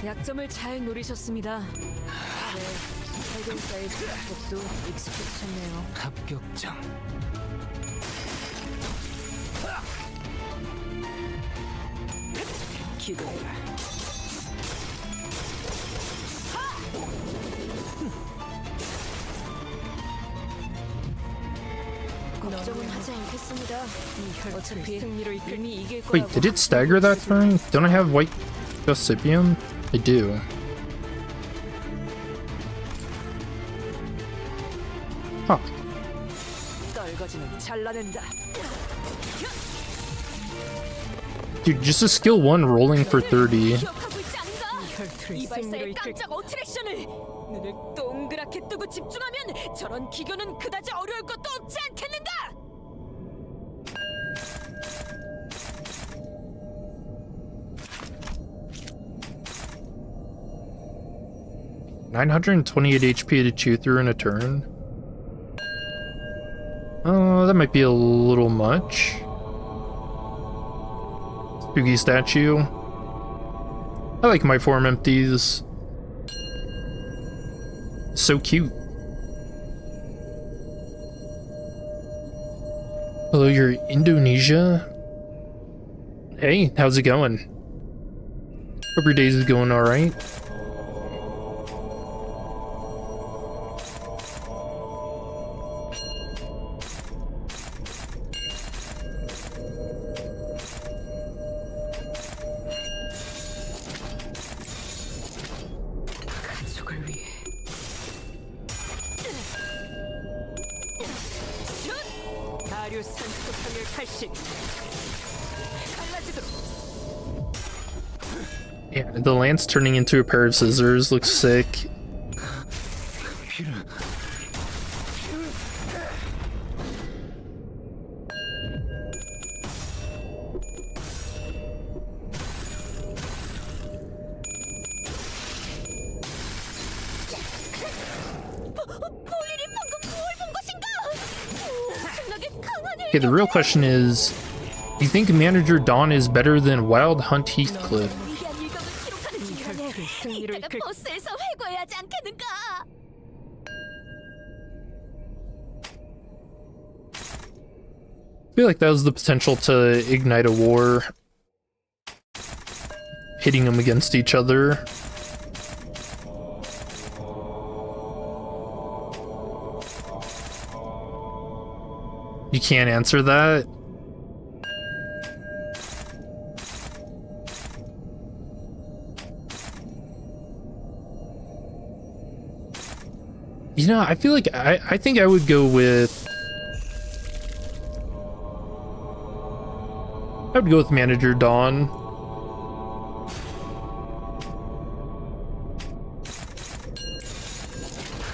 Speaker 5: 약점을 잘 노리셨습니다. 네, 해결사의 수법도 익숙해지셨네요.
Speaker 6: 합격장.
Speaker 5: 기도해라. 걱정은 하지 않겠습니다. 어차피 승리로 이끌미 이길 거라고.
Speaker 1: Wait, did it stagger that turn? Don't I have white Gossipium? I do. Huh.
Speaker 5: 떨거지는 잘라낸다.
Speaker 1: Dude, just a skill 1 rolling for 30.
Speaker 5: 기억하고 있지 않은가? 이발사의 깜짝 어트랙션을 눈을 동그랗게 뜨고 집중하면 저런 기교는 그다지 어려울 것도 없지 않겠는가?
Speaker 1: 928 HP to chew through in a turn. Oh, that might be a little much. Spooky statue. I like my form empties. So cute. Hello, you're Indonesia? Hey, how's it going? Hope your days is going alright.
Speaker 7: 가족을 위해. 다류 산소평열 탈식. 갈라지도록.
Speaker 1: Yeah, the lance turning into a pair of scissors looks sick.
Speaker 5: 볼일이 방금 뭘 본 것인가? 엄청나게 강하네.
Speaker 1: Okay, the real question is, do you think Manager Don is better than Wild Hunt Heathcliff?
Speaker 5: 위대한 일격을 기록하는 중간에
Speaker 7: 승리로
Speaker 5: 이따가
Speaker 7: 이끌.
Speaker 5: 버스에서 회고해야 하지 않겠는가?
Speaker 1: I feel like that was the potential to ignite a war, hitting them against each other. You can't answer that? You know, I feel like I think I would go with... I would go with Manager Dawn.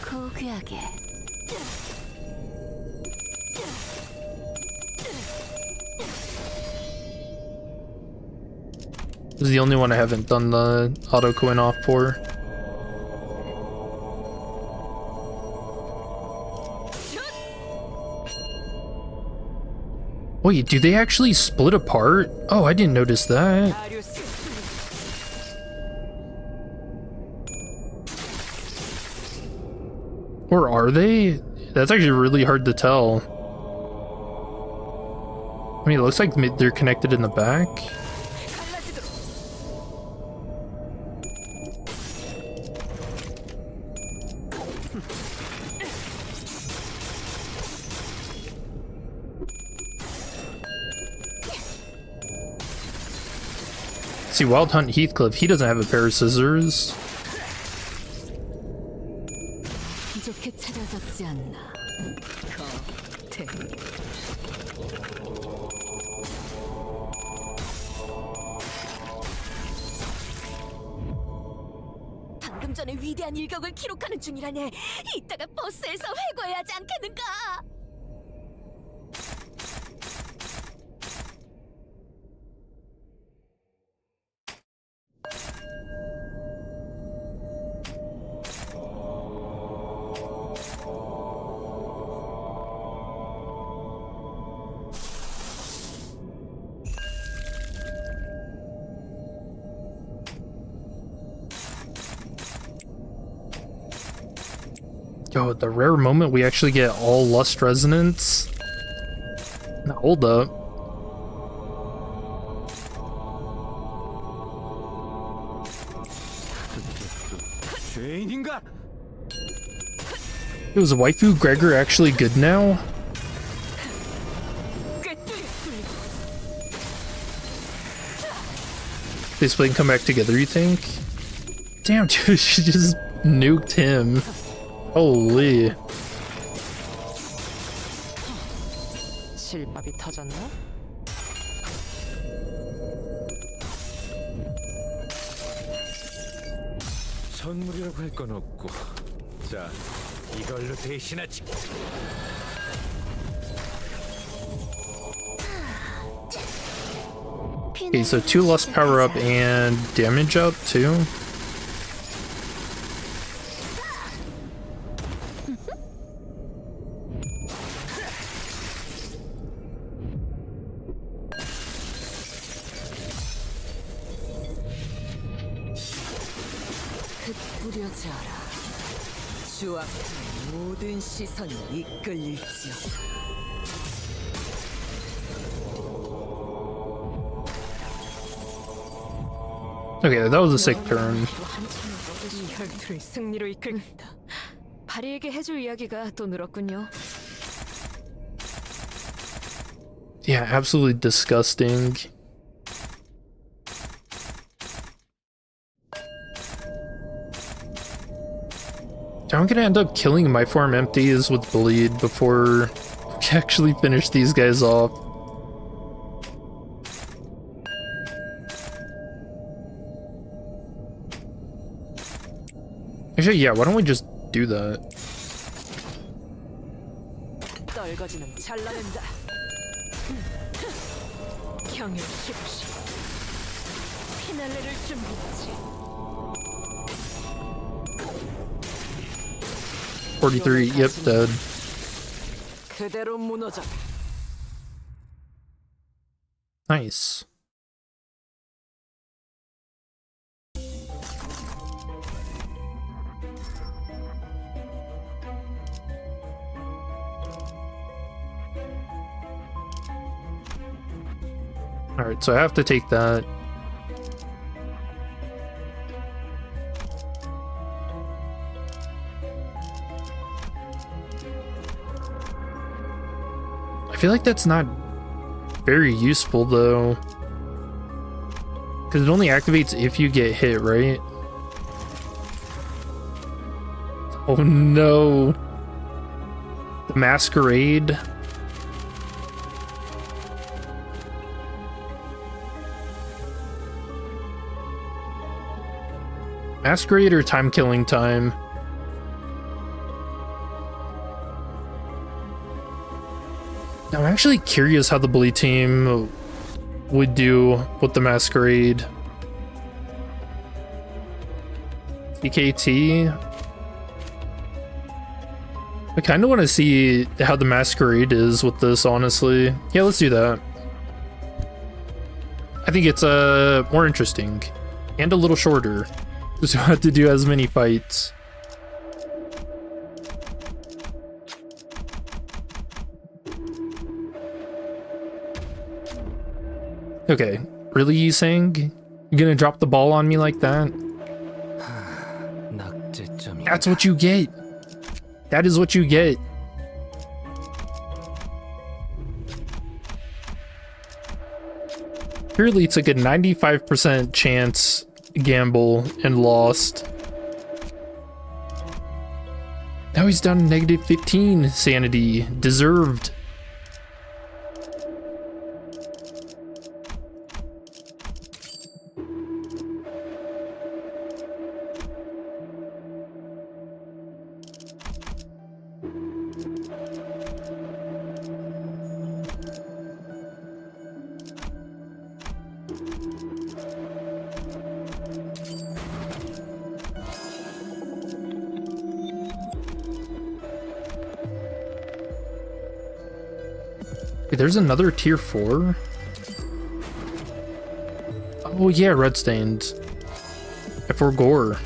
Speaker 4: 고귀하게.
Speaker 1: This is the only one I haven't done the auto coin off for. Wait, do they actually split apart? Oh, I didn't notice that. Or are they? That's actually really hard to tell. I mean, it looks like they're connected in the back. See, Wild Hunt Heathcliff, he doesn't have a pair of scissors.
Speaker 7: 부족해 찾아졌지 않나. 겉에.
Speaker 5: 방금 전에 위대한 일격을 기록하는 중이라네. 이따가 버스에서 회고해야 하지 않겠는가?
Speaker 1: Yo, the rare moment we actually get all Lust Resonance. Now, hold up.
Speaker 6: 죄인인가?
Speaker 1: Was Waifu Gregor actually good now? They split and come back together, you think? Damn, dude, she just nuked him. Holy.
Speaker 7: 실밥이 터졌나?
Speaker 6: 선물이라고 할 건 없고. 자, 이걸로 대신하지.
Speaker 1: Okay, so 2 Lust power up and damage up too.
Speaker 7: 뿌려져라. 주악의 모든 시선이 이끌릴지어다.
Speaker 1: Okay, that was a sick turn.
Speaker 7: 이 혈투를 승리로 이끌겠다. 바리에게 해줄 이야기가 또 늘었군요.
Speaker 1: Yeah, absolutely disgusting. I'm gonna end up killing my farm empties with bleed before we actually finish these guys off. Actually, yeah, why don't we just do that?
Speaker 7: 떨거지는 잘라낸다. 경의 시부시 피날레를 준비하지.
Speaker 1: 43, yep, dead.
Speaker 7: 그대로 무너져.
Speaker 1: Nice. Alright, so I have to take that. I feel like that's not very useful though, because it only activates if you get hit, right? Oh no, the masquerade. Masquerade or time killing time? I'm actually curious how the Bully team would do with the Masquerade. BKT. I kind of want to see how the masquerade is with this, honestly. Yeah, let's do that. I think it's more interesting and a little shorter. Just don't have to do as many fights. Okay, really, Yisang? You gonna drop the ball on me like that? That's what you get. That is what you get. Purely took a 95% chance gamble and lost. Now he's down to negative 15 sanity. Deserved. Wait, there's another tier 4? Oh yeah, red stains. F4 gore.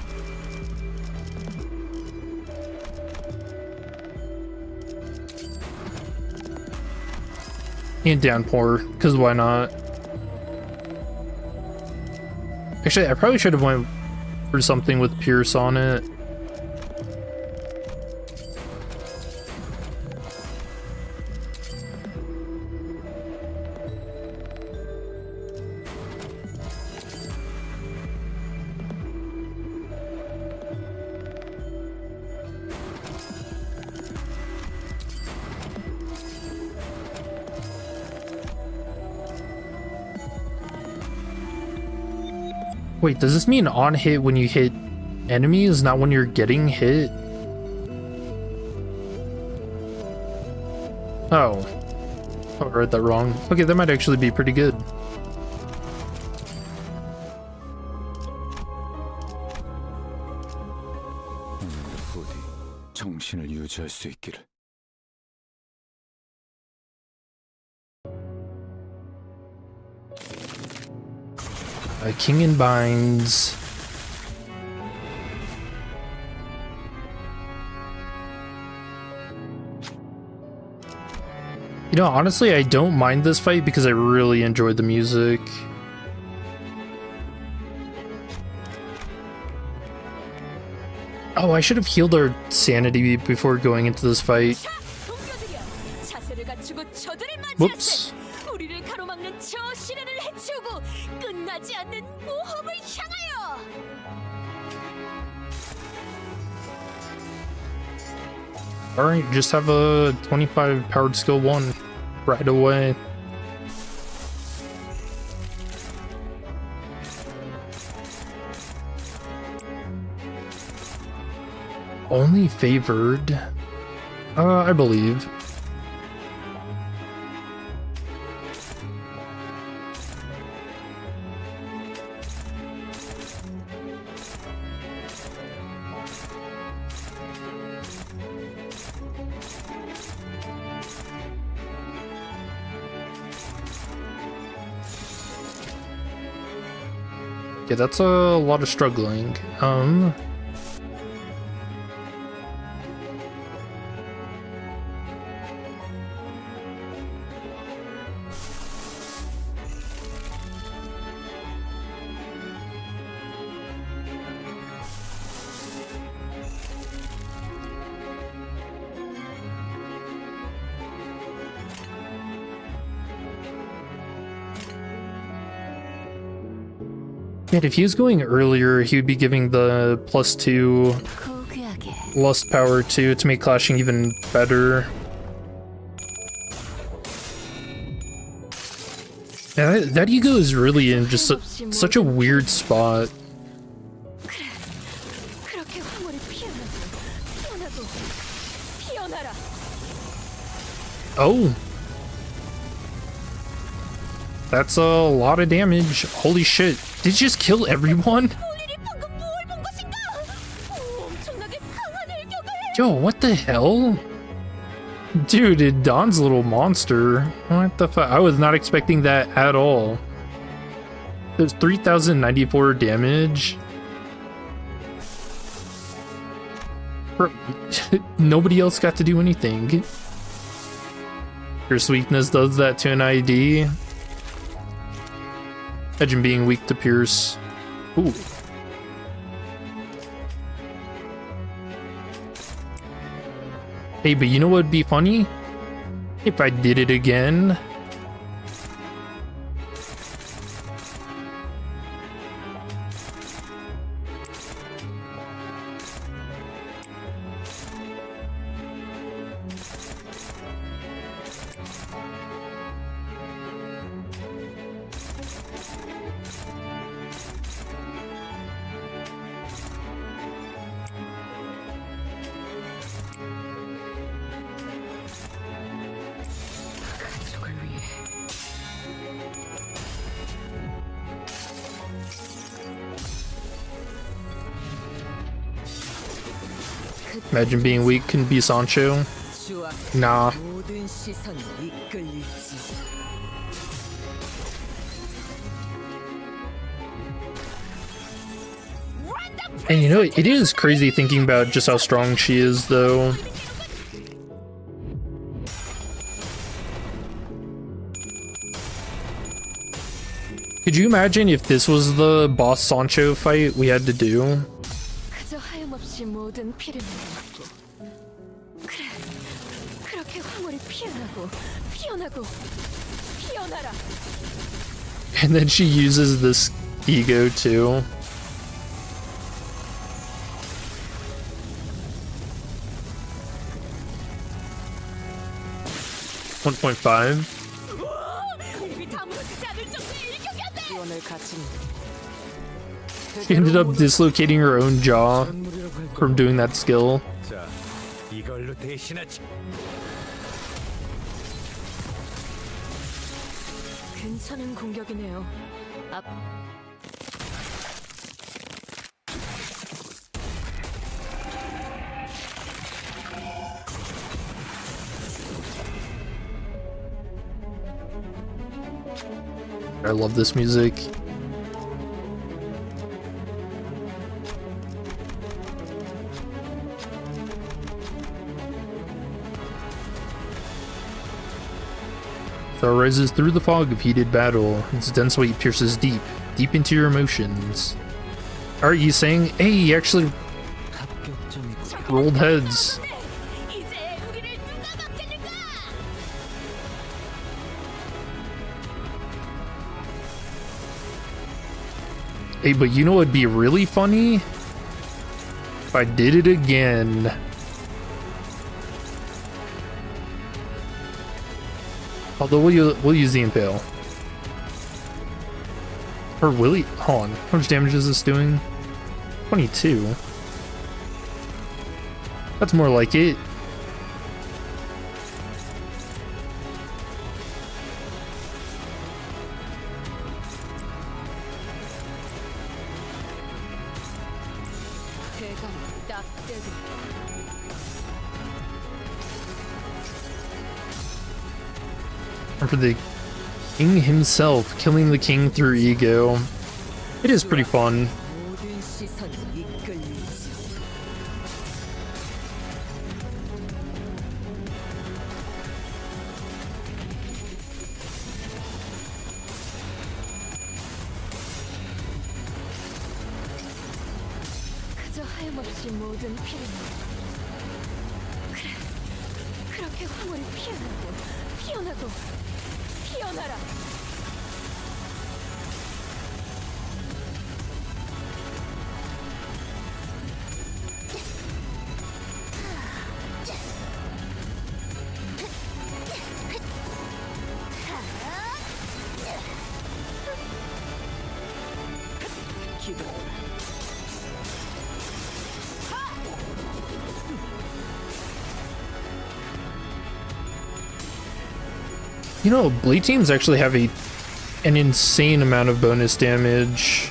Speaker 1: And downpour, because why not? Actually, I probably should have went for something with Pierce on it. Wait, does this mean on hit when you hit enemies, not when you're getting hit? Oh. I read that wrong. Okay, that might actually be pretty good.
Speaker 8: 부디 정신을 유지할 수 있기를.
Speaker 1: King in Binds. You know, honestly, I don't mind this fight because I really enjoyed the music. Oh, I should have healed our sanity before going into this fight. Whoops.
Speaker 5: 우리를 가로막는 저 시련을 해치우고 끝나지 않는 모험을 향하여.
Speaker 1: Alright, just have a 25 powered skill 1 right away. Only favored? I believe. Yeah, that's a lot of struggling. And if he was going earlier, he would be giving the +2 lust power to make clashing even better. Yeah, that ego is really in just such a weird spot. Oh. That's a lot of damage. Holy shit. Did you just kill everyone? Yo, what the hell? Dude, Don's a little monster. What the fuck? I was not expecting that at all. There's 3,094 damage. Bro, nobody else got to do anything. Your sweetness does that to an ID. Imagine being weak to Pierce. Ooh. Hey, but you know what would be funny? If I did it again.
Speaker 7: 가족을 위해.
Speaker 1: Imagine being weak can be Sancho. Nah.
Speaker 7: 모든 시선이 이끌릴지.
Speaker 1: And you know, it is crazy thinking about just how strong she is, though. Could you imagine if this was the boss Sancho fight we had to do?
Speaker 5: 그저 하염없이 모든 피를 먹고. 그래, 그렇게 황홀히 피어나고 피어나고 피어나라.
Speaker 1: And then she uses this ego too. $1.5.
Speaker 5: 우리 다 무너지지 않을 정도의 일격이었네.
Speaker 7: 기원을 갖춘
Speaker 1: She ended up dislocating her own jaw from doing that skill.
Speaker 6: 자, 이걸로 대신하지.
Speaker 5: 괜찮은 공격이네요.
Speaker 1: I love this music. Thor rises through the fog of heated battle. Its dense weight pierces deep, deep into your emotions. Are you saying, hey, he actually rolled heads?
Speaker 5: 이제 우리를 누가 막겠는가?
Speaker 1: Hey, but you know what'd be really funny? If I did it again. Although we'll use the impale. Or will he? Hold on. How much damage is this doing? 22. That's more like it.
Speaker 5: 대가리 딱 떼고.
Speaker 1: And for the king himself, killing the king through ego. It is pretty fun.
Speaker 7: 모든 시선이 이끌리지.
Speaker 5: 그저 하염없이 모든 피를 먹고. 그래, 그렇게 황홀히 피어나고 피어나고 피어나라.
Speaker 7: 기도.
Speaker 1: You know, blade teams actually have an insane amount of bonus damage.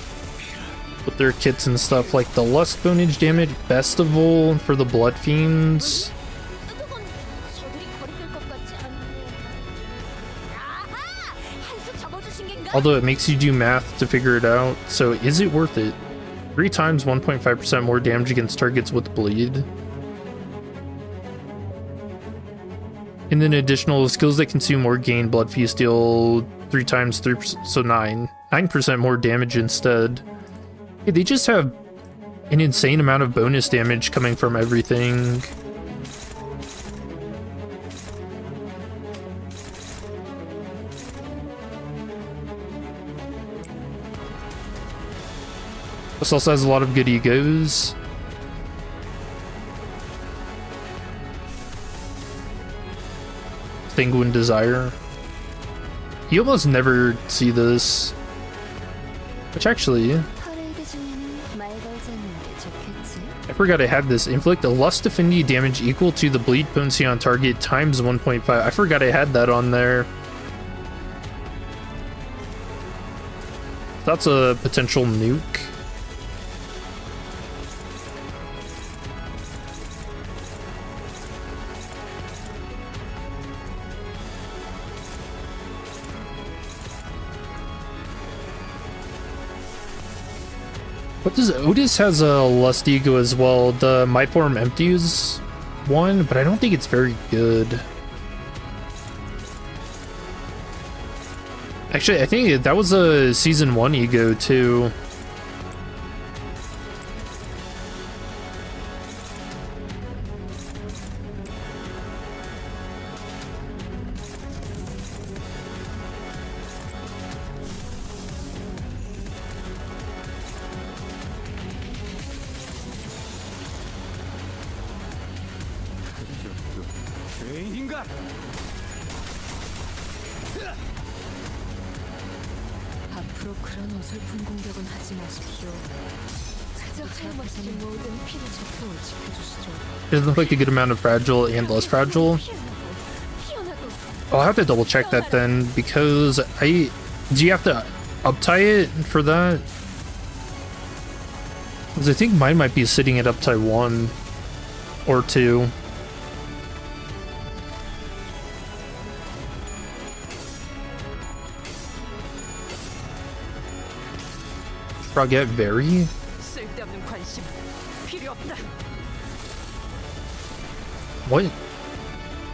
Speaker 1: with their kits and stuff, like the Lust Bonage damage, Festival for the bloodfiends.
Speaker 5: 그건 저들이 거리낄 것 같지 않네요. 아하! 한수 접어주신 겐가?
Speaker 1: Although it makes you do math to figure it out, so is it worth it? 3 times 1.5% more damage against targets with bleed. And then additional skills that consume or gain blood feast deal 3 times 3%, so 9% more damage instead. Yeah, they just have an insane amount of bonus damage coming from everything. This also has a lot of good egos. Sanguine Desire. You almost never see this. Which actually,
Speaker 5: 퍼레이드 중에는 말 걸지 않는 게 좋겠지.
Speaker 1: I forgot I had this. Inflict a lust affinity damage equal to the bleed potency on target times 1.5. I forgot I had that on there. That's a potential nuke. What does Otis has a Lust Ego as well? The My Form Empties one, but I don't think it's very good. Actually, I think that was a Season 1 Ego too.
Speaker 6: 죄인인가?
Speaker 7: 앞으로 그런 어설픈 공격은 하지 마십시오. 저 하염없이 모든 피를 적통을 지켜주시죠.
Speaker 1: Doesn't look like a good amount of fragile and less fragile. I'll have to double check that then, because do you have to uptie it for that? Because I think mine might be sitting at uptie 1 or 2. Frogette Very?
Speaker 7: 쓸데없는 관심 필요 없다.
Speaker 1: What?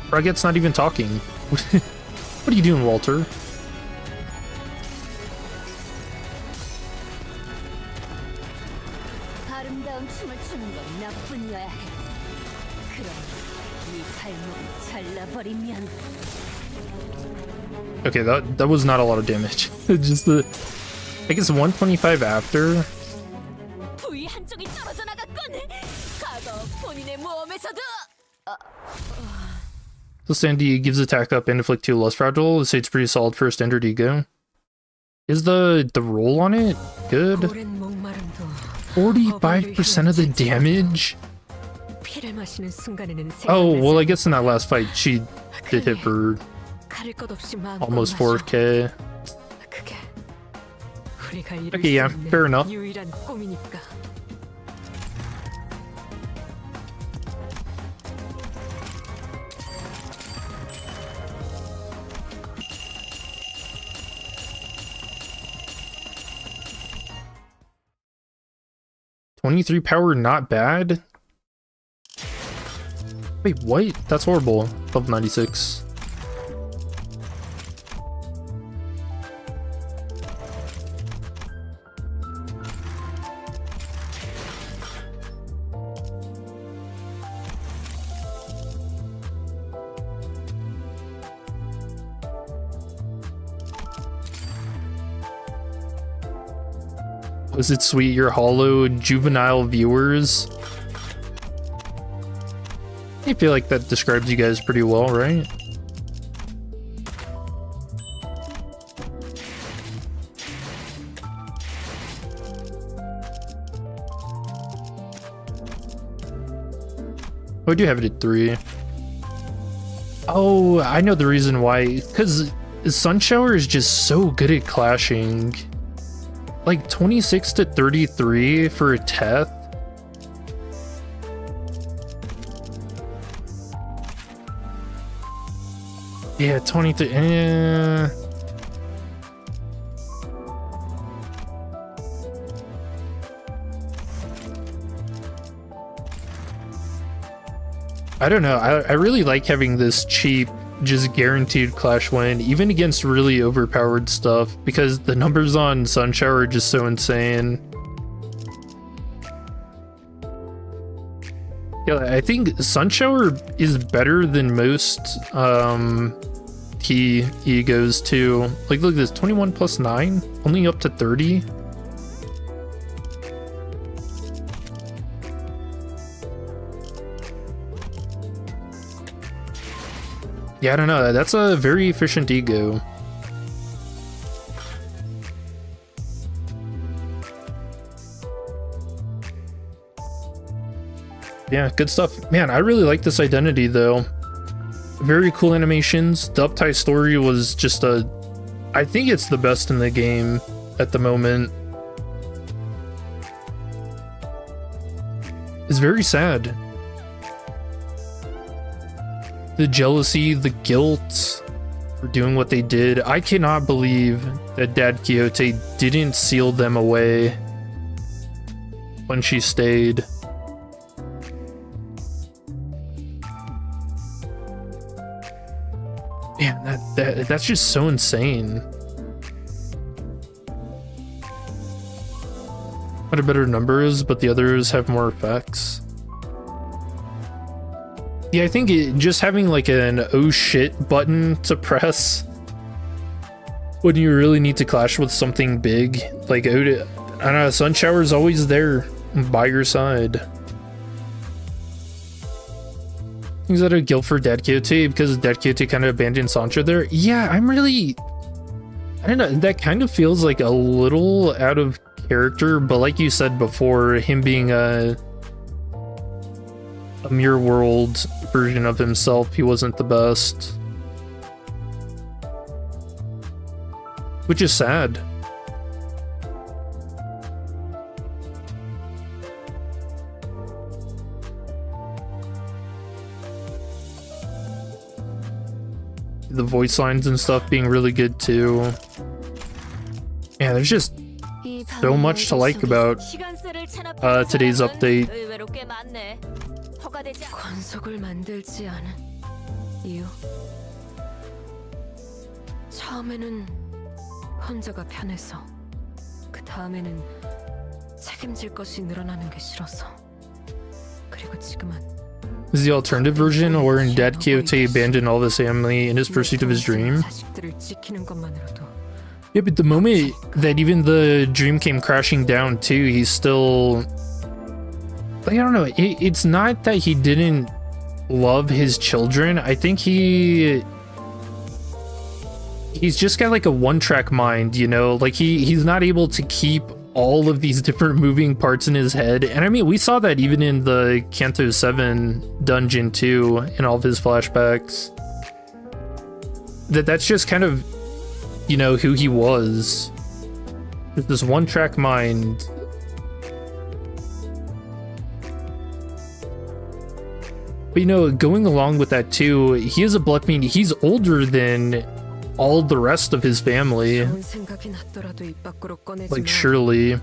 Speaker 1: Frogette's not even talking. What are you doing, Walter?
Speaker 5: 아름다운 춤을 추는 건 나뿐이어야 해. 그럼 네 발목을 잘라버리면.
Speaker 1: Okay, that was not a lot of damage. Just the, I guess 125 after.
Speaker 5: 부위 한쪽이 떨어져 나갔건. 과거 본인의 모험에서도.
Speaker 1: So Sandy gives attack up and inflict 2 less fragile. Say it's pretty solid for a standard ego. Is the roll on it good?
Speaker 7: 오랜 목마름도
Speaker 1: 45% of the damage?
Speaker 7: 피를 마시는 순간에는
Speaker 1: Oh, well, I guess in that last fight, she did hit for
Speaker 7: 가릴 것 없이 마음껏
Speaker 1: almost
Speaker 7: 마셔.
Speaker 1: 4k.
Speaker 7: 그게 우리가 이룰
Speaker 1: Okay, yeah,
Speaker 7: 수 있는
Speaker 1: fair enough.
Speaker 7: 유일한 꿈이니까.
Speaker 1: $23 power, not bad. Wait, what? That's horrible. Level 96. Was it sweet, your hollow juvenile viewers? I feel like that describes you guys pretty well, right? Oh, I do have it at 3. Oh, I know the reason why. Because Sun Shower is just so good at clashing. like 26 to 33 for a Teth. Yeah, 23. I don't know. I really like having this cheap, just guaranteed Clash win, even against really overpowered stuff, because the numbers on Sunshower are just so insane. Yeah, I think Sunshower is better than most T egos too. Like, look at this, 21 plus 9, only up to 30. Yeah, I don't know. That's a very efficient ego. Yeah, good stuff. Man, I really like this identity though. Very cool animations. The uptie story was just I think it's the best in the game at the moment. It's very sad. The jealousy, the guilt for doing what they did. I cannot believe that Don Quixote didn't seal them away when she stayed. Man, that's just so insane. What a better numbers, but the others have more effects. Yeah, I think just having like an oh shit button to press when you really need to clash with something big, like I don't know, Sunshower's always there by your side. Is that a guilt for Don Quixote because Don Quixote kind of abandoned Sancho there? Yeah, I don't know, that kind of feels like a little out of character, but like you said before, him being a mirror world version of himself, he wasn't the best, which is sad. The voice lines and stuff being really good too. Yeah, there's just so much to like about today's update.
Speaker 7: 권속을 만들지 않은 이유. 처음에는 혼자가 편해서, 그 다음에는 책임질 것이 늘어나는 게 싫어서, 그리고 지금은.
Speaker 1: Is the alternative version wherein Don Quixote abandoned all of his family in his pursuit of his dream? Yeah, but the moment that even the dream came crashing down too, he's still... Like, I don't know, it's not that he didn't love his children. I think he's just got like a one-track mind, you know? Like he's not able to keep all of these different moving parts in his head. And I mean, we saw that even in the Canto 7 dungeon too, in all of his flashbacks. That's just kind of, you know, who he was. Just this one-track mind. But you know, going along with that too, he is a bloodfiend. He's older than all the rest of his family. Like, surely.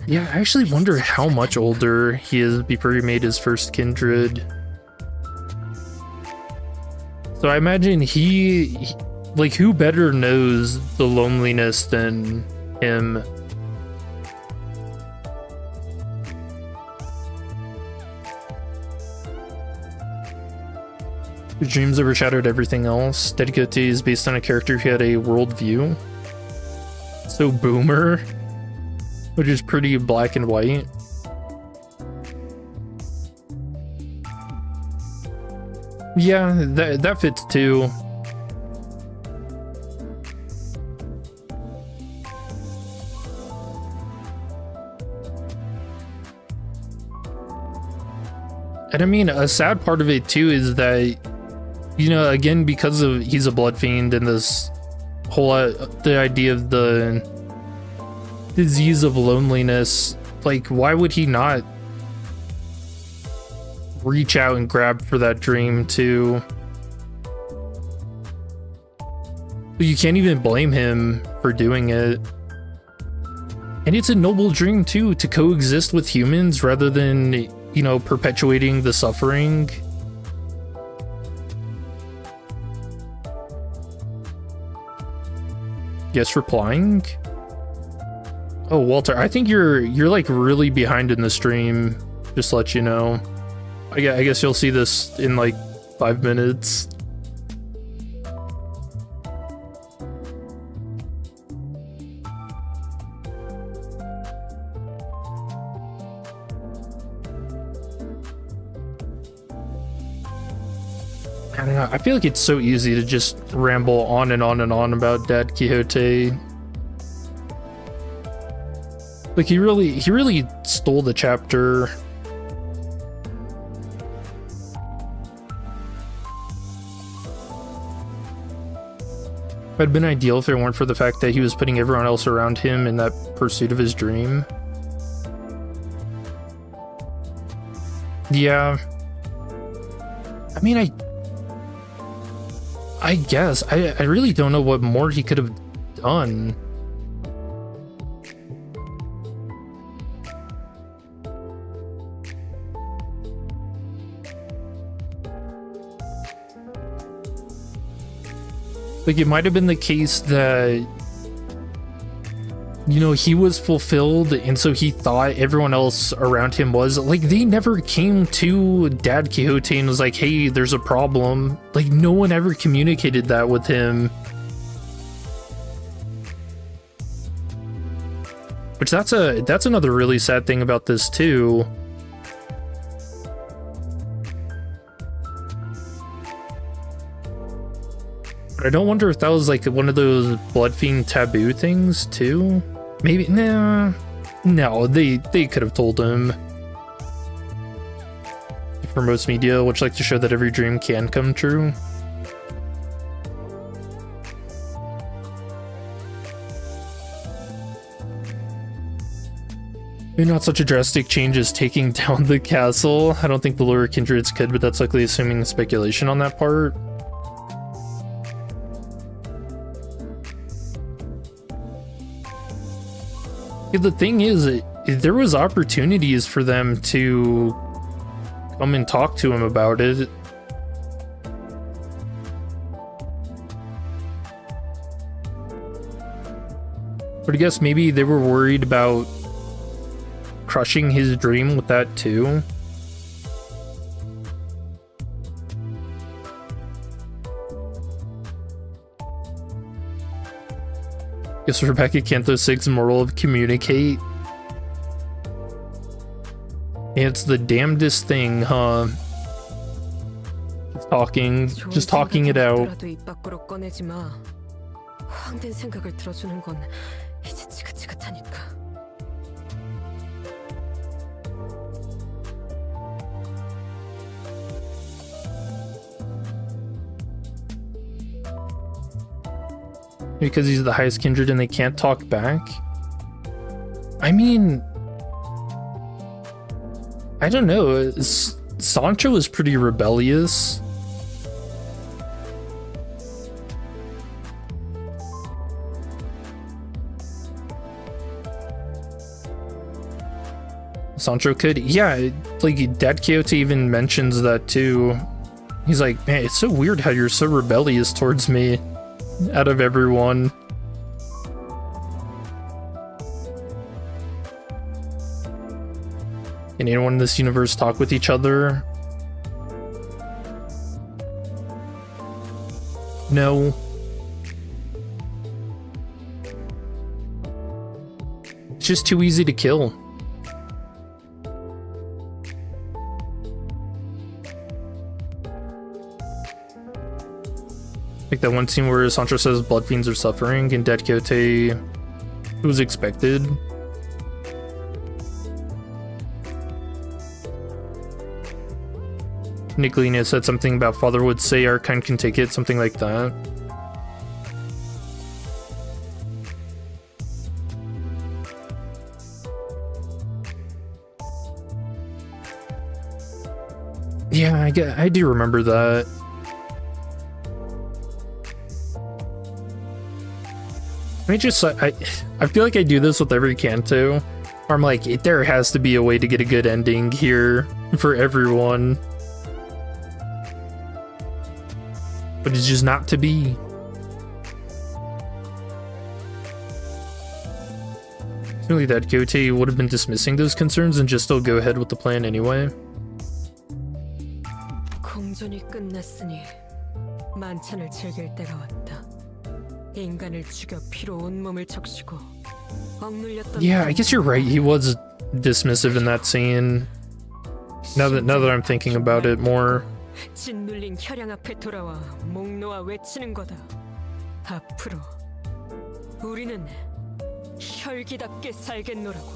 Speaker 1: Yeah, I actually wonder how much older he is before he made his first kindred. So I imagine he like, who better knows the loneliness than him? His dreams overshadowed everything else. Don Quixote is based on a character who had a worldview. So boomer, which is pretty black and white. Yeah, that fits too. And I mean, a sad part of it too is that, you know, again, because of he's a blood fiend and this whole the idea of the disease of loneliness, like, why would he not reach out and grab for that dream too? You can't even blame him for doing it. And it's a noble dream too, to coexist with humans rather than, you know, perpetuating the suffering. Yes, replying? Oh, Walter, I think you're like really behind in the stream. Just to let you know. I guess you'll see this in like 5 minutes. I don't know, I feel like it's so easy to just ramble on and on and on about Don Quixote. Like he really stole the chapter. It would have been ideal if it weren't for the fact that he was putting everyone else around him in that pursuit of his dream. Yeah. I mean, I guess. I really don't know what more he could have done. Like, it might have been the case that, you know, he was fulfilled, and so he thought everyone else around him was. Like, they never came to Don Quixote and was like, hey, there's a problem. Like, no one ever communicated that with him. Which that's another really sad thing about this too. I don't wonder if that was like one of those bloodfiend taboo things too. Maybe, nah. No, they could have told him. For most media, which like to show that every dream can come true. Maybe not such a drastic change as taking down the castle. I don't think the lower kindreds could, but that's likely assuming speculation on that part. The thing is, there was opportunities for them to come and talk to him about it. But I guess maybe they were worried about crushing his dream with that too. Guess we're back at Canto 6 moral of communicate. It's the damnedest thing, huh? Just talking it out.
Speaker 7: 허황된 생각을 들어주는 건 이제 지긋지긋하니까.
Speaker 1: Because he's the highest kindred and they can't talk back? I mean, I don't know. Sancho is pretty rebellious. Sancho could, yeah, like Don Quixote even mentions that too. He's like, man, it's so weird how you're so rebellious towards me. Out of everyone. Can anyone in this universe talk with each other? No. It's just too easy to kill. Like that one scene where Sancho says bloodfiends are suffering and Don Quixote, it was expected. Nicolina said something about father would say our kind can take it, something like that. Yeah, I do remember that. I feel like I do this with every Canto. Where I'm like, there has to be a way to get a good ending here for everyone. But it's just not to be. Really, that Quixote would have been dismissing those concerns and just still go ahead with the plan anyway.
Speaker 7: 공존이 끝났으니 만찬을 즐길 때가 왔다. 인간을 죽여 피로 온몸을 적시고 억눌렸던.
Speaker 1: Yeah, I guess you're right. He was dismissive in that scene. Now that I'm thinking about it more.
Speaker 7: 짓눌린 혈양 앞에 돌아와 목 놓아 외치는 거다. 앞으로 우리는 혈기답게 살겠노라고.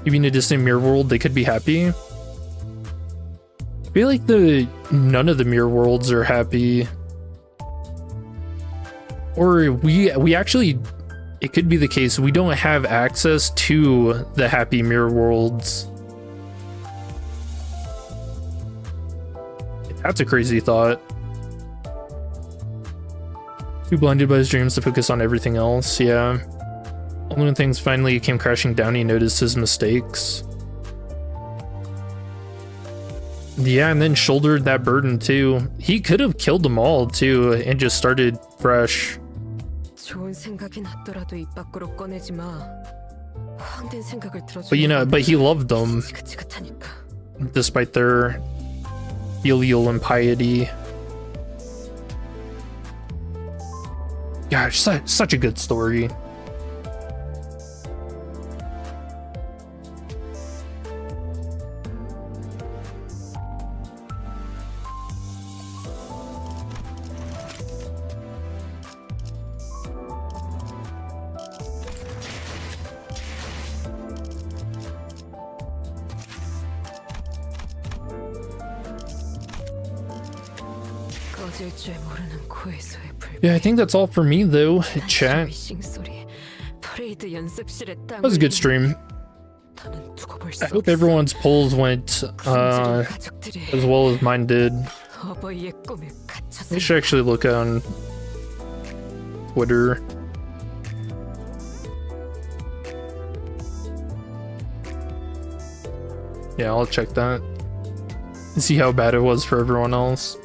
Speaker 1: You mean a distant mirror world they could be happy? I feel like none of the mirror worlds are happy. Or we actually, it could be the case we don't have access to the happy mirror worlds. That's a crazy thought. Too blinded by his dreams to focus on everything else, yeah. Only when things finally came crashing down he noticed his mistakes. Yeah, and then shouldered that burden too. He could have killed them all too and just started fresh.
Speaker 7: 좋은 생각이 났더라도 입 밖으로 꺼내지 마. 허황된 생각을 들어줘.
Speaker 1: But you know, but he loved them
Speaker 7: 지긋지긋하니까.
Speaker 1: despite their filial impiety. Gosh, such a good story.
Speaker 7: 꺼질 줄 모르는 코에서의 불.
Speaker 1: Yeah, I think that's all for me though, chat. That was a good stream. I hope everyone's polls went as well as mine did. I should actually look on Twitter. Yeah, I'll check that and see how bad it was for everyone else.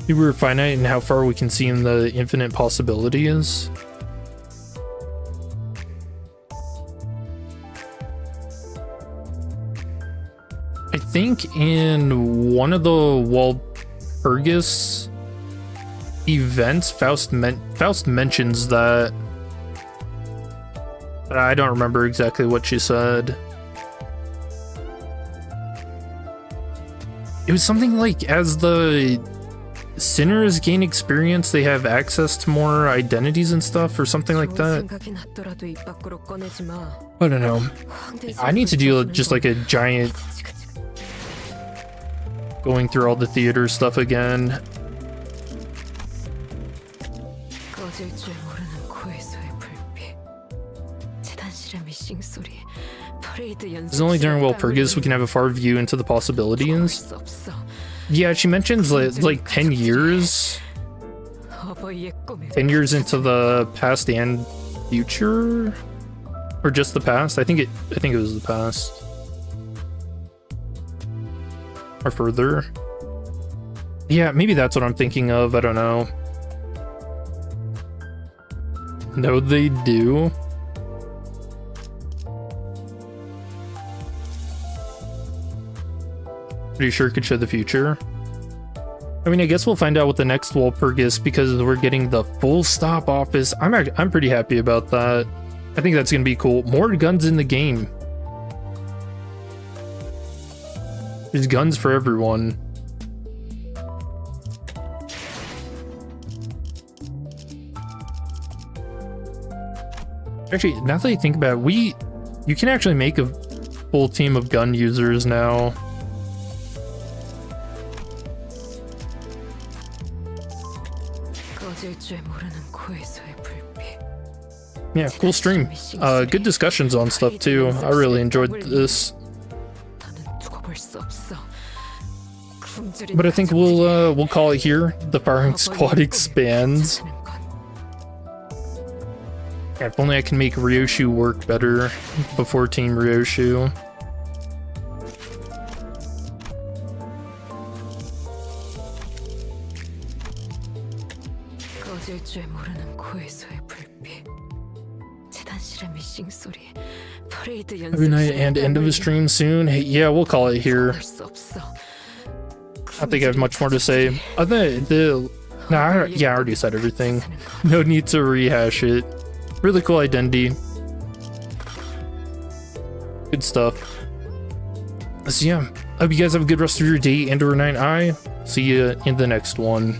Speaker 1: We were finite in how far we can see in the infinite possibilities. I think in one of the Walpurgis events, Faust mentions that. But I don't remember exactly what she said. It was something like, as the sinners gain experience, they have access to more identities and stuff, or something like that. I don't know. I need to do just like a giant going through all the theater stuff again. It's only during Walpurgis we can have a far view into the possibilities. Yeah, she mentions like 10 years. 10 years into the past and future? Or just the past? I think it was the past. Or further. Yeah, maybe that's what I'm thinking of, I don't know. No, they do. Pretty sure it could show the future. I mean, I guess we'll find out with the next Walpurgis because we're getting the full stop office. I'm pretty happy about that. I think that's gonna be cool. More guns in the game. There's guns for everyone. Actually, now that I think about it, you can actually make a full team of gun users now. Yeah, cool stream. Good discussions on stuff too. I really enjoyed this.
Speaker 7: 굶주린
Speaker 1: But I think
Speaker 7: 가족들이
Speaker 1: we'll call it here. The firing squad
Speaker 7: 어머니의
Speaker 1: expands.
Speaker 7: 꿈을 쫓아가는 건
Speaker 1: If only I can make Ryoshu work better before Team Ryoshu.
Speaker 7: 꺼질 줄 모르는 고해소의 불빛, 재단실의 미싱 소리, 퍼레이드 연습
Speaker 1: Every night and end of the stream soon. Hey, yeah, we'll call it here.
Speaker 7: 수 없어.
Speaker 1: I don't think I have much more to say. I think yeah, I already said everything. No need to rehash it. Really cool identity. Good stuff. So yeah, I hope you guys have a good rest of your day and or night. See you in the next one.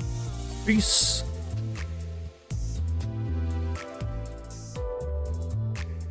Speaker 1: Peace.